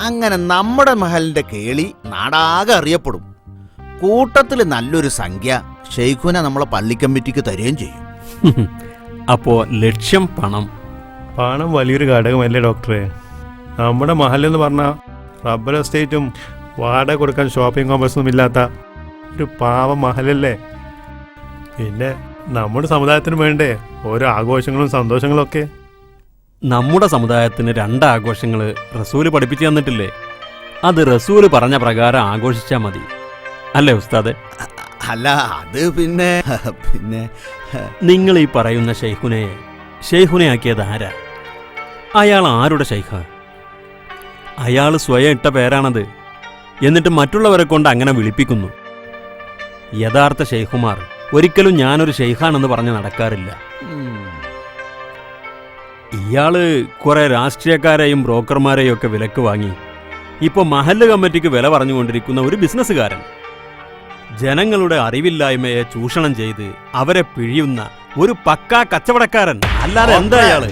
[SPEAKER 5] അങ്ങനെ നമ്മുടെ മഹലിന്റെ കേളി നാടാകെ അറിയപ്പെടും. കൂട്ടത്തിൽ നല്ലൊരു സംഖ്യ ഷെയ്ഖുന നമ്മളെ പള്ളി കമ്മിറ്റിക്ക് തരുകയും ചെയ്യും.
[SPEAKER 7] അപ്പോൾ ലക്ഷ്യം പണം.
[SPEAKER 11] പണം വലിയൊരു ഘടകമല്ലേ ഡോക്ടറെ? നമ്മുടെ മഹലെന്ന് പറഞ്ഞാൽ റബ്ബർ എസ്റ്റേറ്റും വാടക കൊടുക്കാൻ ഷോപ്പിംഗ് കോംപ്ലക്സൊന്നും ഇല്ലാത്ത ഒരു പാവ മഹലല്ലേ. പിന്നെ നമ്മുടെ സമുദായത്തിന് വേണ്ടേ ഓരോ ആഘോഷങ്ങളും സന്തോഷങ്ങളും ഒക്കെ.
[SPEAKER 7] നമ്മുടെ സമുദായത്തിന് 2 ആഘോഷങ്ങൾ റസൂല് പഠിപ്പിച്ചു തന്നിട്ടില്ലേ? അത് റസൂല് പറഞ്ഞ പ്രകാരം ആഘോഷിച്ചാൽ മതി, അല്ലേ ഉസ്താദെ?
[SPEAKER 5] അല്ല അത് പിന്നെ
[SPEAKER 7] നിങ്ങൾ ഈ പറയുന്ന ഷെയ്ഖുനയാക്കിയത് ആരാ? അയാൾ ആരുടെ ഷെയ്ഖ? അയാൾ സ്വയം ഇട്ട പേരാണത്. എന്നിട്ട് മറ്റുള്ളവരെ കൊണ്ട് അങ്ങനെ വിളിപ്പിക്കുന്നു. യഥാർത്ഥ ഷെയ്ഖുമാർ ഒരിക്കലും ഞാനൊരു ഷെയ്ഖാണെന്ന് പറഞ്ഞ് നടക്കാറില്ല. ഇയാള് കുറെ രാഷ്ട്രീയക്കാരെയും ബ്രോക്കർമാരെയും ഒക്കെ വിലക്ക് വാങ്ങി ഇപ്പോൾ മഹല്ല് കമ്മിറ്റിക്ക് വില പറഞ്ഞുകൊണ്ടിരിക്കുന്ന ഒരു ബിസിനസ്സുകാരൻ. ജനങ്ങളുടെ അറിവില്ലായ്മയെ ചൂഷണം ചെയ്ത് അവരെ പിഴിയുന്ന ഒരു പക്കാ കച്ചവടക്കാരൻ. അല്ലാതെ എന്താ അയാള്?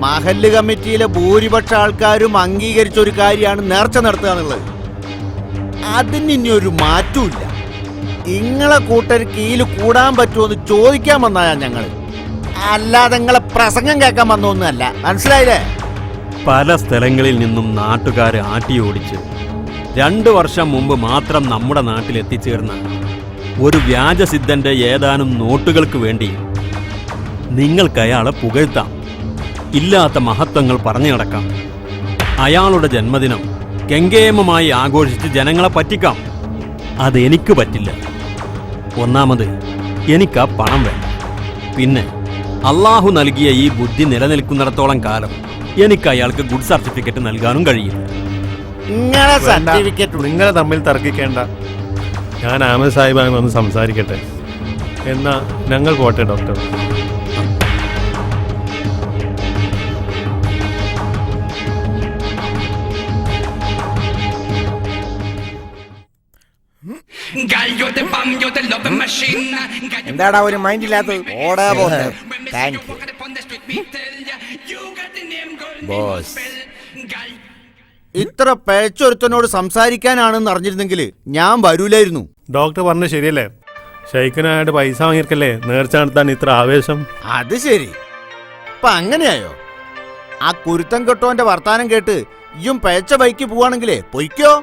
[SPEAKER 5] മഹല്ല് കമ്മിറ്റിയിലെ ഭൂരിപക്ഷ ആൾക്കാരും അംഗീകരിച്ച ഒരു കാര്യമാണ് നേർച്ച നടത്തുക എന്നുള്ളത്. അതിന് ഇനി ഒരു മാറ്റമില്ല. ഇങ്ങളെ കൂട്ടർ കീഴിൽ കൂടാൻ പറ്റുമോന്ന് ചോദിക്കാൻ വന്നായാ ഞങ്ങള്, അല്ലാതെ നിങ്ങളെ പ്രസംഗം കേൾക്കാൻ വന്നൊന്നുമല്ല. മനസ്സിലായില്ലേ?
[SPEAKER 7] പല സ്ഥലങ്ങളിൽ നിന്നും നാട്ടുകാരെ ആട്ടിയോടിച്ച് 2 വർഷം മുമ്പ് മാത്രം നമ്മുടെ നാട്ടിൽ എത്തിച്ചേർന്ന ഒരു വ്യാജസിദ്ധന്റെ ഏതാനും നോട്ടുകൾക്ക് വേണ്ടി നിങ്ങൾക്ക് അയാളെ പുകഴ്ത്താം, ഇല്ലാത്ത മഹത്വങ്ങൾ പറഞ്ഞു നടക്കാം. അയാളുടെ ജന്മദിനം കെങ്കേമമായി ആഘോഷിച്ച് ജനങ്ങളെ പറ്റിക്കാം. അതെനിക്ക് പറ്റില്ല. ഒന്നാമത് എനിക്കാ പണം വേണം. പിന്നെ അള്ളാഹു നൽകിയ ഈ ബുദ്ധി നിലനിൽക്കുന്നിടത്തോളം കാലം എനിക്ക് അയാൾക്ക് ഗുഡ് സർട്ടിഫിക്കറ്റ് നൽകാനും കഴിയും.
[SPEAKER 11] നിങ്ങൾ തമ്മിൽ തർക്കിക്കേണ്ട. ഞാൻ ആമത് സാഹിബായി ഒന്ന് സംസാരിക്കട്ടെ. എന്നാ ഞങ്ങൾ പോട്ടെ ഡോക്ടർ.
[SPEAKER 14] എന്താടാ ഒരു മൈൻഡ് ഇല്ലാത്തത്? ഓടാ പോട്ടെ. Thank you boss.
[SPEAKER 5] ഇത്ര പേച്ചൊരുത്തനോട് സംസാരിക്കാനാണെന്ന് അറിഞ്ഞിരുന്നെങ്കിൽ ഞാൻ വരൂലായിരുന്നു.
[SPEAKER 11] ഡോക്ടർ പറഞ്ഞ ശരിയല്ലേ? ഷെയ്ഖിനായിട്ട് പൈസ വാങ്ങിയിരിക്കല്ലേ നേർച്ച നടത്താൻ ഇത്ര ആവേശം?
[SPEAKER 5] അത് ശരി. ഇപ്പൊ അങ്ങനെയായോ? ആ കുരുത്തം കെട്ടോന്റെ വർത്താനം കേട്ട് ഇയും പേച്ച ബൈക്ക് പോവാണെങ്കിലേ പൊയ്ക്കോ.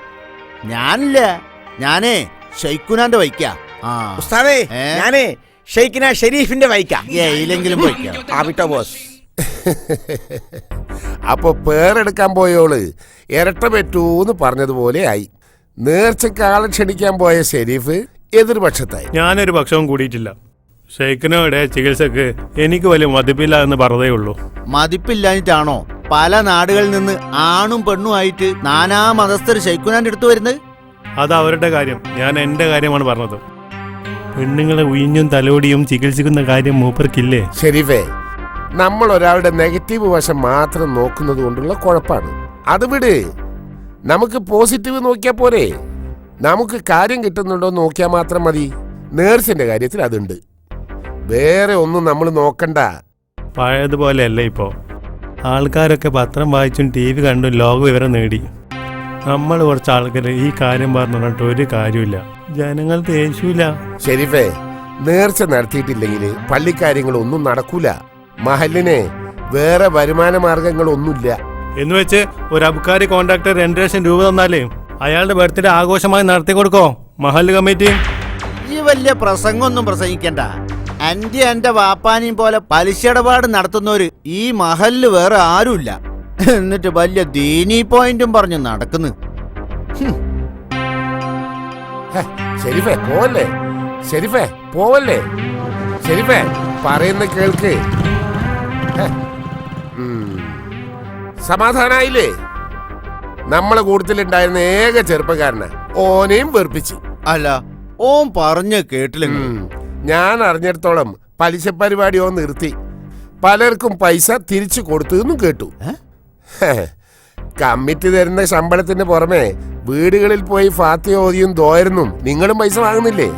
[SPEAKER 5] ഞാനില്ല, ഞാനേ ഷെയ്ഖുനാന്റെ ബൈക്കാ.
[SPEAKER 14] ഉസ്താദേ, ഞാനേ ഷെയ്ഖിന ഷെരീഫിന്റെ ബൈക്കാ.
[SPEAKER 5] ഏയിലെങ്കിലും പൊയ്ക്കോ.
[SPEAKER 14] ആവിട്ടോ ബോസ്.
[SPEAKER 18] അപ്പൊ പേരെടുക്കാൻ പോയോള് ഇരട്ട പറ്റൂന്ന് പറഞ്ഞതുപോലെ ആയി. നേർച്ചക്ക് ആളെ ക്ഷണിക്കാൻ പോയ ഷെരീഫ് എതിർപക്ഷത്തായി.
[SPEAKER 11] ഞാനൊരു പക്ഷവും കൂടിയിട്ടില്ല. ഷെയ്ഖിനോടെ ചികിത്സക്ക് എനിക്ക് വലിയ മതിപ്പില്ല എന്ന് പറഞ്ഞതേ ഉള്ളൂ.
[SPEAKER 5] മതിപ്പില്ലാഞ്ഞിട്ടാണോ പല നാടുകളിൽ നിന്ന് ആണും പെണ്ണും ആയിട്ട് നാനാ മതസ്ഥർ ഷെയ്ഖുനാന്റെ അടുത്ത് വരുന്നത്?
[SPEAKER 11] അത് അവരുടെ കാര്യം, ഞാൻ എന്റെ കാര്യമാണ് പറഞ്ഞത്. പെണ്ണുങ്ങളെ ഉയിഞ്ഞും തലോടിയും ചികിത്സിക്കുന്ന കാര്യം മൂപ്പർക്കില്ലേ?
[SPEAKER 18] ഷെരീഫേ, നമ്മൾ ഒരാളുടെ നെഗറ്റീവ് വശം മാത്രം നോക്കുന്നത് കൊണ്ടുള്ള കുഴപ്പമാണ്. അത് വിട്. നമുക്ക് പോസിറ്റീവ് നോക്കിയാൽ പോരെ? നമുക്ക് കാര്യം കിട്ടുന്നുണ്ടോ നോക്കിയാൽ മാത്രം മതി. നേഴ്സിന്റെ കാര്യത്തിൽ അതുണ്ട്. വേറെ ഒന്നും നമ്മൾ നോക്കണ്ട.
[SPEAKER 11] പഴയതുപോലെയല്ല ഇപ്പോ. ആൾക്കാരൊക്കെ പത്രം വായിച്ചും TV കണ്ടും ലോക വിവരം നേടി. നമ്മൾ കുറച്ച് ആൾക്കാർ ഈ കാര്യം പറഞ്ഞിട്ട് ഒരു കാര്യമില്ല. ജനങ്ങൾ തേശൂല.
[SPEAKER 18] ഷെരീഫേ, നേർച്ച നടത്തിയിട്ടില്ലെങ്കിൽ പള്ളിക്കാര്യങ്ങളൊന്നും നടക്കൂല. മഹലിന് വേറെ വരുമാന മാർഗങ്ങളൊന്നുമില്ല.
[SPEAKER 11] എന്ന് വെച്ച് ഒരു അബ്കാരി കോൺട്രാക്ടർ 2 ലക്ഷം രൂപ തന്നാലേ അയാളുടെ ബർത്ത്ഡേ ആഘോഷമായി നടത്തി കൊടുക്കോ മഹല്ല് കമ്മിറ്റി?
[SPEAKER 5] ഈ വലിയ പ്രസംഗമൊന്നും പ്രസംഗിക്കണ്ട. എന്റെ വാപ്പാനെയും പോലെ പലിശ ഇടപാട് നടത്തുന്നവര് ഈ മഹല്ല് വേറെ ആരുമില്ല. എന്നിട്ട് വലിയ ദീനി പോയിന്റും പറഞ്ഞു നടക്കുന്നു.
[SPEAKER 18] ഷെരീഫേ പോവല്ലേ, ഷെരീഫേ പോവല്ലേ, ഷെരീഫേ പറയുന്ന കേൾക്ക്. സമാധാനായില്ലേ? നമ്മളെ കൂട്ടത്തിലുണ്ടായിരുന്ന ഏക ചെറുപ്പക്കാരനാ. ഓനെയും വെറുപ്പിച്ച്.
[SPEAKER 5] അല്ല, ഓൻ പറഞ്ഞ കേട്ടില്ല.
[SPEAKER 18] ഞാൻ അറിഞ്ഞിടത്തോളം പലിശ പരിപാടി ഓൻ നിർത്തി. പലർക്കും പൈസ തിരിച്ചു കൊടുത്തു കേട്ടു. കമ്മിറ്റി തരുന്ന ശമ്പളത്തിന് പുറമെ വീടുകളിൽ പോയി ഫാത്തിഹ ഓതിയും ദോയർന്നും നിങ്ങളും പൈസ വാങ്ങുന്നില്ലേ?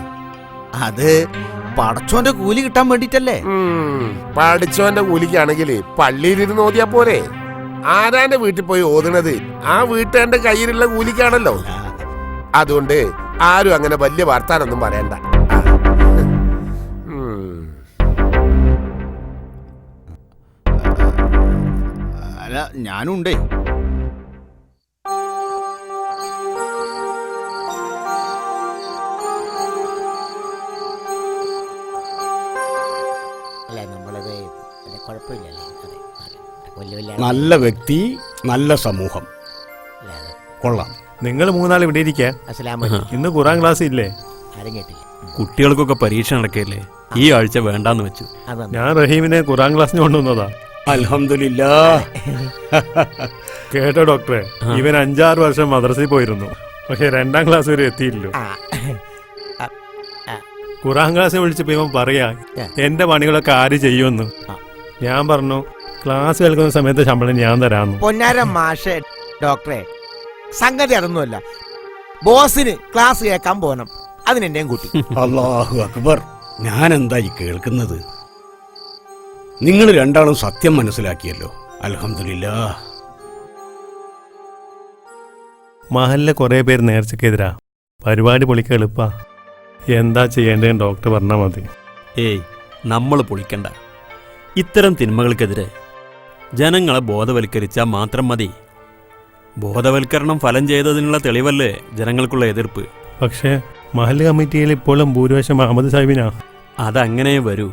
[SPEAKER 5] അത് പടച്ചോന്റെ കൂലി കിട്ടാൻ വേണ്ടിട്ടല്ലേ?
[SPEAKER 18] പഠിച്ചോന്റെ കൂലിക്കാണെങ്കിൽ പള്ളിയിലിരുന്ന് ഓതിയാ പോരെ? ആരാന്റെ വീട്ടിൽ പോയി ഓതുന്നത് ആ വീട്ടുകാരന്റെ കയ്യിലുള്ള കൂലിക്കാണല്ലോ. അതുകൊണ്ട് ആരും അങ്ങനെ വലിയ വർത്താനൊന്നും പറയണ്ട.
[SPEAKER 5] അല്ല ഞാനും ഉണ്ടേ.
[SPEAKER 3] നല്ല വ്യക്തി, നല്ല സമൂഹം. കൊള്ളാം.
[SPEAKER 11] നിങ്ങൾ മൂന്നാൾ ഇവിടെ ഇരിക്കുക. ഇന്ന് ഖുറാൻ ക്ലാസ് ഇല്ലേ?
[SPEAKER 7] കുട്ടികൾക്കൊക്കെ പരീക്ഷ നടക്കല്ലേ, ഈ ആഴ്ച വേണ്ടാന്ന് വെച്ചു.
[SPEAKER 11] ഞാൻ റഹീമിനെ ഖുറാൻ ക്ലാസ്സിന് കൊണ്ടുവന്നതാ.
[SPEAKER 3] അൽഹംദുലില്ലാ.
[SPEAKER 11] കേട്ടോ ഡോക്ടറെ, ഇവൻ 5-6 വർഷം മദ്രസയിൽ പോയിരുന്നു, പക്ഷെ 2ാം ക്ലാസ് വരെ എത്തിയില്ലല്ലോ. ഖുറാൻ ക്ലാസ്സിൽ വിളിച്ചപ്പോ ഇവൻ പറയാ എന്റെ പണികളൊക്കെ ആര് ചെയ്യുമെന്ന്. ഞാൻ പറഞ്ഞു ക്ലാസ് കേൾക്കുന്ന സമയത്ത് ശമ്പളം ഞാൻ തരാമെന്ന്.
[SPEAKER 14] പൊന്നാര മാഷേ ഡോക്ടറെ, സംഗതി അതൊന്നുമല്ല. ബോസിന് ക്ലാസ് കേൾക്കാൻ പോകണം, അതിനെന്റെയും കൂട്ടി.
[SPEAKER 3] അല്ലാഹു അക്ബർ. ഞാൻ എന്തായി കേൾക്കുന്നത്? നിങ്ങൾ രണ്ടാളും സത്യം മനസ്സിലാക്കിയല്ലോ. അൽഹംദുലില്ലാ.
[SPEAKER 11] മഹലിലെ കുറെ പേര് നേർച്ചക്കെതിരാ. പരിപാടി പൊളിക്കാൻ എളുപ്പാ. എന്താ ചെയ്യേണ്ടത് ഡോക്ടർ പറഞ്ഞാൽ മതി.
[SPEAKER 7] ഏയ്, നമ്മൾ പൊളിക്കണ്ട. ഇത്തരം തിന്മകൾക്കെതിരെ ജനങ്ങളെ ബോധവൽക്കരിച്ചാൽ മാത്രം മതി. ബോധവൽക്കരണം ഫലം ചെയ്തതിനുള്ള തെളിവല്ലേ ജനങ്ങൾക്കുള്ള എതിർപ്പ്.
[SPEAKER 11] പക്ഷേ മഹല്ല് കമ്മിറ്റിയിൽ ഇപ്പോഴും ഭൂരിപക്ഷം അഹമ്മദ് സാഹിബിനാ.
[SPEAKER 7] അതങ്ങനെ വരൂ.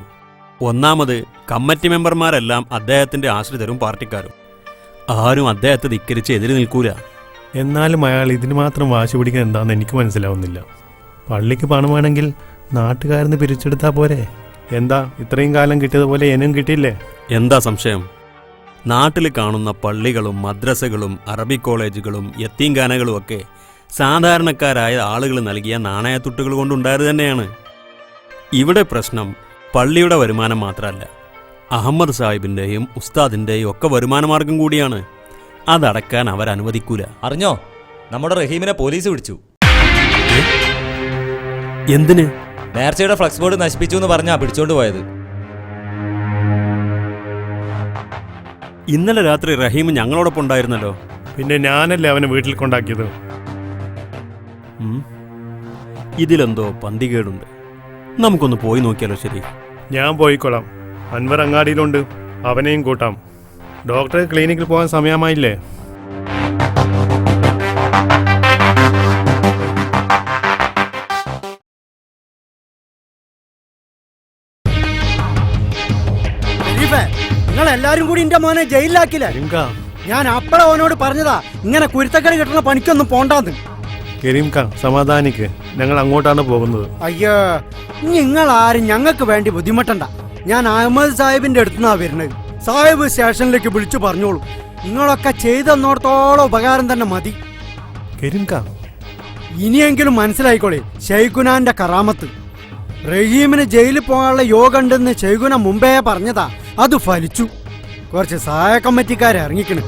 [SPEAKER 7] ഒന്നാമത് കമ്മിറ്റി മെമ്പർമാരെല്ലാം അദ്ദേഹത്തിന്റെ ആശ്രിതരും പാർട്ടിക്കാരും. ആരും അദ്ദേഹത്തെ ധിക്കരിച്ച് എതിര് നിൽക്കൂല.
[SPEAKER 11] എന്നാലും അയാൾ ഇതിന് മാത്രം വാശി പിടിക്കാൻ എന്താണെന്ന് എനിക്ക് മനസ്സിലാവുന്നില്ല. പള്ളിക്ക് പണം വേണമെങ്കിൽ നാട്ടുകാരിന്ന് പിരിച്ചെടുത്താൽ പോരെ? എന്താ ഇത്രയും കാലം കിട്ടിയതുപോലെ എനും കിട്ടിയില്ലേ?
[SPEAKER 7] എന്താ സംശയം? നാട്ടിൽ കാണുന്ന പള്ളികളും മദ്രസകളും അറബി കോളേജുകളും യത്തീംഖാനകളും ഒക്കെ സാധാരണക്കാരായ ആളുകൾ നൽകിയ നാണയത്തുട്ടുകൾ കൊണ്ടുണ്ടായത് തന്നെയാണ്. ഇവിടെ പ്രശ്നം പള്ളിയുടെ വരുമാനം മാത്രമല്ല, അഹമ്മദ് സാഹിബിൻ്റെയും ഉസ്താദിൻ്റെയും ഒക്കെ വരുമാനമാർഗം കൂടിയാണ്. അതടക്കാൻ അവരനുവദിക്കൂല.
[SPEAKER 17] അറിഞ്ഞോ, നമ്മുടെ റഹീമിനെ പോലീസ് പിടിച്ചു.
[SPEAKER 7] എന്തിന്?
[SPEAKER 17] നേർച്ചയുടെ ഫ്ലക്സ് ബോർഡ് നശിപ്പിച്ചു എന്ന് പറഞ്ഞാ പിടിച്ചോണ്ട് പോയത്.
[SPEAKER 7] ഇന്നലെ രാത്രി റഹീം ഞങ്ങളോടൊപ്പം ഉണ്ടായിരുന്നല്ലോ.
[SPEAKER 11] പിന്നെ ഞാനല്ലേ അവനെ വീട്ടിൽ കൊണ്ടാക്കിയത്.
[SPEAKER 7] ഇതിലെന്തോ പന്തികേടുണ്ട്. നമുക്കൊന്ന് പോയി നോക്കിയാലോ? ശരി,
[SPEAKER 11] ഞാൻ പോയിക്കൊള്ളാം. അൻവർ അങ്ങാടിയിലുണ്ട്, അവനെയും കൂട്ടാം. ഡോക്ടറെ ക്ലിനിക്കിൽ പോകാൻ സമയമായില്ലേ?
[SPEAKER 15] നിങ്ങൾ എല്ലാരും കൂടി എന്റെ മോനെ ജയിലിലാക്കില്ലേ? ഞാൻ അപ്പഴ അവനോട് പറഞ്ഞതാ ഇങ്ങനെ കുരുത്തക്കടി കിട്ടുന്ന പണിക്കൊന്നും പോണ്ടാന്ന്.
[SPEAKER 11] കരീംക, സമാധാനിക്ക്, ഞങ്ങൾ അങ്ങോട്ടാണ് പോകുന്നത്.
[SPEAKER 15] അയ്യോ, നിങ്ങൾ ആരും ഞങ്ങൾക്ക് വേണ്ടി ബുദ്ധിമുട്ടണ്ട. ഞാൻ അഹമ്മദ് സാഹിബിന്റെ അടുത്തുനിന്നാ വരുന്നത്. സാഹിബ് സ്റ്റേഷനിലേക്ക് വിളിച്ചു പറഞ്ഞോളൂ. നിങ്ങളൊക്കെ ചെയ്തെന്നോടത്തോളം ഉപകാരം തന്നെ മതി.
[SPEAKER 11] കരീംക,
[SPEAKER 15] ഇനിയെങ്കിലും മനസ്സിലായിക്കോളെ ഷെയ്ഖുനാന്റെ കറാമത്ത്. റഹീമിന് ജയിലിൽ പോകാനുള്ള യോഗം ഉണ്ടെന്ന് ഷെയ്ഖുന മുമ്പേ പറഞ്ഞതാ, അത് ഫലിച്ചു. കുറച്ച് സഹായ കമ്മിറ്റിക്കാരെ ഇറങ്ങിക്കണ്.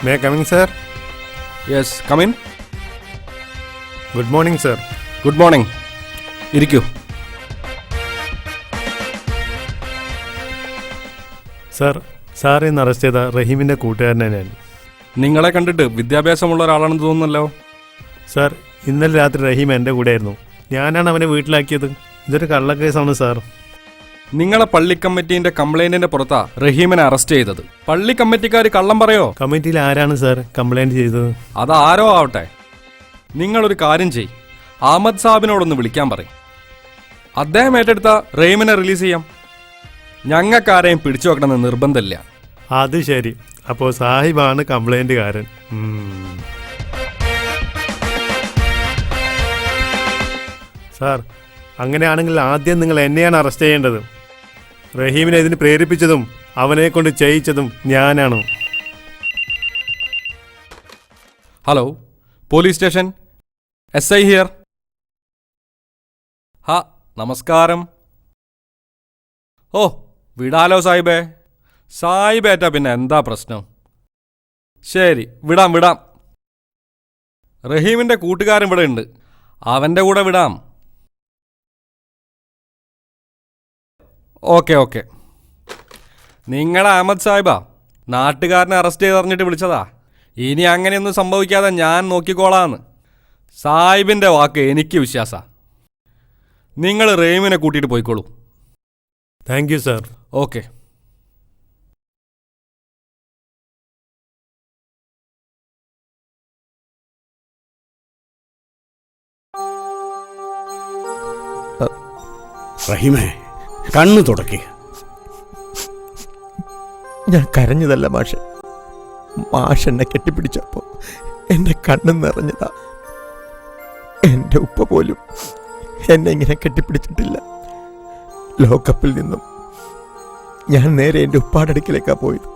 [SPEAKER 10] May come in sir? Yes, come in.
[SPEAKER 11] Good morning sir.
[SPEAKER 10] Good morning. ഇരിക്കൂ.
[SPEAKER 11] സാർ ഇന്ന് അറസ്റ്റ് ചെയ്ത റഹീമിന്റെ കൂട്ടുകാരനെ ഞാൻ.
[SPEAKER 10] നിങ്ങളെ കണ്ടിട്ട് വിദ്യാഭ്യാസമുള്ള ഒരാളാണെന്ന് തോന്നുന്നല്ലോ.
[SPEAKER 11] സാർ, ഇന്നലെ രാത്രി റഹീം എൻ്റെ കൂടെയായിരുന്നു. ഞാനാണ് അവനെ വീട്ടിലാക്കിയത്. ഇതൊരു കള്ളക്കേസാണ് സാർ.
[SPEAKER 10] നിങ്ങളെ പള്ളി കമ്മിറ്റീന്റെ കംപ്ലൈന്റിന്റെ പുറത്താ റഹീമിനെ അറസ്റ്റ് ചെയ്തത്. പള്ളി കമ്മിറ്റിക്കാർ കള്ളം പറയോ?
[SPEAKER 11] കമ്മിറ്റിയിൽ ആരാണ് സാർ കംപ്ലൈന്റ് ചെയ്തത്?
[SPEAKER 10] അതാരോ ആവട്ടെ, നിങ്ങളൊരു കാര്യം ചെയ്, അഹമ്മദ് സാഹിബിനോടൊന്ന് വിളിക്കാൻ പറയും. അദ്ദേഹം ഏറ്റെടുത്ത റഹീമിനെ റിലീസ് ചെയ്യാം. ഞങ്ങൾക്കാരെയും പിടിച്ചു വെക്കണമെന്ന് നിർബന്ധമില്ല.
[SPEAKER 11] അത് ശരി, അപ്പോൾ സാഹിബാണ് കംപ്ലൈന്റുകാരൻ. സാർ, അങ്ങനെയാണെങ്കിൽ ആദ്യം നിങ്ങൾ എന്നെയാണ് അറസ്റ്റ് ചെയ്യേണ്ടത്. റഹീമിനെ ഇതിന് പ്രേരിപ്പിച്ചതും അവനെ കൊണ്ട് ചെയ്യിച്ചതും ഞാനാണ്.
[SPEAKER 10] Hello, police station, SI here. നമസ്കാരം. ഓ, വിടാലോ സാഹിബേ. സാഹിബേറ്റാ പിന്നെ എന്താ പ്രശ്നം? ശരി, വിടാം. റഹീമിന്റെ കൂട്ടുകാരൻ ഇവിടെ ഉണ്ട്, അവൻ്റെ കൂടെ വിടാം. ഓക്കെ. നിങ്ങളെ അഹമ്മദ് സാഹിബാ നാട്ടുകാരനെ അറസ്റ്റ് ചെയ്തറിഞ്ഞിട്ട് വിളിച്ചതാ. ഇനി അങ്ങനെയൊന്നും സംഭവിക്കാതെ ഞാൻ നോക്കിക്കോളാന്ന്. സാഹിബിൻ്റെ വാക്ക് എനിക്ക് വിശ്വാസ. നിങ്ങൾ റഹീമിനെ കൂട്ടിയിട്ട് പോയിക്കോളൂ.
[SPEAKER 11] Thank you sir.
[SPEAKER 10] ഓക്കെ.
[SPEAKER 3] റഹീമേ, കണ്ണു തുടക്കി.
[SPEAKER 20] ഞാൻ കരഞ്ഞതല്ല മാഷ്. മാഷ് എന്നെ കെട്ടിപ്പിടിച്ചപ്പോൾ എൻ്റെ കണ്ണ് നിറഞ്ഞതാ. എൻ്റെ ഉപ്പ പോലും എന്നെ ഇങ്ങനെ കെട്ടിപ്പിടിച്ചിട്ടില്ല. ലോകകപ്പിൽ നിന്നും ഞാൻ നേരെ എൻ്റെ ഉപ്പാടെ അടുക്കിലേക്കാണ് പോയത്.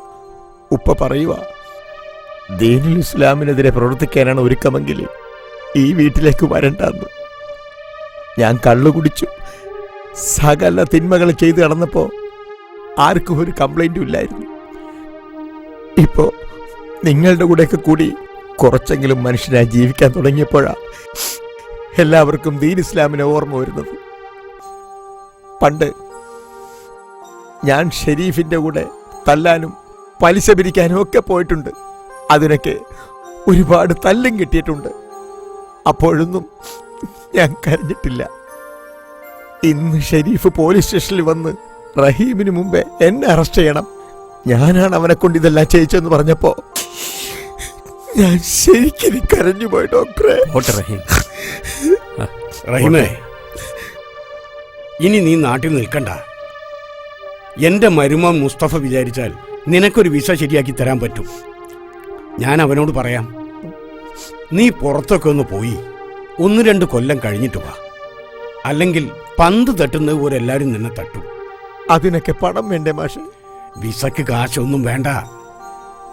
[SPEAKER 20] ഉപ്പ പറയുക, ദീനുൽ ഇസ്ലാമിനെതിരെ പ്രവർത്തിക്കാനാണ് ഒരുക്കമെങ്കിൽ ഈ വീട്ടിലേക്ക് വരണ്ടെന്ന്. ഞാൻ കള്ളു കുടിച്ചു, സകല തിന്മകൾ ചെയ്ത് നടന്നപ്പോൾ ആർക്കും ഒരു കംപ്ലൈൻറ്റും ഇല്ലായിരുന്നു. ഇപ്പോൾ നിങ്ങളുടെ കൂടെയൊക്കെ കൂടി കുറച്ചെങ്കിലും മനുഷ്യനായി ജീവിക്കാൻ തുടങ്ങിയപ്പോഴാണ് എല്ലാവർക്കും ദീൻ ഇസ്ലാമിനെ ഓർമ്മ വരുന്നത്. പണ്ട് ഞാൻ ഷെരീഫിൻ്റെ കൂടെ തല്ലാനും പലിശ പിരിക്കാനും ഒക്കെ പോയിട്ടുണ്ട്. അതിനൊക്കെ ഒരുപാട് തല്ലും കിട്ടിയിട്ടുണ്ട്. അപ്പോഴൊന്നും ഞാൻ കരഞ്ഞിട്ടില്ല. ഇന്ന് ഷെരീഫ് പോലീസ് സ്റ്റേഷനിൽ വന്ന് റഹീമിന് മുമ്പേ എന്നെ അറസ്റ്റ് ചെയ്യണം, ഞാനാണ് അവനെ കൊണ്ട് ഇതെല്ലാം ചെയ്യിച്ചെന്ന് പറഞ്ഞപ്പോ ഞാൻ ശരിക്കും കരഞ്ഞു പോയി ഡോക്ടറെ.
[SPEAKER 3] റഹീമേ, ഇനി നീ നാട്ടിൽ നിൽക്കണ്ട. എന്റെ മരുമോൻ മുസ്തഫ വിചാരിച്ചാൽ നിനക്കൊരു വിസ ശരിയാക്കി തരാൻ പറ്റും. ഞാൻ അവനോട് പറയാം. നീ പുറത്തൊക്കെ ഒന്ന് പോയി 1-2 കൊല്ലം കഴിഞ്ഞിട്ട് വാ. അല്ലെങ്കിൽ പന്ത് തട്ടുന്നത് പോലെ എല്ലാവരും നിന്നെ തട്ടും.
[SPEAKER 20] അതിനൊക്കെ പണം വേണ്ടേ മാഷെ?
[SPEAKER 3] വിസക്ക് കാശൊന്നും വേണ്ട.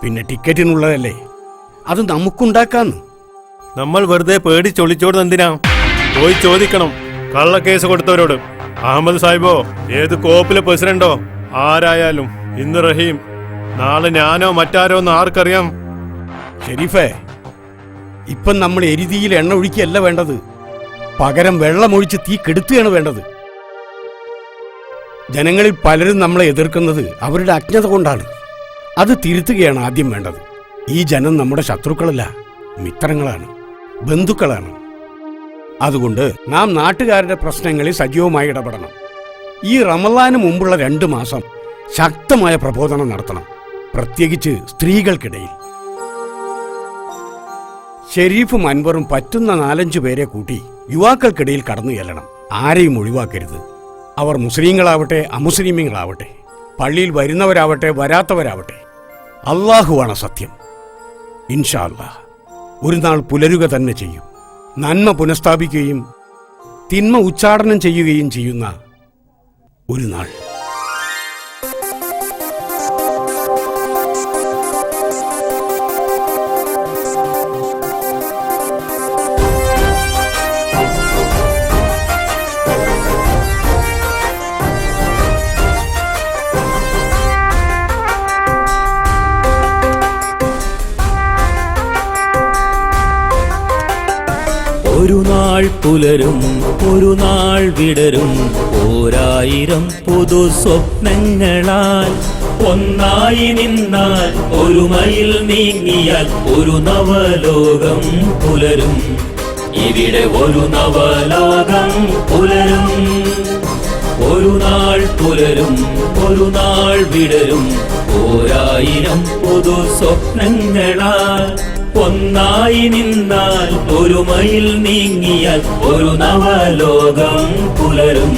[SPEAKER 3] പിന്നെ ടിക്കറ്റിനുള്ളതല്ലേ, അത് നമുക്കുണ്ടാക്കാന്ന്.
[SPEAKER 11] നമ്മൾ വെറുതെ പേടിച്ചൊളിച്ചോടുന്ന എന്തിനാ? പോയി ചോദിക്കണം കള്ളക്കേസ് കൊടുത്തവരോട്. അഹമ്മദ് സാഹിബോ ഏത് കോപ്പിലെ പ്രസിഡന്റോ ആരായാലും ഇന്ന് റഹീം, നാളെ ഞാനോ മറ്റാരോ എന്ന് ആർക്കറിയാം?
[SPEAKER 3] ഷെരീഫേ, ഇപ്പം നമ്മൾ എരിതിയിൽ എണ്ണ ഒഴിക്കുകയല്ല വേണ്ടത്, പകരം വെള്ളമൊഴിച്ച് തീ കെടുത്തുകയാണ് വേണ്ടത്. ജനങ്ങളിൽ പലരും നമ്മളെ എതിർക്കുന്നത് അവരുടെ അജ്ഞത കൊണ്ടാണ്. അത് തിരുത്തുകയാണ് ആദ്യം വേണ്ടത്. ഈ ജനം നമ്മുടെ ശത്രുക്കളല്ല, മിത്രങ്ങളാണ്, ബന്ധുക്കളാണ്. അതുകൊണ്ട് നാം നാട്ടുകാരുടെ പ്രശ്നങ്ങളിൽ സജീവമായി ഇടപെടണം. ഈ റമദാന് മുമ്പുള്ള 2 മാസം ശക്തമായ പ്രബോധനം നടത്തണം, പ്രത്യേകിച്ച് സ്ത്രീകൾക്കിടയിൽ. ഷെരീഫും അൻവറും പറ്റുന്ന 4-5 പേരെ കൂട്ടി യുവാക്കൾക്കിടയിൽ കടന്നു ചെല്ലണം. ആരെയും ഒഴിവാക്കരുത്. അവർ മുസ്ലിങ്ങളാവട്ടെ അമുസ്ലിമീങ്ങളാവട്ടെ, പള്ളിയിൽ വരുന്നവരാവട്ടെ വരാത്തവരാവട്ടെ, അള്ളാഹുവാണ് സത്യം. ഇൻഷാ അല്ലാഹ് ഒരു നാൾ പുലരുക തന്നെ ചെയ്യും. നന്മ പുനഃസ്ഥാപിക്കുകയും തിന്മ ഉച്ചാടനം ചെയ്യുകയും ചെയ്യുന്ന ഒരു നാൾ.
[SPEAKER 21] ഒരു നാൾ പുലരും ഒരു നാൾ വിടരും 1000 പുതു സ്വപ്നങ്ങളാൽ ഒന്നായി നിന്നാൽ ഒരുമയിൽ നീങ്ങിയാൽ ഒരു നവലോകം പുലരും. ഇവിടെ ഒരു നവലോകം പുലരും. ഒരു നാൾ പുലരും ഒരു നാൾ വിടരും 1000 പുതു സ്വപ്നങ്ങളാൽ ഒന്നായി നിന്നാൽ ഒരുമയിൽ നീങ്ങിയാൽ ഒരു നവലോകം പുലരും.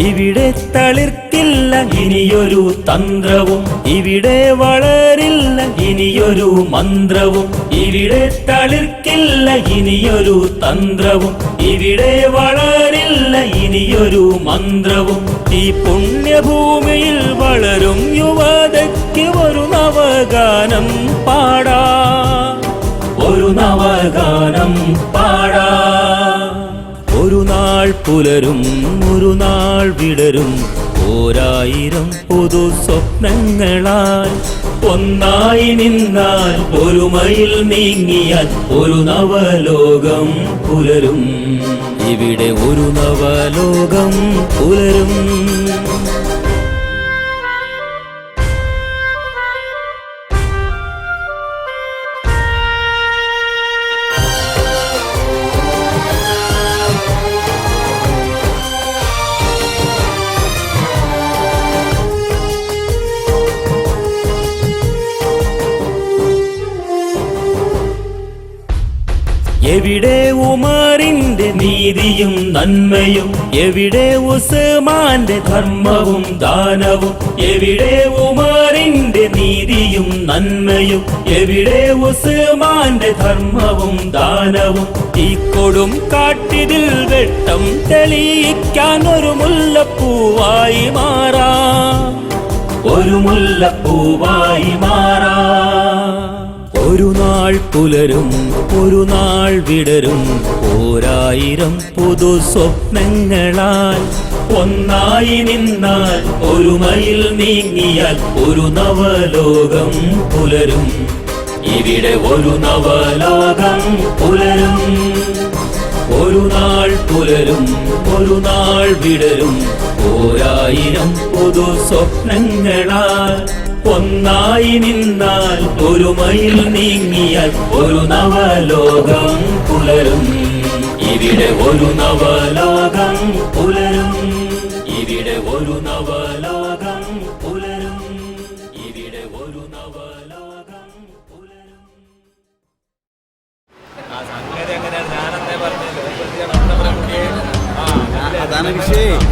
[SPEAKER 21] ഇവിടെ തളിർക്കില്ല ഇനിയൊരു തന്ത്രവും, ഇവിടെ വളരില്ല ഇനിയൊരു മന്ത്രവും. ഇവിടെ തളിർക്കില്ല ഇനിയൊരു തന്ത്രവും, ഇവിടെ വളരില്ല ഇനിയൊരു മന്ത്രവും. ഈ പുണ്യഭൂമിയിൽ വളരും യുവതയ്ക്ക് ഒരു നവഗാനം പാടാ, ഒരു നവഗാനം പാടാ. ഒരു നാൾ പുലരും ഒരു നാൾ വിടരും 1000 പുതു സ്വപ്നങ്ങളാൽ ഒന്നായി നിന്നാൽ ഒരു മൈൽ നീങ്ങിയാൽ ഒരു നവലോകം പുലരും. ഇവിടെ ഒരു നവലോകം പുലരും. എവിടെ ഉമറിന്റെ നീതിയും നന്മയും, എവിടെ ഉസ്മാന്റെ ധർമ്മവും ദാനവും. എവിടെ ഉമറിന്റെ നീതിയും നന്മയും, എവിടെ ഉസ്മാന്റെ ധർമ്മവും ദാനവും. ഈ കൊടും കാട്ടിതിൽ വെട്ടം തെളിയിക്കാൻ ഒരു മുല്ലപ്പൂവായി മാറാം, ഒരു മുല്ലപ്പൂവായി മാറാം. ഒരു നാൾ പുലരും, ഒരു നാൾ വിടരും. 1000 പുതു സ്വപ്നങ്ങളാൽ ഒന്നായി നിന്നാൽ ഒരു മൈൽ നീങ്ങിയാൽ ഒരു നവലോകം പുലരും. ഇവിടെ ഒരു നവലോകം പുലരും. ഒരു നാൾ പുലരും, ഒരു നാൾ വിടരും. 1000 പുതു സ്വപ്നങ്ങളാൽ ഒന്നായി നിന്നാൽ ഒരു മൈൽ നീങ്ങിയാൽ ഒരു നവലോകം പുലരും. ഇവിടെ ഒരു നവലോകം പുലരും. ഇവിടെ ഒരു നവലോകം പുലരും. ഇവിടെ ഒരു നവലോകം പുലരും.
[SPEAKER 5] അതാണ് വിഷയം.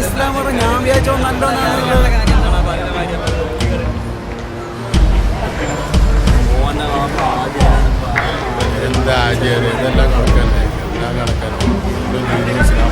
[SPEAKER 5] ഇസ്ലാം ഞാൻ വിചാരിച്ചോ
[SPEAKER 18] എന്താ ഇതെല്ലാം കണക്കല്ലേ, എല്ലാം കണക്കല്ലേ. ഇസ്ലാം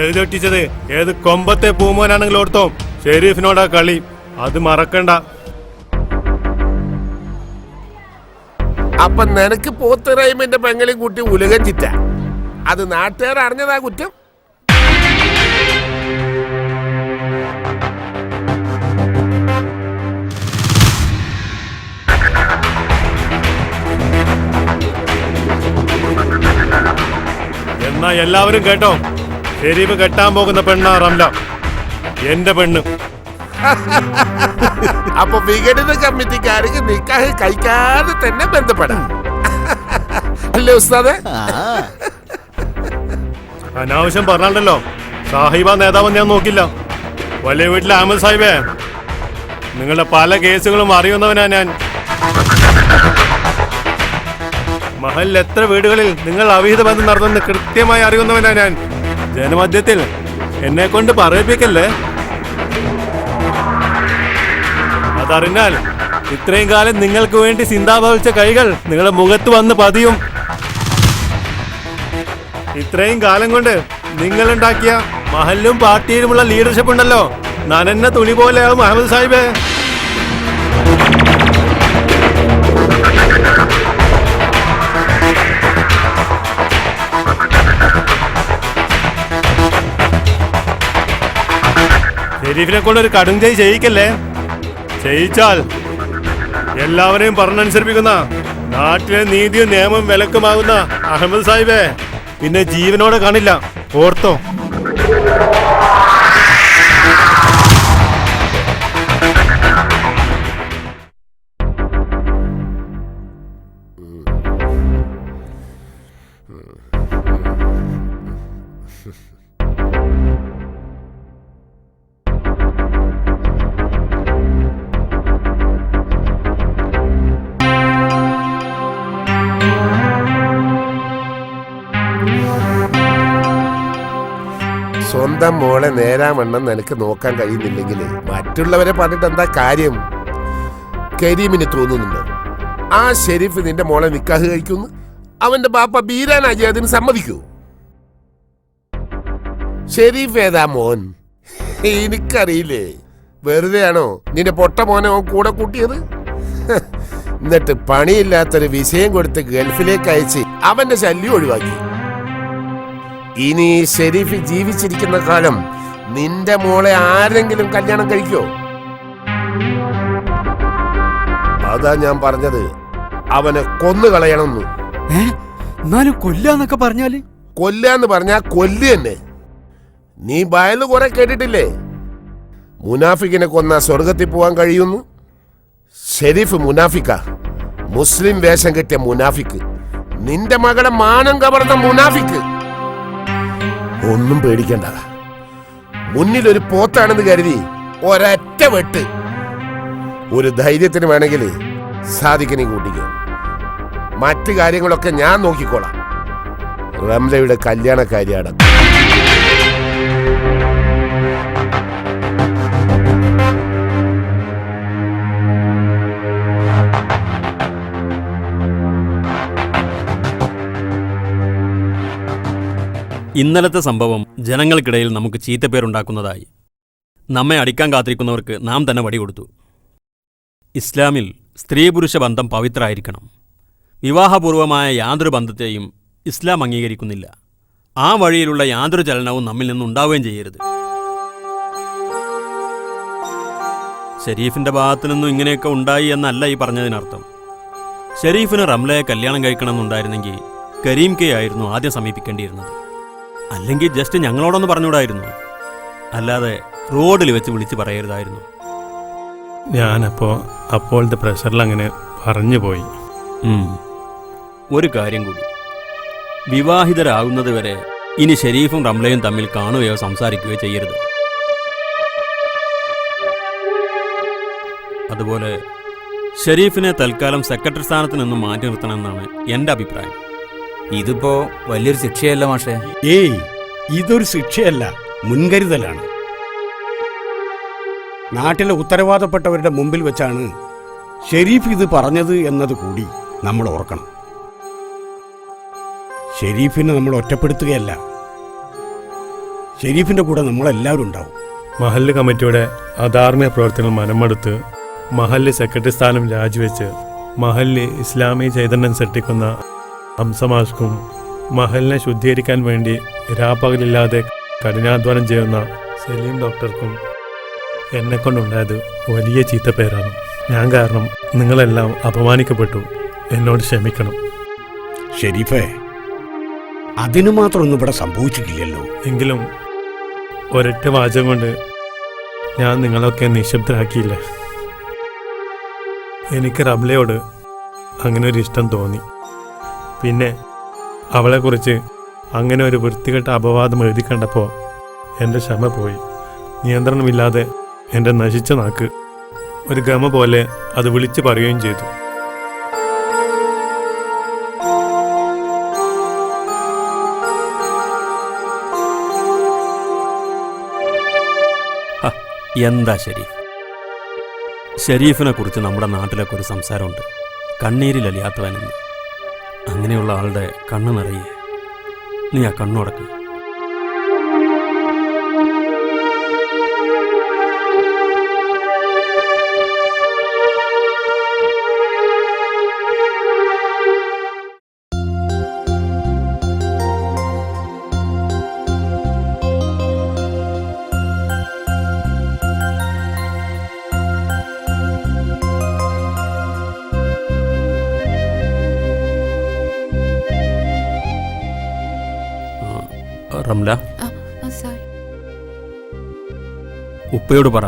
[SPEAKER 11] എഴുതൊട്ടിച്ചത് ഏത് കൊമ്പത്തെ പൂമോനാണെങ്കിലും ഓർത്തോ, ഷെരീഫിനോടാ കളി, അത് മറക്കണ്ട.
[SPEAKER 18] അപ്പൊ നിനക്ക് പോത്തിറയുമെന്റെ പെങ്ങളെയും കൂട്ടി ഉലകം ചിറ്റ, അത് നാട്ടുകാർ അറിഞ്ഞതാ കുറ്റം.
[SPEAKER 11] എന്നാ എല്ലാവരും കേട്ടോ, ഷെരീഫ് കെട്ടാൻ പോകുന്ന പെണ്ണാ റംല, എന്റെ പെണ്ണ്.
[SPEAKER 18] അപ്പൊ വിഘടന കമ്മിറ്റിക്കാർക്ക് നിക്കാഹ് കഴിക്കാതെ തന്നെ ബന്ധപ്പെടാം അല്ലേ ഉസ്താദേ?
[SPEAKER 11] അനാവശ്യം പറഞ്ഞാണ്ടല്ലോ, സാഹിബ നേതാവെന്ന് ഞാൻ നോക്കില്ല. വലിയ വീട്ടിലെ അഹമ്മദ് സാഹിബേ, നിങ്ങളുടെ പല കേസുകളും അറിയുന്നവനാ ഞാൻ. മഹലിൽ എത്ര വീടുകളിൽ നിങ്ങൾ അവിഹിത ബന്ധം നടത്തുന്ന കൃത്യമായി അറിയുന്നവനാ ഞാൻ. ജനമധ്യത്തിൽ എന്നെ കൊണ്ട് പറയിപ്പിക്കല്ലേ. അതറിഞ്ഞാൽ ഇത്രയും കാലം നിങ്ങൾക്ക് വേണ്ടി ചിന്താഭവിച്ച കൈകൾ നിങ്ങളുടെ മുഖത്ത് വന്ന് പതിയും. ഇത്രയും കാലം കൊണ്ട് നിങ്ങളുണ്ടാക്കിയ മഹലിലും പാർട്ടിയിലുമുള്ള ലീഡർഷിപ്പ് ഉണ്ടല്ലോ, നനന്ന തുണി പോലെയാവും അഹമ്മദ് സാഹിബേ. ഷെരീഫിനെ കൊണ്ടൊരു കടും ചെയ്യിക്കല്ലേ. ചെയ്യിച്ചാൽ എല്ലാവരെയും പറഞ്ഞനുസരിപ്പിക്കുന്ന, നാട്ടിലെ നീതിയും നിയമവും വിലക്കുമാകുന്ന അഹമ്മദ് സാഹിബേ പിന്നെ ജീവനോടെ കാണില്ല, ഓർത്തോ.
[SPEAKER 18] സ്വന്തം മോളെ നേരാവണ്ണം നിനക്ക് നോക്കാൻ കഴിയുന്നില്ലെങ്കിൽ മറ്റുള്ളവരെ പറഞ്ഞിട്ട് എന്താ കാര്യം? കരീമിന് തോന്നുന്നുണ്ടോ ആ ഷെരീഫ് നിന്റെ മോളെ നിക്കാഹ് കഴിക്കുന്നു? അവന്റെ ബാപ്പ ബീരാനാജി അതിന് സമ്മതിക്കൂ? ഷെരീഫ് ഏതാ മോൻ? എനിക്കറിയില്ലേ. വെറുതെയാണോ നിന്റെ പൊട്ട മോനെ അവൻ കൂടെ കൂട്ടിയത്? എന്നിട്ട് പണിയില്ലാത്തൊരു വിഷയം കൊടുത്ത് ഗൾഫിലേക്ക് അയച്ച് അവന്റെ ശല്യം ഒഴിവാക്കി. ഇനി ഷെരീഫ് ജീവിച്ചിരിക്കുന്ന കാലം നിന്റെ മോളെ ആരെങ്കിലും കല്യാണം കഴിക്കോ? അതാ ഞാൻ പറഞ്ഞത്, അവനെ കൊന്നു കളയണമെന്ന്.
[SPEAKER 3] എന്നാലും കൊല്ലാന്നൊക്കെ പറഞ്ഞാല്?
[SPEAKER 18] കൊല്ലാന്ന് പറഞ്ഞാ കൊല്ല് തന്നെ. നീ ബയല് കുറെ കേട്ടിട്ടില്ലേ? മുനാഫിക്കിനെ കൊന്ന സ്വർഗത്തിൽ പോവാൻ കഴിയുന്നു. ഷെരീഫ് മുനാഫിക്ക, മുസ്ലിം വേഷം കെട്ടിയ മുനാഫിക്ക്, നിന്റെ മകളെ മാനം കവർന്ന മുനാഫിക്ക്. ഒന്നും പേടിക്കണ്ട. മുന്നിൽ ഒരു പോത്താണെന്ന് കരുതി ഒരൊറ്റ വെട്ട്. ഒരു ധൈര്യത്തിന് വേണമെങ്കിൽ സാധിക്കണേ കൂട്ടിക്കോ. മറ്റു കാര്യങ്ങളൊക്കെ ഞാൻ നോക്കിക്കോളാം. റംലയുടെ കല്യാണക്കാരിയാണ്.
[SPEAKER 7] ഇന്നലത്തെ സംഭവം ജനങ്ങൾക്കിടയിൽ നമുക്ക് ചീത്തപ്പേരുണ്ടാക്കുന്നതായി. നമ്മെ അടിക്കാൻ കാത്തിരിക്കുന്നവർക്ക് നാം തന്നെ വടി കൊടുത്തു. ഇസ്ലാമിൽ സ്ത്രീ പുരുഷ ബന്ധം പവിത്രമായിരിക്കണം. വിവാഹപൂർവമായ യാതൊരു ബന്ധത്തെയും ഇസ്ലാം അംഗീകരിക്കുന്നില്ല. ആ വഴിയിലുള്ള യാതൊരു ചലനവും നമ്മിൽ നിന്നുണ്ടാവുകയും ചെയ്യരുത്. ഷെരീഫിന്റെ ഭാഗത്തു നിന്നും ഇങ്ങനെയൊക്കെ ഉണ്ടായി എന്നല്ല ഈ പറഞ്ഞതിനർത്ഥം. ഷെരീഫിന് റംലയെ കല്യാണം കഴിക്കണമെന്നുണ്ടായിരുന്നെങ്കിൽ കരീം കെ ആയിരുന്നു ആദ്യം സമീപിക്കേണ്ടിയിരുന്നത്. അല്ലെങ്കിൽ ജസ്റ്റ് ഞങ്ങളോടൊന്ന് പറഞ്ഞുകൂടായിരുന്നു. അല്ലാതെ റോഡിൽ വെച്ച് വിളിച്ച് പറയരുതായിരുന്നു.
[SPEAKER 11] അപ്പോഴത്തെ പ്രഷറിൽ അങ്ങനെ പറഞ്ഞു പോയി.
[SPEAKER 7] ഒരു കാര്യം കൂടി, വിവാഹിതരാകുന്നത് വരെ ഇനി ഷെരീഫും റംലയും തമ്മിൽ കാണുകയോ സംസാരിക്കുകയോ ചെയ്യരുത്. അതുപോലെ ഷെരീഫിനെ തൽക്കാലം സെക്രട്ടറി സ്ഥാനത്ത് നിന്നും മാറ്റി നിർത്തണമെന്നാണ് എൻ്റെ അഭിപ്രായം.
[SPEAKER 17] ഇതിപ്പോ വലിയൊരു ശിക്ഷയല്ല മാഷേ.
[SPEAKER 3] ഏയ്, ഇതൊരു ശിക്ഷയല്ല, മുൻകരുതലാണ്. നാട്ടിലെ ഉത്തരവാദപ്പെട്ടവരുടെ മുമ്പിൽ വെച്ചാണ് ഷെരീഫ് ഇത് പറഞ്ഞത് എന്നത് കൂടി നമ്മൾ ഓർക്കണം. ഷെരീഫിനെ നമ്മൾ ഒറ്റപ്പെടുത്തുകയല്ല, ഷെരീഫിന്റെ കൂടെ നമ്മളെല്ലാവരും ഉണ്ടാവും.
[SPEAKER 11] മഹല്ല് കമ്മിറ്റിയുടെ അധാർമിക പ്രവർത്തനങ്ങൾ മനമെടുത്ത് മഹല്ല് സെക്രട്ടറി സ്ഥാനം രാജിവെച്ച് മഹല്ല് ഇസ്ലാമി ചൈതന്യം സൃഷ്ടിക്കുന്ന ഹംസമാഷ്ക്കും മഹലിനെ ശുദ്ധീകരിക്കാൻ വേണ്ടി രാപ്പകലില്ലാതെ കഠിനാധ്വാനം ചെയ്യുന്ന സലീം ഡോക്ടർക്കും എന്നെക്കൊണ്ടുണ്ടായത് വലിയ ചീത്തപ്പേരാണ്. ഞാൻ കാരണം നിങ്ങളെല്ലാം അപമാനിക്കപ്പെട്ടു. എന്നോട് ക്ഷമിക്കണം.
[SPEAKER 3] ഷെരീഫേ, അതിനു മാത്രമൊന്നും ഇവിടെ സംഭവിച്ചിട്ടില്ലല്ലോ.
[SPEAKER 11] എങ്കിലും ഒരൊറ്റ വാചകം കൊണ്ട് ഞാൻ നിങ്ങളൊക്കെ നിശബ്ദരാക്കിയില്ല. എനിക്ക് റംലയോട് അങ്ങനെ ഒരു ഇഷ്ടം തോന്നി. പിന്നെ അവളെക്കുറിച്ച് അങ്ങനെ ഒരു വൃത്തികെട്ട അപവാദം എഴുതി കണ്ടപ്പോൾ എൻ്റെ ക്ഷമ പോയി. നിയന്ത്രണമില്ലാതെ എൻ്റെ നശിച്ച നാക്ക് ഒരു ഗമ പോലെ അത് വിളിച്ചു പറയുകയും ചെയ്തു.
[SPEAKER 7] എന്താ ഷെരീഫിനെ കുറിച്ച് നമ്മുടെ നാട്ടിലൊക്കെ ഒരു സംസാരമുണ്ട്, കണ്ണീരിലലിയാത്തവനെന്ന്. അങ്ങനെയുള്ള ആളുടെ കണ്ണ് നിറയെ. നീ ആ കണ്ണുടക്ക്. റംല, ഉപ്പയോട് പറ,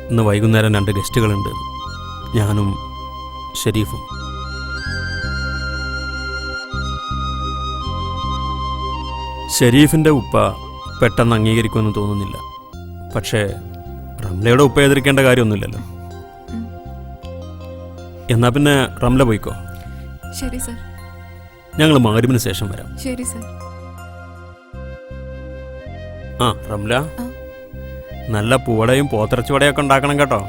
[SPEAKER 7] ഇന്ന് വൈകുന്നേരം 2 ഗസ്റ്റുകളുണ്ട്, ഞാനും ഷെരീഫും. ഷെരീഫിൻ്റെ ഉപ്പ പെട്ടെന്ന് അംഗീകരിക്കുമെന്ന് തോന്നുന്നില്ല. പക്ഷേ റംലയുടെ ഉപ്പ എതിർക്കേണ്ട കാര്യമൊന്നുമില്ലല്ലോ. എന്നാ പിന്നെ റംല പോയിക്കോ.
[SPEAKER 4] ശരി സർ.
[SPEAKER 7] ഞങ്ങൾ മഗ്‌രിബിന് ശേഷം വരാം.
[SPEAKER 4] ശരി സർ.
[SPEAKER 7] ആ റംല, നല്ല പൂവടയും പോത്തിറച്ചുവടയൊക്കെ ഉണ്ടാക്കണം കേട്ടോ.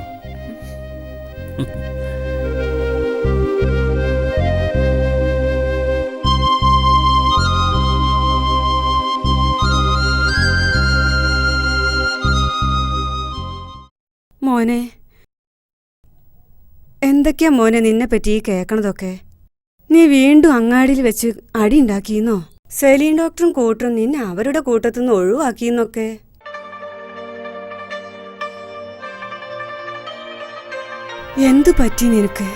[SPEAKER 6] മോനെ, എന്തൊക്കെയാ മോനെ നിന്നെ പറ്റി ഈ കേക്കണതൊക്കെ? നീ വീണ്ടും അങ്ങാടിയിൽ വെച്ച് അടി ഉണ്ടാക്കിയെന്നോ? സെലീൻ ഡോക്ടറും കൂട്ടറും നിന്നെ അവരുടെ കൂട്ടത്തുനിന്ന് ഒഴിവാക്കിയെന്നൊക്കെ. എന്തു പറ്റി നിനക്ക്?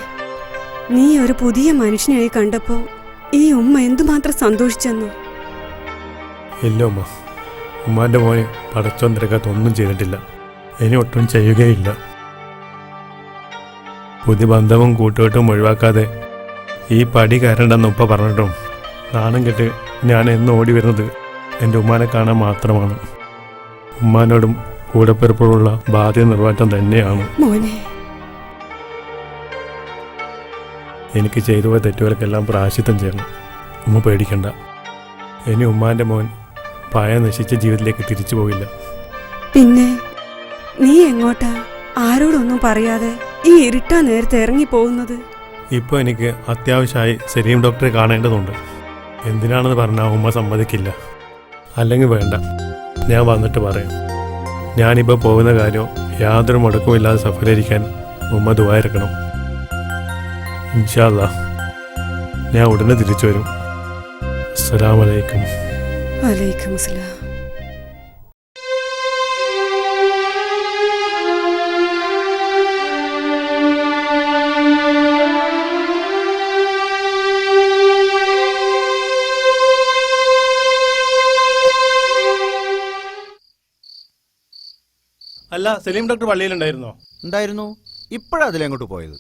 [SPEAKER 6] നീ ഒരു പുതിയ മനുഷ്യനായി കണ്ടപ്പോ ഈ ഉമ്മ എന്തുമാത്രം സന്തോഷിച്ചെന്നോ?
[SPEAKER 11] ഇല്ല ഉമ്മ, ഉമ്മാന്റെ മോനെ പടച്ചോൻ തിരക്കത്തൊന്നും ചെയ്തിട്ടില്ല, ഇനി ഒട്ടും ചെയ്യുകയില്ല. പുതിയ ബന്ധവും കൂട്ടുകെട്ടും ഒഴിവാക്കാതെ ഈ പടി കയറണ്ടെന്ന് ഉപ്പ പറഞ്ഞിട്ടും നാണം കെട്ട് ഞാൻ എന്നും ഓടി വരുന്നത് എൻ്റെ ഉമ്മാനെ കാണാൻ മാത്രമാണ്. ഉമ്മാനോടും കൂടെപ്പിറപ്പോഴുള്ള ബാധ്യത നിർവഹിക്കാൻ തന്നെയാണ്. എനിക്ക് ചെയ്തു പോയ തെറ്റുകൾക്കെല്ലാം പ്രായശ്ചിത്തം ചെയ്യണം. ഉമ്മ പേടിക്കണ്ട, ഇനി ഉമ്മാൻ്റെ മോൻ പഴയ നശിച്ച ജീവിതത്തിലേക്ക് തിരിച്ചു പോകില്ല.
[SPEAKER 6] പിന്നെ നീ എങ്ങോട്ടാ ആരോടൊന്നും പറയാതെ ഈ ഇരുട്ടാ നേരത്തെ ഇറങ്ങി പോകുന്നത്?
[SPEAKER 11] ഇപ്പോൾ എനിക്ക് അത്യാവശ്യമായി സലീം ഡോക്ടറെ കാണേണ്ടതുണ്ട്. എന്തിനാണെന്ന് പറഞ്ഞാൽ ഉമ്മ സമ്മതിക്കില്ല. അല്ലെങ്കിൽ വേണ്ട, ഞാൻ വന്നിട്ട് പറയാം. ഞാനിപ്പോൾ പോകുന്ന കാര്യം യാതൊരു മുടക്കമില്ലാതെ സഫലീകരിക്കാൻ ഉമ്മ ദുആയിരക്കണം. ഇൻഷാ അല്ലാഹ് ഞാൻ ഉടനെ തിരിച്ചു വരും. അസ്സലാമു അലൈക്കും.
[SPEAKER 6] വലൈക്കും അസ്സലാം.
[SPEAKER 11] അല്ല, സലീം ഡോക്ടർ പള്ളിയിലുണ്ടായിരുന്നോ?
[SPEAKER 5] ഉണ്ടായിരുന്നു. ഇപ്പോഴാ അതിലെങ്ങോട്ട് പോയത്?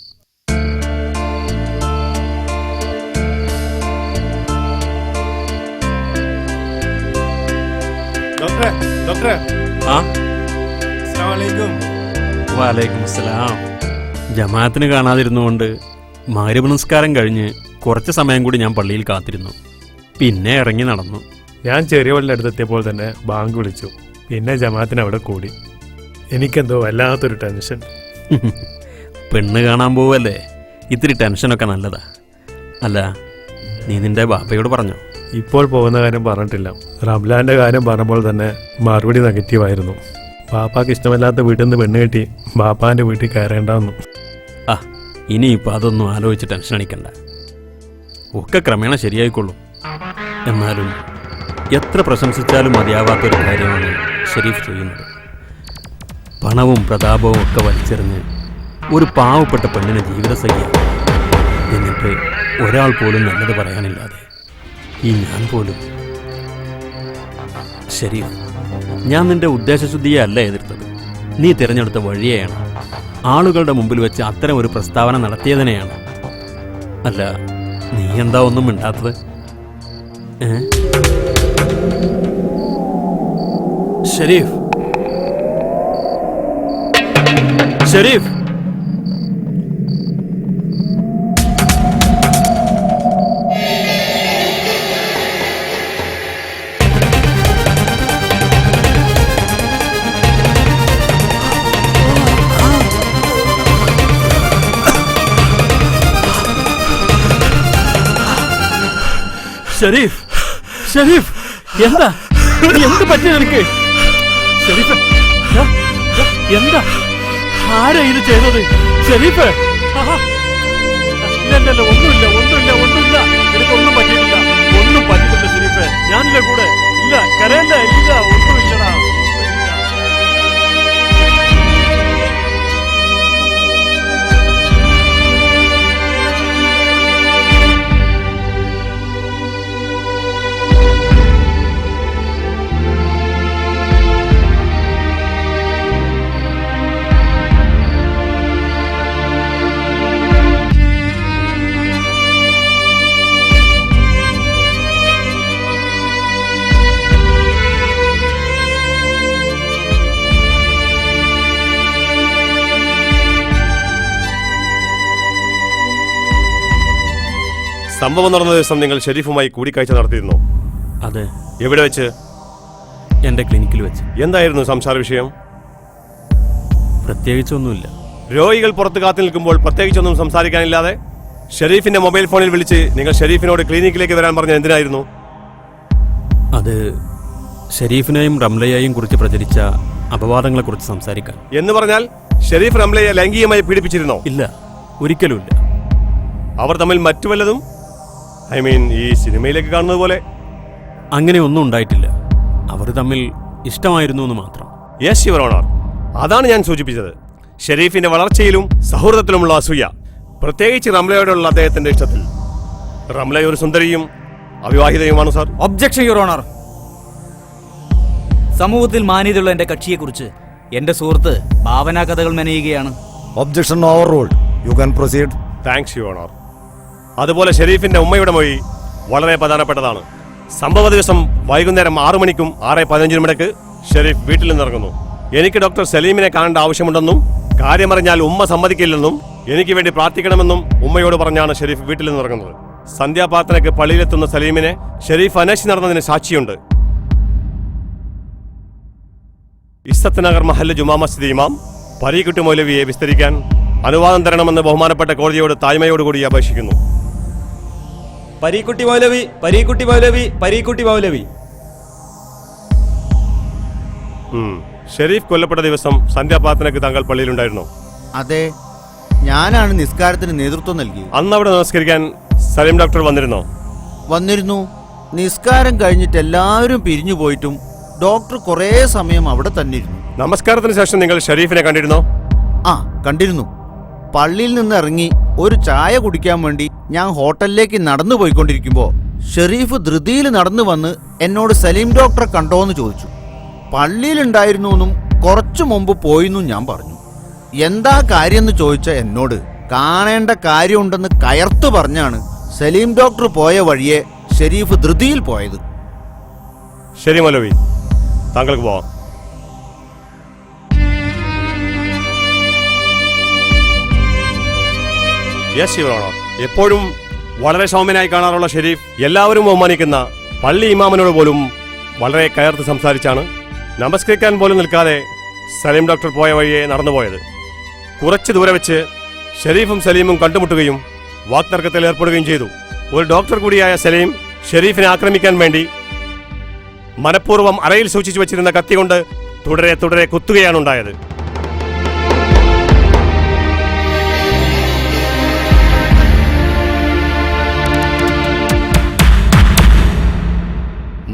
[SPEAKER 11] ഡോക്ടറെ, ഡോക്ടറെ.
[SPEAKER 7] ആ,
[SPEAKER 11] അസ്സലാമു അലൈക്കും.
[SPEAKER 7] വലൈക്കും അസ്സലാം. ജമാഅത്തിന് കാണാതിരുന്നുകൊണ്ട് മഗ്‌രിബ് നിസ്കാരം കഴിഞ്ഞ് കുറച്ച് സമയം കൂടി ഞാൻ പള്ളിയിൽ കാത്തിരുന്നു. പിന്നെ ഇറങ്ങി നടന്നു.
[SPEAKER 11] ഞാൻ ചെറിയ പള്ളിയുടെ അടുത്തെത്തിയപ്പോൾ തന്നെ ബാങ്ക് വിളിച്ചു. പിന്നെ ജമാഅത്തിന് അവിടെ കൂടി. എനിക്കെന്തോ വല്ലാത്തൊരു ടെൻഷൻ.
[SPEAKER 7] പെണ്ണ് കാണാൻ പോവല്ലേ, ഇത്തിരി ടെൻഷനൊക്കെ നല്ലതാ. അല്ല, നീ നിന്റെ ബാപ്പയോട് പറഞ്ഞോ?
[SPEAKER 11] ഇപ്പോൾ പോകുന്ന കാര്യം പറഞ്ഞിട്ടില്ല. റംലാന്റെ കാര്യം പറഞ്ഞപ്പോൾ തന്നെ മറുപടി നെഗറ്റീവായിരുന്നു. ബാപ്പാക്ക് ഇഷ്ടമല്ലാത്ത വീട്ടിൽ നിന്ന് പെണ്ണ് കെട്ടി ബാപ്പാന്റെ വീട്ടിൽ കയറേണ്ടെന്നു.
[SPEAKER 7] ആ, ഇനിയിപ്പോൾ അതൊന്നും ആലോചിച്ച് ടെൻഷൻ അടിക്കണ്ട, ഒക്കെ ക്രമേണ ശരിയായിക്കൊള്ളും. എന്നാലും എത്ര പ്രശംസിച്ചാലും മതിയാവാത്തൊരു കാര്യമാണ് ഷെരീഫ് ചെയ്യുന്നത്. പണവും പ്രതാപവും ഒക്കെ വലിച്ചെറിഞ്ഞ് ഒരു പാവപ്പെട്ട പെണ്ണിനെ ജീവിതസഖ്യ, എന്നിട്ട് ഒരാൾ പോലും നല്ലത് പറയാനില്ലാതെ ഈ ഞാൻ പോലും. ഷെരീഫ്, ഞാൻ നിന്റെ ഉദ്ദേശശുദ്ധിയെ അല്ല എതിർത്തത്, നീ തിരഞ്ഞെടുത്ത വഴിയെയാണ്. ആളുകളുടെ മുമ്പിൽ വെച്ച് അത്തരം ഒരു പ്രസ്താവന നടത്തിയതിനെയാണ്. അല്ല, നീ എന്താ ഒന്നും മിണ്ടാത്തത്? ഷെരീഫ്, ഷെരീഫ്, ഷെരീഫ്, ഷെരീഫ്, എന്താ എന്ത് പറ്റി നിനക്ക്? ഷെരീഫ്, എന്താ, ആരാ ഇത് ചെയ്തത്? ഷെരീഫ്, ഇല്ലല്ലോ, ഒന്നുമില്ല, ഒന്നുമില്ല, ഒന്നുമില്ല, എനിക്കൊന്നും പറ്റിയിട്ടില്ല, ഒന്നും പറ്റിയിട്ടില്ല ഷെരീഫ്, ഞാനില്ല കൂടെ. ഇല്ല, കരയല്ല, ഇല്ല, ഒന്നുമില്ലടാ.
[SPEAKER 2] സംഭവം നടന്ന ദിവസം നിങ്ങൾ ഷെരീഫുമായി കൂടിക്കാഴ്ച നടത്തിയിരുന്നോ?
[SPEAKER 7] അതെ.
[SPEAKER 2] എവിടെ വെച്ച്?
[SPEAKER 7] എൻ്റെ ക്ലിനിക്കിൽ വെച്ച്.
[SPEAKER 11] എന്തായിരുന്നു സംസാര വിഷയം?
[SPEAKER 7] പ്രത്യേകിച്ചൊന്നുമില്ല.
[SPEAKER 11] രോഗികൾ പുറത്ത് കാത്തു നിൽക്കുമ്പോൾ പ്രത്യേകിച്ചൊന്നും സംസാരിക്കാനില്ലാതെ ഷെരീഫിന്റെ മൊബൈൽ ഫോണിൽ വിളിച്ച് നിങ്ങൾ ഷെരീഫിനോട് ക്ലിനിക്കിലേക്ക് വരാൻ പറഞ്ഞ എന്തിനായിരുന്നു?
[SPEAKER 7] അത് ഷെരീഫിനെയും റംലയെയും കുറിച്ച് പ്രചരിച്ച അപവാദങ്ങളെക്കുറിച്ച് സംസാരിക്കാൻ.
[SPEAKER 11] എന്ന് പറഞ്ഞാൽ ഷെരീഫ് റംലയെ ലൈംഗികമായി പീഡിപ്പിച്ചിരുന്നോ?
[SPEAKER 7] ഇല്ല, ഒരിക്കലുമില്ല.
[SPEAKER 11] അവർ തമ്മിൽ മറ്റു വല്ലതും, ഈ സിനിമയിലേക്ക് കാണുന്നത് പോലെ?
[SPEAKER 7] അങ്ങനെ ഒന്നും ഉണ്ടായിട്ടില്ല. അവർ തമ്മിൽ ഇഷ്ടമായിരുന്നു എന്ന് മാത്രം.
[SPEAKER 11] യെസ് യുവർ ഓണർ, അതാണ് ഞാൻ സൂചിപ്പിച്ചത്. ഷെരീഫിന്റെ വളർച്ചയിലും സൗഹൃദത്തിലുമുള്ള അസൂയ, പ്രത്യേകിച്ച് റംലയോടുള്ള അദ്ദേഹത്തിന്റെ ഇഷ്ടത്തിൽ. റംല ഒരു സുന്ദരിയും അവിവാഹിതയുമാണ് സാർ.
[SPEAKER 17] Objection your honour. സമൂഹത്തിൽ മാന്യതയുള്ള എന്റെ കക്ഷിയെക്കുറിച്ച് എന്റെ സുഹൃത്ത് ഭാവനാ കഥകൾ മെനയുകയാണ്.
[SPEAKER 1] Objection overruled. You can proceed.
[SPEAKER 11] Thanks your honour. അതുപോലെ ഷെരീഫിന്റെ ഉമ്മയുടെ മൊഴി വളരെ പ്രധാനപ്പെട്ടതാണ്. സംഭവ ദിവസം വൈകുന്നേരം 6 മണിക്കും 6:15 ഇടയ്ക്ക് ഷെരീഫ് വീട്ടിൽ നിന്നിറങ്ങുന്നു. എനിക്ക് ഡോക്ടർ സലീമിനെ കാണേണ്ട ആവശ്യമുണ്ടെന്നും കാര്യമറിഞ്ഞാൽ ഉമ്മ സമ്മതിക്കില്ലെന്നും എനിക്ക് വേണ്ടി പ്രാർത്ഥിക്കണമെന്നും ഉമ്മയോട് പറഞ്ഞാണ് ഷെരീഫ് വീട്ടിൽ നിന്നിറങ്ങുന്നത്. സന്ധ്യാപ്രാർത്ഥനയ്ക്ക് പള്ളിയിലെത്തുന്ന സലീമിനെ ഷെരീഫ് അന്വേഷിച്ച് നടന്നതിന് സാക്ഷിയുണ്ട്. ഇസ്സത്ത് നഗർ മഹല്ല് ജുമാ മസ്ജിദ് ഇമാം പരീക്കുട്ടി മൗലവിയെ വിസ്തരിക്കാൻ അനുവാദം തരണമെന്ന് ബഹുമാനപ്പെട്ട കോടതിയോട് താഴ്മയോടുകൂടി അപേക്ഷിക്കുന്നു.
[SPEAKER 2] പരീക്കുട്ടി മൗലവി, പരീക്കുട്ടി മൗലവി, പരീക്കുട്ടി മൗലവി.
[SPEAKER 11] ഷെരീഫ് കൊല്ലപ്പെട്ട ദിവസം സന്ധ്യാപ്രാർത്ഥനയ്ക്ക് താങ്കൾ പള്ളിയിലുണ്ടായിരുന്നോ?
[SPEAKER 5] അതെ, ഞാനാണ് നിസ്കാരത്തിന് നേതൃത്വം നൽകിയത്.
[SPEAKER 11] അന്ന് അവിടെ നമസ്കരിക്കാൻ സലീം ഡോക്ടർ വന്നിരുന്നോ?
[SPEAKER 5] വന്നിരുന്നു. നിസ്കാരം കഴിഞ്ഞിട്ട് എല്ലാവരും പിരിഞ്ഞു പോയിട്ടും ഡോക്ടർ കുറേ സമയം അവിടെ തന്നെ ഇരുന്നു.
[SPEAKER 11] നമസ്കാരത്തിന് ശേഷം നിങ്ങൾ ഷെരീഫിനെ കണ്ടിരുന്നോ?
[SPEAKER 5] ആ, കണ്ടിരുന്നു. പള്ളിയിൽ നിന്ന് ഇറങ്ങി ഒരു ചായ കുടിക്കാൻ വേണ്ടി ഞാൻ ഹോട്ടലിലേക്ക് നടന്നു പോയിക്കൊണ്ടിരിക്കുമ്പോൾ ഷെരീഫ് ധൃതിയിൽ നടന്നു വന്ന് എന്നോട് സലീം ഡോക്ടറെ കണ്ടോന്ന് ചോദിച്ചു. പള്ളിയിലുണ്ടായിരുന്നു എന്നും കുറച്ചു മുമ്പ് പോയിന്നും ഞാൻ പറഞ്ഞു. എന്താ കാര്യമെന്ന് ചോദിച്ച എന്നോട് കാണേണ്ട കാര്യമുണ്ടെന്ന് കയർത്തു പറഞ്ഞാണ് സലീം ഡോക്ടർ പോയ വഴിയെ ഷെരീഫ് ധൃതിയിൽ പോയത്.
[SPEAKER 11] ശരി മൗലവി, താങ്കൾക്ക് പോവാം. Yes your owner. എപ്പോഴും വളരെ സൗമ്യനായി കാണാറുള്ള ഷെരീഫ് എല്ലാവരും ബഹുമാനിക്കുന്ന പള്ളി ഇമാമിനോട് പോലും വളരെ കയർത്ത് സംസാരിച്ചാണ് നമസ്കരിക്കാൻ പോലും നിൽക്കാതെ സലീം ഡോക്ടർ പോയ വഴിയെ നടന്നുപോയത്. കുറച്ച് ദൂരെ വെച്ച് ഷെരീഫും സലീമും കണ്ടുമുട്ടുകയും വാക്തർക്കത്തിൽ ഏർപ്പെടുകയും ചെയ്തു. ഒരു ഡോക്ടർ കൂടിയായ സലീം ഷെരീഫിനെ ആക്രമിക്കാൻ വേണ്ടി മനഃപൂർവ്വം അറയിൽ സൂക്ഷിച്ചു വെച്ചിരുന്ന കത്തി കൊണ്ട് തുടരെ തുടരെ കുത്തുകയാണ് ഉണ്ടായത്.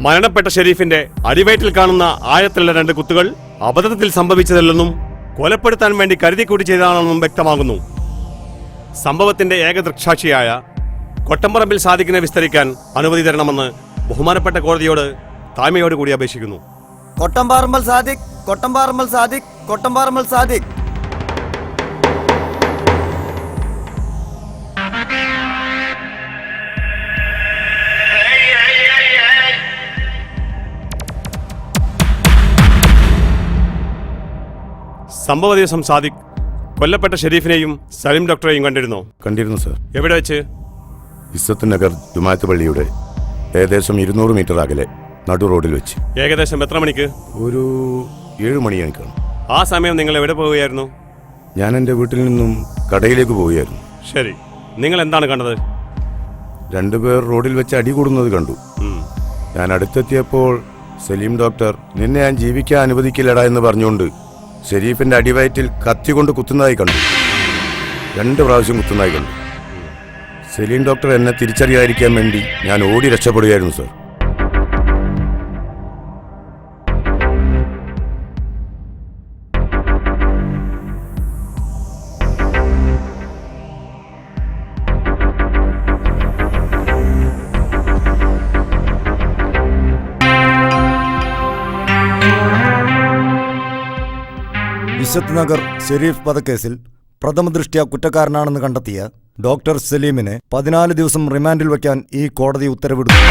[SPEAKER 11] മരണപ്പെട്ട ഷെരീഫിന്റെ അടിവയറ്റിൽ കാണുന്ന ആഴത്തിലുള്ള 2 കുത്തുകൾ അബദ്ധത്തിൽ സംഭവിച്ചതല്ലെന്നും കൊലപ്പെടുത്താൻ വേണ്ടി കരുതിക്കൂട്ടി ചെയ്തതാണെന്നും വ്യക്തമാകുന്നു. സംഭവത്തിന്റെ ഏക ദൃക്സാക്ഷിയായ കൊട്ടമ്പറമ്പിൽ സാദിഖിനെ വിസ്തരിക്കാൻ അനുമതി തരണമെന്ന് ബഹുമാനപ്പെട്ട കോടതിയോട് താഴ്മയോടുകൂടി അപേക്ഷിക്കുന്നു.
[SPEAKER 1] കൊട്ടമ്പാറമ്പൽ സാദിഖ്, കൊട്ടമ്പാറമ്പൽ സാദിഖ്, കൊട്ടമ്പാറമ്പൽ സാദിഖ്.
[SPEAKER 11] സംഭവ ദിവസം സാദിഖ് കൊല്ലപ്പെട്ട ഷെരീഫിനെയും സലീം ഡോക്ടറെയും കണ്ടിരുന്നോ?
[SPEAKER 22] കണ്ടിരുന്നു സർ.
[SPEAKER 11] എവിടെ വെച്ച്?
[SPEAKER 22] ഇസ്സത്ത് നഗർ ജുമാഅത്ത് പള്ളിയുടെ ഏകദേശം 200 മീറ്റർ അകലെ നടു റോഡിൽ വെച്ച്.
[SPEAKER 11] ഏകദേശം എത്ര മണിക്ക്?
[SPEAKER 22] ഒരു 7 മണിയാണ് കാണും.
[SPEAKER 11] ആ സമയം നിങ്ങൾ എവിടെ പോവുകയായിരുന്നു?
[SPEAKER 22] ഞാൻ എൻ്റെ വീട്ടിൽ നിന്നും കടയിലേക്ക് പോവുകയായിരുന്നു.
[SPEAKER 11] ശരി, നിങ്ങൾ എന്താണ് കണ്ടത്?
[SPEAKER 22] 2 പേർ റോഡിൽ വെച്ച് അടി കൂടുന്നത് കണ്ടു. ഞാൻ അടുത്തെത്തിയപ്പോൾ സലീം ഡോക്ടർ നിന്നെ ഞാൻ ജീവിക്കാൻ അനുവദിക്കില്ലടാ എന്ന് പറഞ്ഞുകൊണ്ട് ഷെരീഫിന്റെ അടിവയറ്റിൽ കത്തി കൊണ്ട് കുത്തുന്നതായി കണ്ടു. 2 പ്രാവശ്യം കുത്തുന്നതായി കണ്ടു. സലീം ഡോക്ടർ എന്നെ തിരിച്ചറിയാതിരിക്കാൻ വേണ്ടി ഞാൻ ഓടി രക്ഷപ്പെടുകയായിരുന്നു സർ.
[SPEAKER 1] ഇസ്സത്ത് നഗർ ഷെരീഫ് വധക്കേസിൽ പ്രഥമദൃഷ്ട്യാ കുറ്റക്കാരനാണെന്ന് കണ്ടെത്തിയ ഡോക്ടർ സലീമിനെ 14 ദിവസം റിമാൻഡിൽ വയ്ക്കാൻ ഈ കോടതി ഉത്തരവിടുന്നു.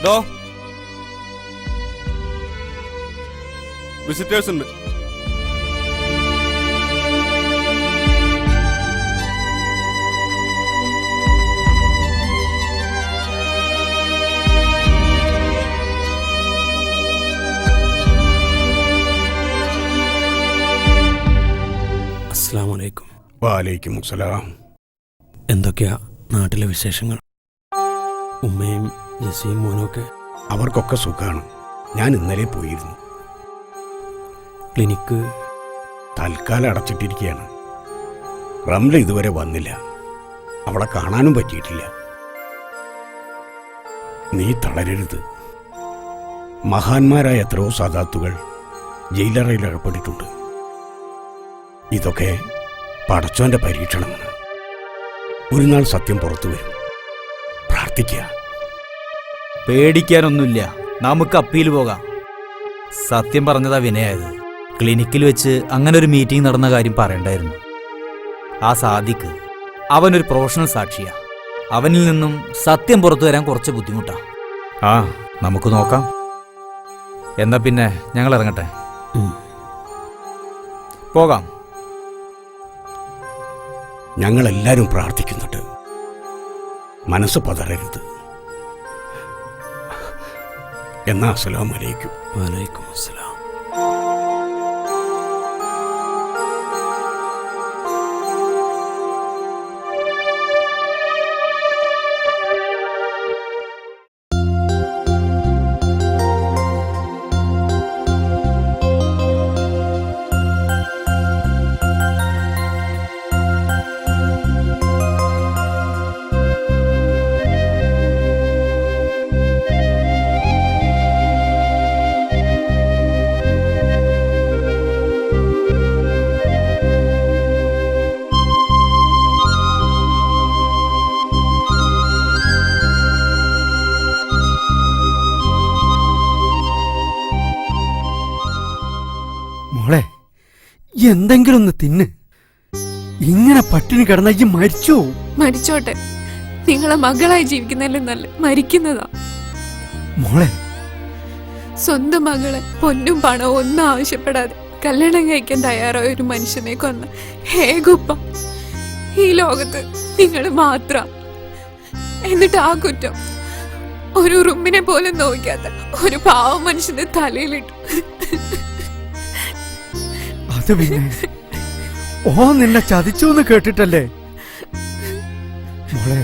[SPEAKER 10] ഡോ വിസിറ്റേഴ്സ് ഉണ്ട്.
[SPEAKER 7] അസ്സലാമു അലൈക്കും.
[SPEAKER 3] വാലൈക്കും അസ്സലാം.
[SPEAKER 7] എന്തൊക്കെയാ നാട്ടിലെ വിശേഷങ്ങൾ? ഉമ്മയും ജസിയും മോനൊക്കെ?
[SPEAKER 3] അവർക്കൊക്കെ സുഖമാണ്. ഞാൻ ഇന്നലെ പോയിരുന്നു.
[SPEAKER 7] ക്ലിനിക്ക്
[SPEAKER 3] തൽക്കാലം അടച്ചിട്ടിരിക്കുകയാണ്. റംല ഇതുവരെ വന്നില്ല. അവളെ കാണാനും പറ്റിയിട്ടില്ല. നീ തളരരുത്. മഹാന്മാരായ എത്രയോ സാദാത്തുകൾ ജയിലറയിൽ അകപ്പെട്ടിട്ടുണ്ട്. ഇതൊക്കെ പടച്ചോന്റെ പരീക്ഷണമാണ്. ഒരു നാൾ സത്യം പുറത്തു വരും. പ്രാർത്ഥിക്കുക.
[SPEAKER 17] പേടിക്കാനൊന്നുമില്ല. നമുക്ക് അപ്പീൽ പോകാം. സത്യം പറഞ്ഞതാ വിനയായത്. ക്ലിനിക്കിൽ വെച്ച് അങ്ങനെ ഒരു മീറ്റിംഗ് നടന്ന കാര്യം പറയണ്ടായിരുന്നു. ആ സാദിഖ് അവനൊരു പ്രൊഫഷണൽ സാക്ഷിയാ. അവനിൽ നിന്നും സത്യം പുറത്തു വരാൻ കുറച്ച് ബുദ്ധിമുട്ടാ. ആ നമുക്ക് നോക്കാം. എന്നാ പിന്നെ ഞങ്ങൾ ഇറങ്ങട്ടെ. പോകാം.
[SPEAKER 3] ഞങ്ങളെല്ലാവരും പ്രാർത്ഥിക്കുന്നുണ്ട്. മനസ്സ് പതറരുത്. എന്നാ അസ്സലാമു അലൈക്കും.
[SPEAKER 7] വലൈക്കും അസ്സലാം.
[SPEAKER 15] മോളെ, എന്തെങ്കിലും ഒന്ന് തിന്ന്. ഇങ്ങനെ പട്ടിണി കിടന്ന ഈ മരിച്ചോ?
[SPEAKER 4] മരിച്ചോട്ടെ. നിങ്ങളെ മകളായി ജീവിക്കുന്നതിലും നല്ല മരിക്കുന്നതാ.
[SPEAKER 15] മോളെ,
[SPEAKER 4] സ്വന്തം മകളെ പൊന്നും പണവും ഒന്നും ആവശ്യപ്പെടാതെ കല്യാണം കഴിക്കാൻ തയ്യാറായ ഒരു മനുഷ്യനെ കൊന്ന ഹേഗുപ്പ ഈ ലോകത്ത് നിങ്ങൾ മാത്രം. എന്നിട്ട് ആ കുറ്റം ഒരു ഉറുമ്പിനെ പോലും നോക്കാത്ത ഒരു പാവ മനുഷ്യന്റെ തലയിലിട്ടു.
[SPEAKER 15] അത് പിന്നെ ഓ നിന്നെ ചതിച്ചു എന്ന് കേട്ടിട്ടല്ലേ മോളെ.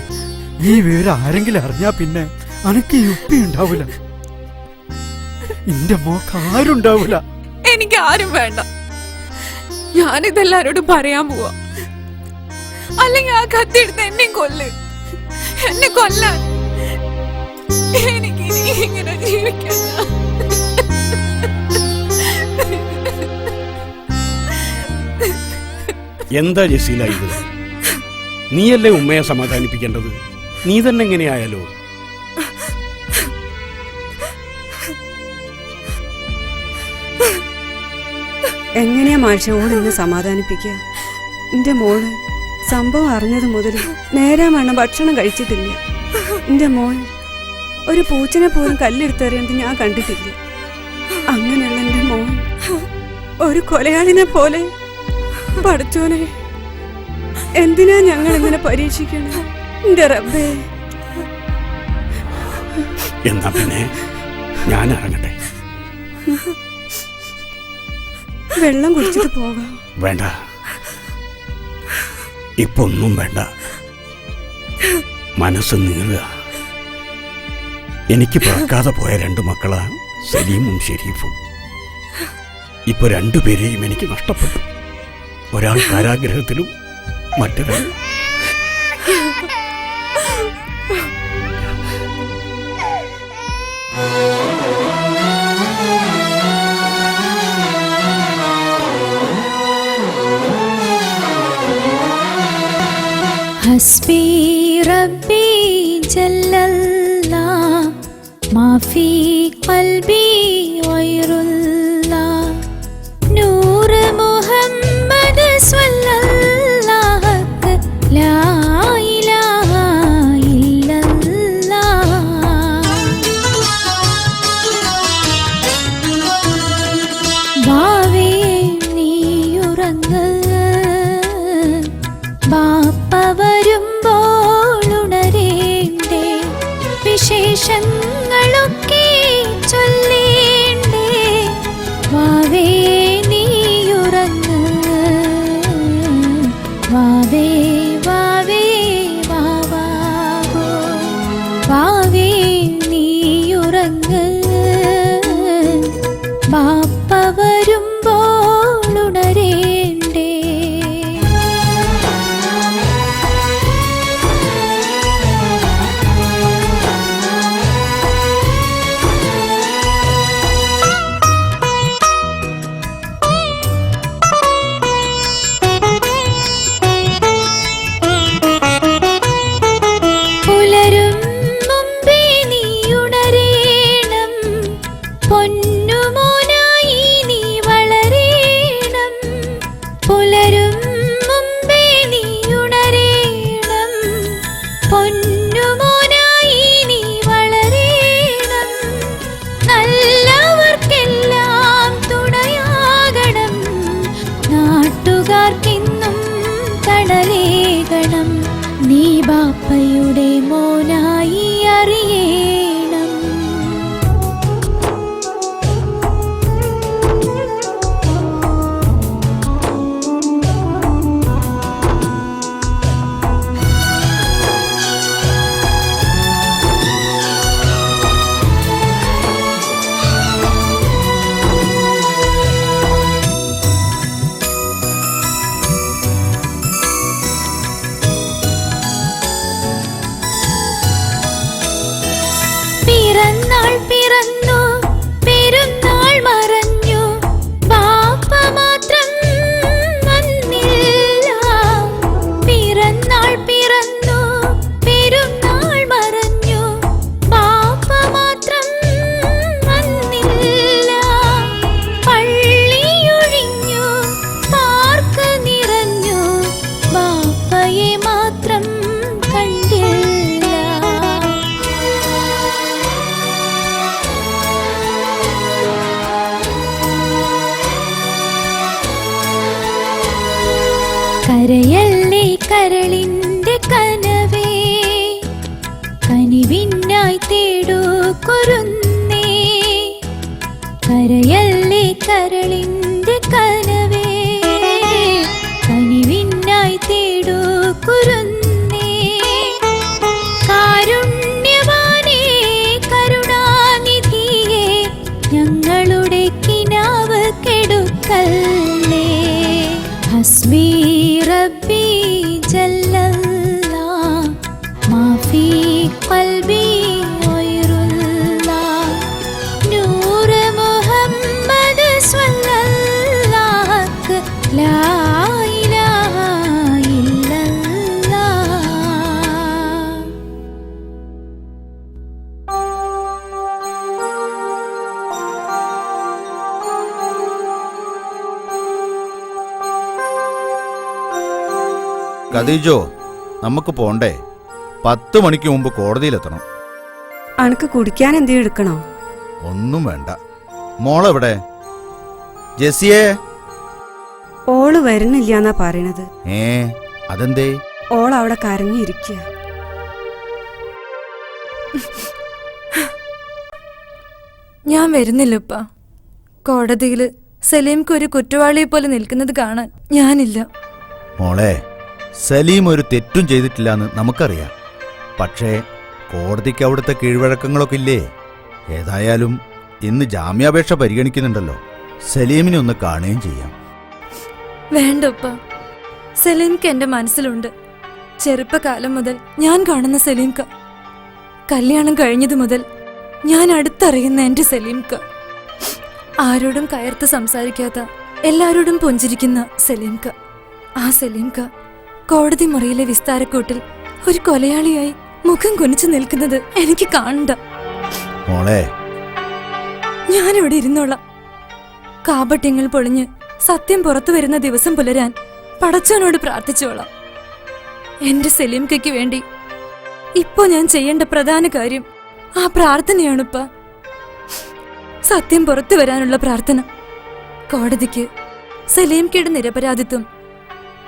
[SPEAKER 15] ഈ വിവരം ആരെങ്കിലും അറിഞ്ഞാ പിന്നെ അനക്ക് യുക്തി ഉണ്ടാവൂല. എന്റെ മോക്ക് ആരുണ്ടാവൂല.
[SPEAKER 4] എനിക്ക് ആരും വേണ്ട. ഞാനിതെല്ലാരോടും പറയാൻ പോവാ. അല്ലെങ്കിൽ ആ കത്തിയെടുത്ത് എന്നെ കൊല്ല്. എന്നെ കൊല്ലാൻ. എനിക്ക് ഇങ്ങനെ ജീവിക്കണ്ട.
[SPEAKER 3] എന്താ ജസീല ഇത്? നീയല്ലേ ഉമ്മയെ സമാധാനിപ്പിക്കേണ്ടത്? നീ തന്നെ എങ്ങനെയായാലോ?
[SPEAKER 6] എങ്ങനെയാ മാഷെ ഓൾ എന്നെ സമാധാനിപ്പിക്കുക? എന്റെ മോള് സംഭവം അറിഞ്ഞത് മുതൽ നേരെ വേണം ഭക്ഷണം കഴിച്ചിട്ടില്ല. എന്റെ മോൻ ഒരു പൂച്ചനെ പോലും കല്ലെടുത്തെറിയുന്നത് ഞാൻ കണ്ടിട്ടില്ല. അങ്ങനെയുള്ള എന്റെ മോൻ ഒരു കൊലയാളിനെ പോലെ. പഠിച്ചോനെ, എന്തിനാ ഞങ്ങൾ ഇങ്ങനെ പരീക്ഷിക്കണം? എന്റെ റബ്ബേ.
[SPEAKER 3] എന്നാ പിന്നെ ഞാൻ ഇറങ്ങട്ടെ.
[SPEAKER 6] വെള്ളം കുടിച്ചിട്ട് പോകാം.
[SPEAKER 3] വേണ്ട, ഇപ്പൊ ഒന്നും വേണ്ട. മനസ്സ് നീറുക. എനിക്ക് പിറക്കാതെ പോയ 2 മക്കളാ സലീമും ഷെരീഫും. ഇപ്പൊ 2 പേരെയും എനിക്ക് നഷ്ടപ്പെട്ടു. ഒരാൾ കാരാഗ്രഹത്തിലും മറ്റൊരാൾ
[SPEAKER 9] ഹസ്ബി റബ്ബി ജല്ലല്ലാഹ് മാ ഫീ ഖൽബി ഗൈറുല്ലാഹ് നൂർ മുഹമ്മദ് സ്വല്ലല്ലാഹു ലാ ഇലാഹ ഇല്ലല്ലാഹ്. വാക്കൊക്കെ ചൊല്ലേണ്ടേ വാവേ നീയുറങ്ങ് വാവേ വാവേ വാവാവോ വാവേ നീയുറങ്ങ് ബാപ്പ വരുമ്പോൾ ഉണരേണ്ടേ. പുലരും മുമ്പേ നീ ഉണരേണം പൊന്നുമോനായി നീ വളരേണം. പുലരും മുമ്പേ നീ ഉണരേണം പൊന്നുമോനായി നീ വളരേണം. നല്ലവർക്കെല്ലാം തുണയാകണം നാട്ടുകാർക്കെന്നും തണലേകണം. നീ ബാപ്പയുടെ മോനായി അറിയണം. പിറന്നാൾ പിറന്നു പെരുന്നാൾ മറഞ്ഞു ബാപ്പ മാത്രം വന്നില്ല. പിറന്നാൾ പിറന്നു പെരുന്നാൾ മറഞ്ഞു ബാപ്പ മാത്രം വന്നില്ല. പള്ളിയൊഴിഞ്ഞു പാർക്ക് നിറഞ്ഞു ബാപ്പയെ മാത്രം കണ്ടില്ല. കരയല്ലേ കരളിന്റെ കനവേ കനിവിനായി തേടൂ കുരുന്നേ. കരയല്ലേ കരളിന്റെ കനവേ കനിവിനായി തേടൂ കുരുന്നേ. കാരുണ്യവാനേ കരുണാനിധിയേ ഞങ്ങളുടെ കിനാവ് കെടുക്കല്ലേ. ഹസ്ബി റബ്ബി ജല്ലല്ലാഹ് മാഫി ഖൽബി ഗൈറുല്ലാഹ് നൂറ് മുഹമ്മദ് സ്വല്ലല്ലാഹ് ലാ ഇലാഹ ഇല്ലല്ലാഹ്.
[SPEAKER 5] ഖദീജോ, നമുക്ക് പോണ്ടേ? 10 മണിക്ക് മുമ്പ് കോടതിയിലെത്തണം.
[SPEAKER 6] അനക്ക് കുടിക്കാൻ എന്തെങ്കിലും എടുക്കണോ?
[SPEAKER 5] ഒന്നും വേണ്ട. മോളെവിടെ? ജെസിയേ.
[SPEAKER 6] ഓള് വരുന്നില്ല എന്നാ പറയണത്.
[SPEAKER 5] അതെന്തേ?
[SPEAKER 6] ഓൾ അവിടെ കരഞ്ഞിരിക്കുക.
[SPEAKER 19] ഞാൻ വരുന്നില്ലപ്പ. കോടതിയില് സലീംക്ക് ഒരു കുറ്റവാളിയെ പോലെ നിൽക്കുന്നത് കാണാൻ ഞാനില്ല.
[SPEAKER 5] മോളെ, സലീം ഒരു തെറ്റും ചെയ്തിട്ടില്ലെന്ന് നമുക്കറിയാം. പക്ഷേ കോടതിക്ക് അവിടുത്തെ കീഴ്വഴക്കങ്ങളൊക്കെ ഇല്ലേ? ഏതായാലും ഇന്ന് ജാമ്യാപേക്ഷ പരിഗണിക്കുന്നുണ്ടല്ലോ. സലീമിനെ ഒന്ന് കാണുകയും ചെയ്യാം.
[SPEAKER 19] വേണ്ടപ്പ. സലീംക്ക് എന്റെ മനസ്സിലുണ്ട്. ചെറുപ്പകാലം മുതൽ ഞാൻ കാണുന്ന സലീംക്ക, കല്യാണം കഴിഞ്ഞതു മുതൽ ഞാൻ അടുത്തറിയുന്ന എന്റെ സലീംക്ക, ആരോടും കയർത്ത് സംസാരിക്കാത്ത, എല്ലാരോടും പുഞ്ചിരിക്കുന്ന സലീംക്ക. ആ സലീംക്ക കോടതി മുറിയിലെ വിസ്താരക്കൂട്ടിൽ ഒരു കൊലയാളിയായി മുഖം കുനിച്ചു നിൽക്കുന്നത് എനിക്ക് കാണണ്ട.
[SPEAKER 5] മോളെ,
[SPEAKER 19] ഞാനിവിടെ ഇരുന്നോളാം. കാപട്യങ്ങൾ പൊളിഞ്ഞ് സത്യം പുറത്തു വരുന്ന ദിവസം പുലരാൻ പടച്ചവനോട് പ്രാർത്ഥിച്ചോളാം. എന്റെ സലീംക്കയ്ക്ക് വേണ്ടി ഇപ്പോ ഞാൻ ചെയ്യേണ്ട പ്രധാന കാര്യം ആ പ്രാർത്ഥനയാണിപ്പ. സത്യം പുറത്തു വരാനുള്ള പ്രാർത്ഥന. കോടതിക്ക് സലീംക്കയുടെ നിരപരാധിത്വം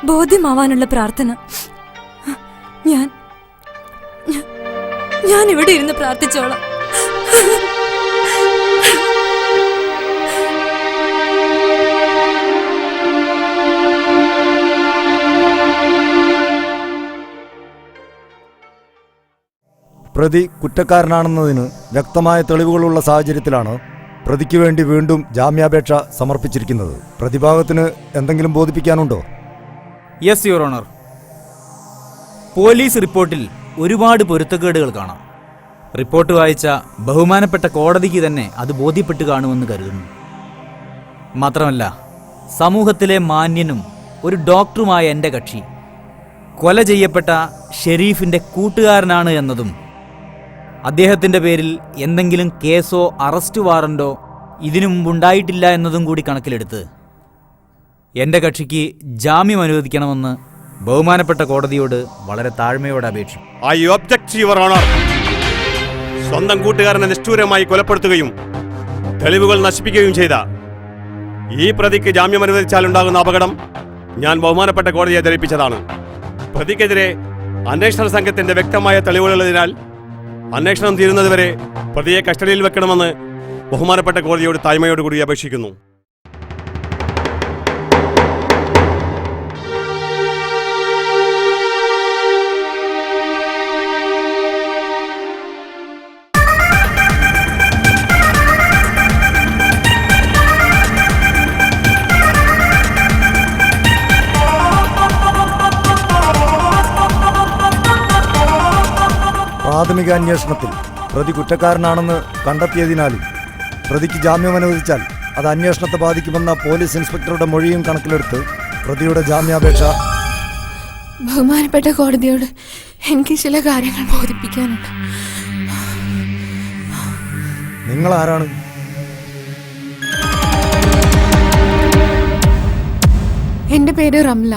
[SPEAKER 19] ബോധ്യമാവാനുള്ള പ്രാർത്ഥന. ഞാൻ ഇവിടെ ഇരുന്ന് പ്രാർത്ഥിച്ചോളാം.
[SPEAKER 1] പ്രതി കുറ്റക്കാരനാണെന്നതിന് വ്യക്തമായ തെളിവുകളുള്ള സാഹചര്യത്തിലാണ് പ്രതിക്ക് വേണ്ടി വീണ്ടും ജാമ്യാപേക്ഷ സമർപ്പിച്ചിരിക്കുന്നത്. പ്രതിഭാഗത്തിന് എന്തെങ്കിലും ബോധിപ്പിക്കാനുണ്ടോ?
[SPEAKER 17] Yes your honour. പോലീസ് റിപ്പോർട്ടിൽ ഒരുപാട് പൊരുത്തക്കേടുകൾ കാണാം. റിപ്പോർട്ട് വായിച്ച ബഹുമാനപ്പെട്ട കോടതിക്ക് തന്നെ അത് ബോധ്യപ്പെട്ട് കാണുമെന്ന് കരുതുന്നു. മാത്രമല്ല, സമൂഹത്തിലെ മാന്യനും ഒരു ഡോക്ടറുമായ എൻ്റെ കക്ഷി കൊല ചെയ്യപ്പെട്ട ഷെരീഫിൻ്റെ കൂട്ടുകാരനാണ് എന്നതും അദ്ദേഹത്തിൻ്റെ പേരിൽ എന്തെങ്കിലും കേസോ അറസ്റ്റ് വാറണ്ടോ ഇതിനു മുമ്പുണ്ടായിട്ടില്ല എന്നതും കൂടി കണക്കിലെടുത്ത് എൻ്റെ കക്ഷിക്ക് ജാമ്യം അനുവദിക്കണമെന്ന് ബഹുമാനപ്പെട്ട കോടതിയോട് വളരെ താഴ്മയോടെ അപേക്ഷിക്കും.
[SPEAKER 7] I object your honour. സ്വന്തം കൂട്ടുകാരനെ നിഷ്ഠൂരമായി കൊലപ്പെടുത്തുകയും തെളിവുകൾ നശിപ്പിക്കുകയും ചെയ്ത ഈ പ്രതിക്ക് ജാമ്യം അനുവദിച്ചാലുണ്ടാകുന്ന അപകടം ഞാൻ ബഹുമാനപ്പെട്ട കോടതിയെ ധരിപ്പിച്ചതാണ്. പ്രതിക്കെതിരെ അന്വേഷണ സംഘത്തിന്റെ വ്യക്തമായ തെളിവുകളുള്ളതിനാൽ അന്വേഷണം തീരുന്നതുവരെ പ്രതിയെ കസ്റ്റഡിയിൽ വെക്കണമെന്ന് ബഹുമാനപ്പെട്ട കോടതിയോട് താഴ്മയോടുകൂടി അപേക്ഷിക്കുന്നു.
[SPEAKER 1] പ്രാഥമിക അന്വേഷണത്തിൽ പ്രതി കുറ്റക്കാരനാണെന്ന് കണ്ടെത്തിയതിനാലും പ്രതിക്ക് ജാമ്യം അനുവദിച്ചാൽ അത് അന്വേഷണത്തെ ബാധിക്കുമെന്ന പോലീസ് ഇൻസ്പെക്ടറുടെ മൊഴിയും കണക്കിലെടുത്ത് പ്രതിയുടെ ജാമ്യാപേക്ഷ.
[SPEAKER 4] ബഹുമാനപ്പെട്ട കോടതിയോട് എനിക്ക് ചില കാര്യങ്ങൾ ബോധിപ്പിക്കാനുണ്ട്.
[SPEAKER 1] നിങ്ങൾ ആരാണ്?
[SPEAKER 4] എന്റെ പേര് റംല.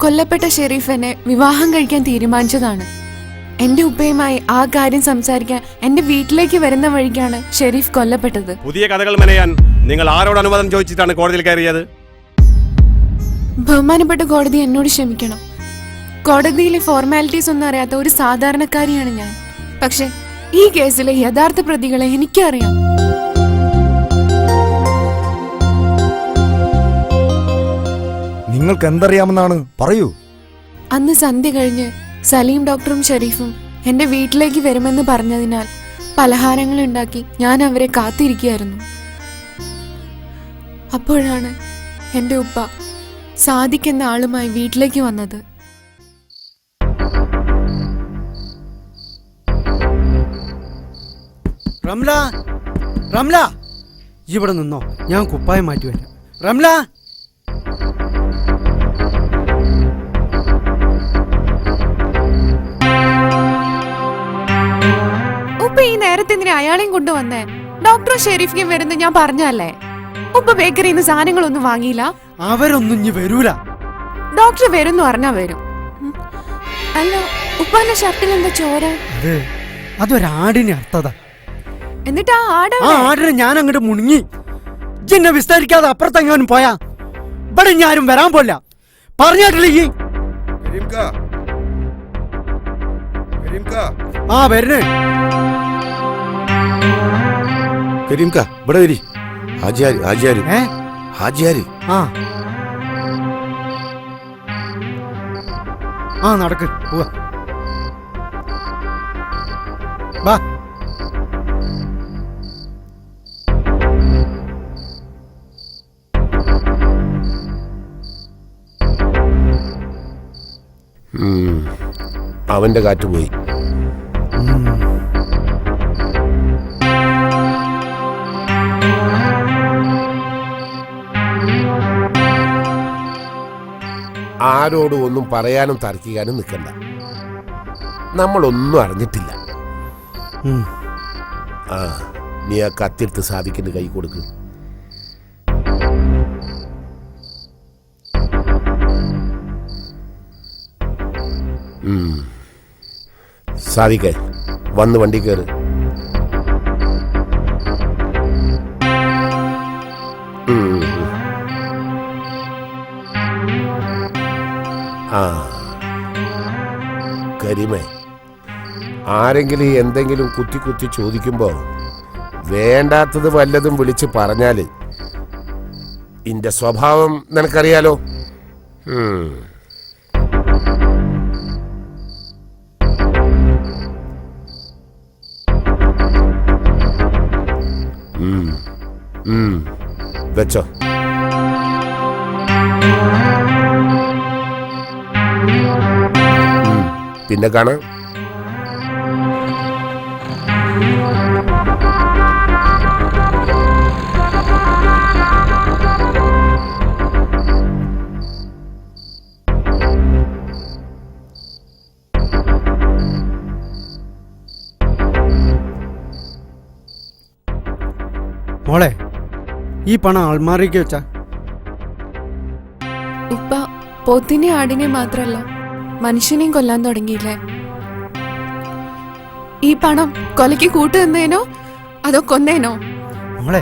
[SPEAKER 4] കൊല്ലപ്പെട്ട ഷെരീഫ് എന്നെ വിവാഹം കഴിക്കാൻ തീരുമാനിച്ചതാണ്. എന്റെ ഉപ്പയുമായി ആ കാര്യം സംസാരിക്കാൻ എന്റെ വീട്ടിലേക്ക് വരുന്ന വഴിക്കാണ് ഷെരീഫ് കൊല്ലപ്പെട്ടത്.
[SPEAKER 7] പുതിയ കഥകൾ മെനയാൻ നിങ്ങൾ ആരോട് അനുവാദം ചോദിച്ചിട്ടാണ് കോടതിയിൽ കയറിയത്?
[SPEAKER 4] ബഹുമാനപ്പെട്ട കോടതി എന്നോട് ക്ഷമിക്കണം. കോടതിയിലെ ഫോർമാലിറ്റീസ് ഒന്നും അറിയാത്ത ഒരു സാധാരണക്കാരിയാണ് ഞാൻ. പക്ഷെ ഈ കേസിലെ യഥാർത്ഥ പ്രതികളെ എനിക്കറിയാം.
[SPEAKER 1] നിങ്ങൾക്ക് എന്തറിയാമെന്നാണ്? പറയൂ.
[SPEAKER 4] അന്ന് സന്ധ്യ കഴിഞ്ഞ് സലീം ഡോക്ടറും ഷെരീഫും എന്റെ വീട്ടിലേക്ക് വരുമെന്ന് പറഞ്ഞതിനാൽ പലഹാരങ്ങൾ ഉണ്ടാക്കി ഞാൻ അവരെ കാത്തിരിക്കുകയായിരുന്നു. അപ്പോഴാണ് എന്റെ ഉപ്പ സാദിഖ് എന്ന ആളുമായി വീട്ടിലേക്ക് വന്നത്.
[SPEAKER 15] റംല, റംല, ഇവിടെ നിന്നോ, ഞാൻ കുപ്പായം മാറ്റി വരാം. റംല,
[SPEAKER 4] ഉപ്പ ഈ നേരത്തെ എന്തിനാ അയാളെയും കൊണ്ടുവന്നേ? ഡോക്ടറും ഷെരീഫിനും വരുന്ന ഞാൻ പറഞ്ഞല്ലേ. ഉപ്പ ബേക്കറിയിൽ നിന്ന് സാധനങ്ങളൊന്നും വാങ്ങിയില്ല?
[SPEAKER 15] അവരൊന്നും ഇനി വരൂല.
[SPEAKER 4] ഡോക്ടർ വരും പറഞ്ഞാ വരും. അല്ല, ഉപ്പാന്റെ ഷർട്ടിൽ എന്താ ചോര?
[SPEAKER 15] അതൊരാടിനെ അർത്ഥത.
[SPEAKER 4] എന്നിട്ട് ആ
[SPEAKER 15] ആടിനെ ഞാൻ അങ്ങോട്ട് മുണുങ്ങി. ജിന്നെ വിസ്തരിക്കാതെ അപ്പുറത്തെങ്ങാനും പോയാ ഇവിടെ ഞാനും വരാൻ പോല. പറഞ്ഞിട്ടില്ല ഈ ആ വരുന്നേ.
[SPEAKER 22] കരീംക ഇവിടെ വരി. ഹാജിയാര് ഹാജിയാര് ഹാജിയാര്.
[SPEAKER 15] ആ നടക്ക് പോവാ. വാ.
[SPEAKER 18] അവന്റെ കാറ്റ് പോയി. ആരോടും ഒന്നും പറയാനും തർക്കിക്കാനും നിൽക്കണ്ട. നമ്മളൊന്നും അറിഞ്ഞിട്ടില്ല. ആ, നീ ആ കത്തിയെടുത്ത് സാദിഖിന്റെ കൈ കൊടുക്ക്. സാദിഖേ, വന്ന് വണ്ടി കയറ്. ആ കരീമേ, ആരെങ്കിലും എന്തെങ്കിലും കുത്തി കുത്തി ചോദിക്കുമ്പോ വേണ്ടാത്തത് വല്ലതും വിളിച്ച് പറഞ്ഞാല് ഇന്റെ സ്വഭാവം നിനക്കറിയാലോ. വെച്ചോ. പിന്നെ കാണാം.
[SPEAKER 15] മോളെ, ഈ പണം അൾമാറിക്ക് വെച്ചാ.
[SPEAKER 4] ഉപ്പ പോത്തിനെ ആടിനെ മാത്രല്ല മനുഷ്യനെയും കൊല്ലാൻ തുടങ്ങിയില്ലേ? ഈ പണം കൊലയ്ക്ക് കൂട്ടുന്നേനോ അതോ കൊന്നേനോ?
[SPEAKER 15] മോളെ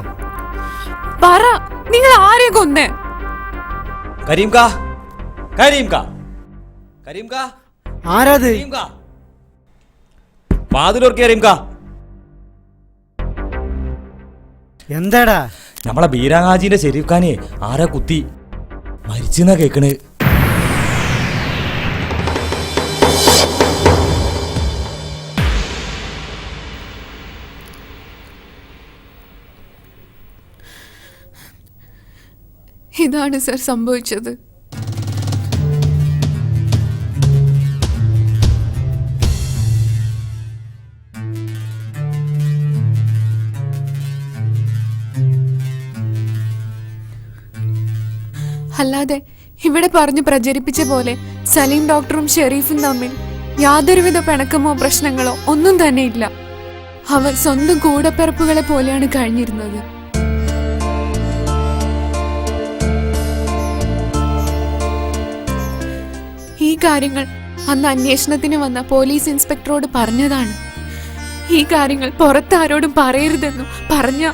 [SPEAKER 4] പറ, നിങ്ങൾ ആരെ കൊന്നേ?
[SPEAKER 15] ആരാത്? എന്താടാ?
[SPEAKER 2] നമ്മളെ ബീരാങ്ങാജീന്റെ ഷെരീഫ് ഖാനെ ആരാ കുത്തി മരിച്ചെന്നാ കേക്കണ്.
[SPEAKER 4] ഇതാണ് സർ സംഭവിച്ചത്. അല്ലാതെ ഇവിടെ പറഞ്ഞു പ്രചരിപ്പിച്ച പോലെ സലീം ഡോക്ടറും ഷെരീഫും തമ്മിൽ യാതൊരുവിധ പിണക്കമോ പ്രശ്നങ്ങളോ ഒന്നും തന്നെ ഇല്ല. അവർ സ്വന്തം കൂടപ്പിറപ്പുകളെ പോലെയാണ് കഴിഞ്ഞിരുന്നത്. ഈ കാര്യങ്ങൾ അന്ന് അന്വേഷണത്തിന് വന്ന പോലീസ് ഇൻസ്പെക്ടറോട് പറഞ്ഞതാണ്. ഈ കാര്യങ്ങൾ പുറത്താരോടും പറയരുതെന്നും പറഞ്ഞ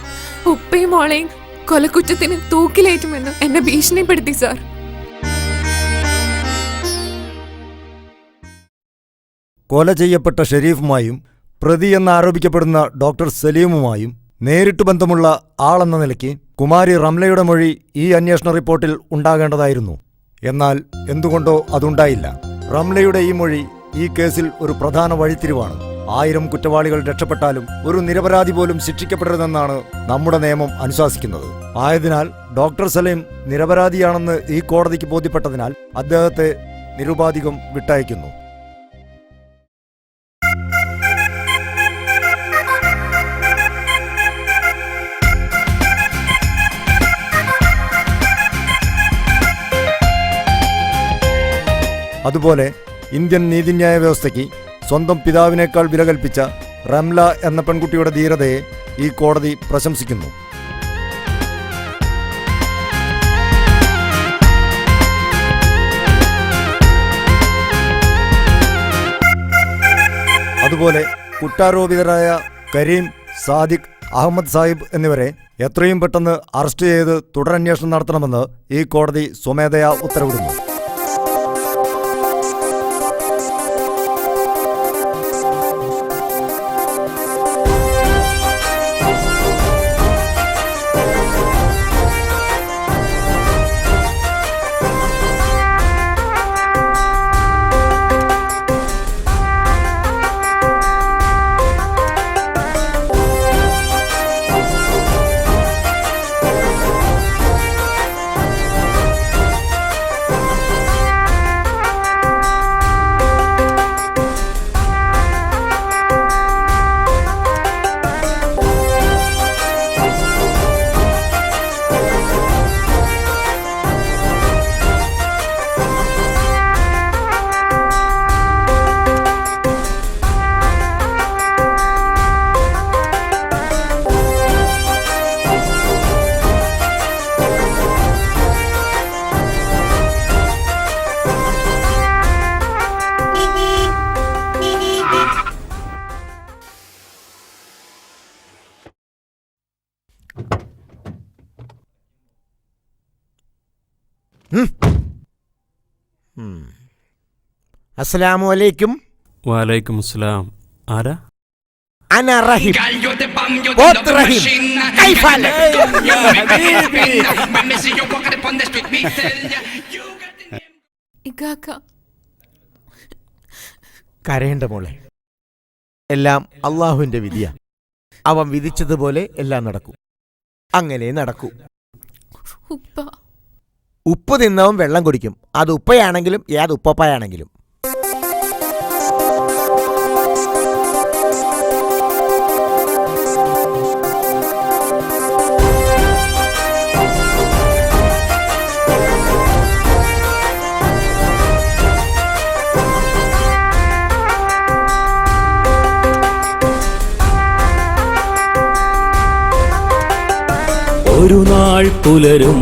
[SPEAKER 4] ഉപ്പയും മോളെയും കൊലക്കുറ്റത്തിന് തൂക്കിലേറ്റുമെന്നും എന്നെ ഭീഷണിപ്പെടുത്തി സാർ.
[SPEAKER 1] കൊല ചെയ്യപ്പെട്ട ഷെരീഫുമായും പ്രതി എന്ന് ആരോപിക്കപ്പെടുന്ന ഡോക്ടർ സലീമുമായും നേരിട്ട് ബന്ധമുള്ള ആളെന്ന നിലയ്ക്ക് കുമാരി റംലയുടെ മൊഴി ഈ അന്വേഷണ റിപ്പോർട്ടിൽ ഉണ്ടാകേണ്ടതായിരുന്നു. എന്നാൽ എന്തുകൊണ്ടോ അതുണ്ടായില്ല. റംലയുടെ ഈ മൊഴി ഈ കേസിൽ ഒരു പ്രധാന വഴിത്തിരിവാണ്. 1000 കുറ്റവാളികൾ രക്ഷപ്പെട്ടാലും ഒരു നിരപരാധി പോലും ശിക്ഷിക്കപ്പെടരുതെന്നാണ് നമ്മുടെ നിയമം അനുശാസിക്കുന്നത്. ആയതിനാൽ ഡോക്ടർ സലീം നിരപരാധിയാണെന്ന് ഈ കോടതിക്ക് ബോധ്യപ്പെട്ടതിനാൽ അദ്ദേഹത്തെ നിരുപാധികം വിട്ടയക്കുന്നു. അതുപോലെ ഇന്ത്യൻ നീതിന്യായ വ്യവസ്ഥയ്ക്ക് സ്വന്തം പിതാവിനേക്കാൾ വില കൽപ്പിച്ച റംല എന്ന പെൺകുട്ടിയുടെ ധീരതയെ ഈ കോടതി പ്രശംസിക്കുന്നു. അതുപോലെ കുറ്റാരോപിതരായ കരീം, സാദിഖ്, അഹമ്മദ് സാഹിബ് എന്നിവരെ എത്രയും പെട്ടെന്ന് അറസ്റ്റ് ചെയ്ത് തുടരന്വേഷണം നടത്തണമെന്ന് ഈ കോടതി സ്വമേധയാ ഉത്തരവിടുന്നു.
[SPEAKER 14] അസ്സലാമു അലൈക്കും.
[SPEAKER 7] വാലൈക്കും അസ്സലാം. ആരാ?
[SPEAKER 14] അന റഹീം. പോത്ത് റഹീം. കൈഫാല.
[SPEAKER 20] കരയേണ്ട മോളെ, എല്ലാം അള്ളാഹുവിന്റെ വിധിയാ. അവൻ വിധിച്ചതുപോലെ എല്ലാം നടക്കും. അങ്ങനെ നടക്കൂ.
[SPEAKER 14] ഉപ്പ് തിന്നവും വെള്ളം കുടിക്കും. അത് ഉപ്പയാണെങ്കിലും ഏത് ഉപ്പപ്പായാണെങ്കിലും.
[SPEAKER 21] ഒരു നാൾ പുലരും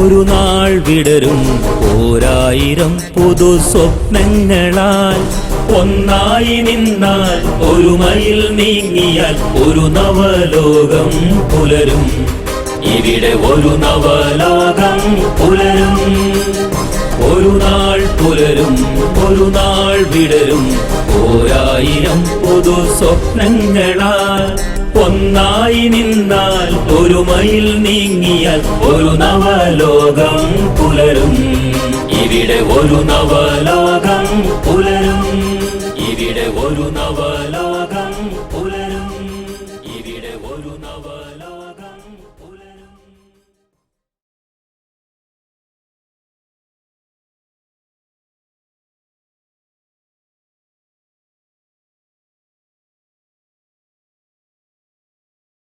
[SPEAKER 21] ഒരു നാൾ വിടരും ഓരായിരം പുതു സ്വപ്നങ്ങളാൽ ഒന്നായി നിന്നാൽ ഒരു മൈൽ നീങ്ങിയാൽ ഒരു നവലോകം പുലരും. ഇവിടെ ഒരു നവലോകം പുലരും. ഒരു നാൾ പുലരും ഒരു നാൾ വിടരും ഓരായിരം പുതു സ്വപ്നങ്ങളാൽ ഒന്നായി നിന്നാൽ ഒരു മൈൽ നീങ്ങിയാൽ ഒരു നവലോകം പുലരും. ഇവിടെ ഒരു നവലോകം പുലരും. ഇവിടെ ഒരു നവലോകം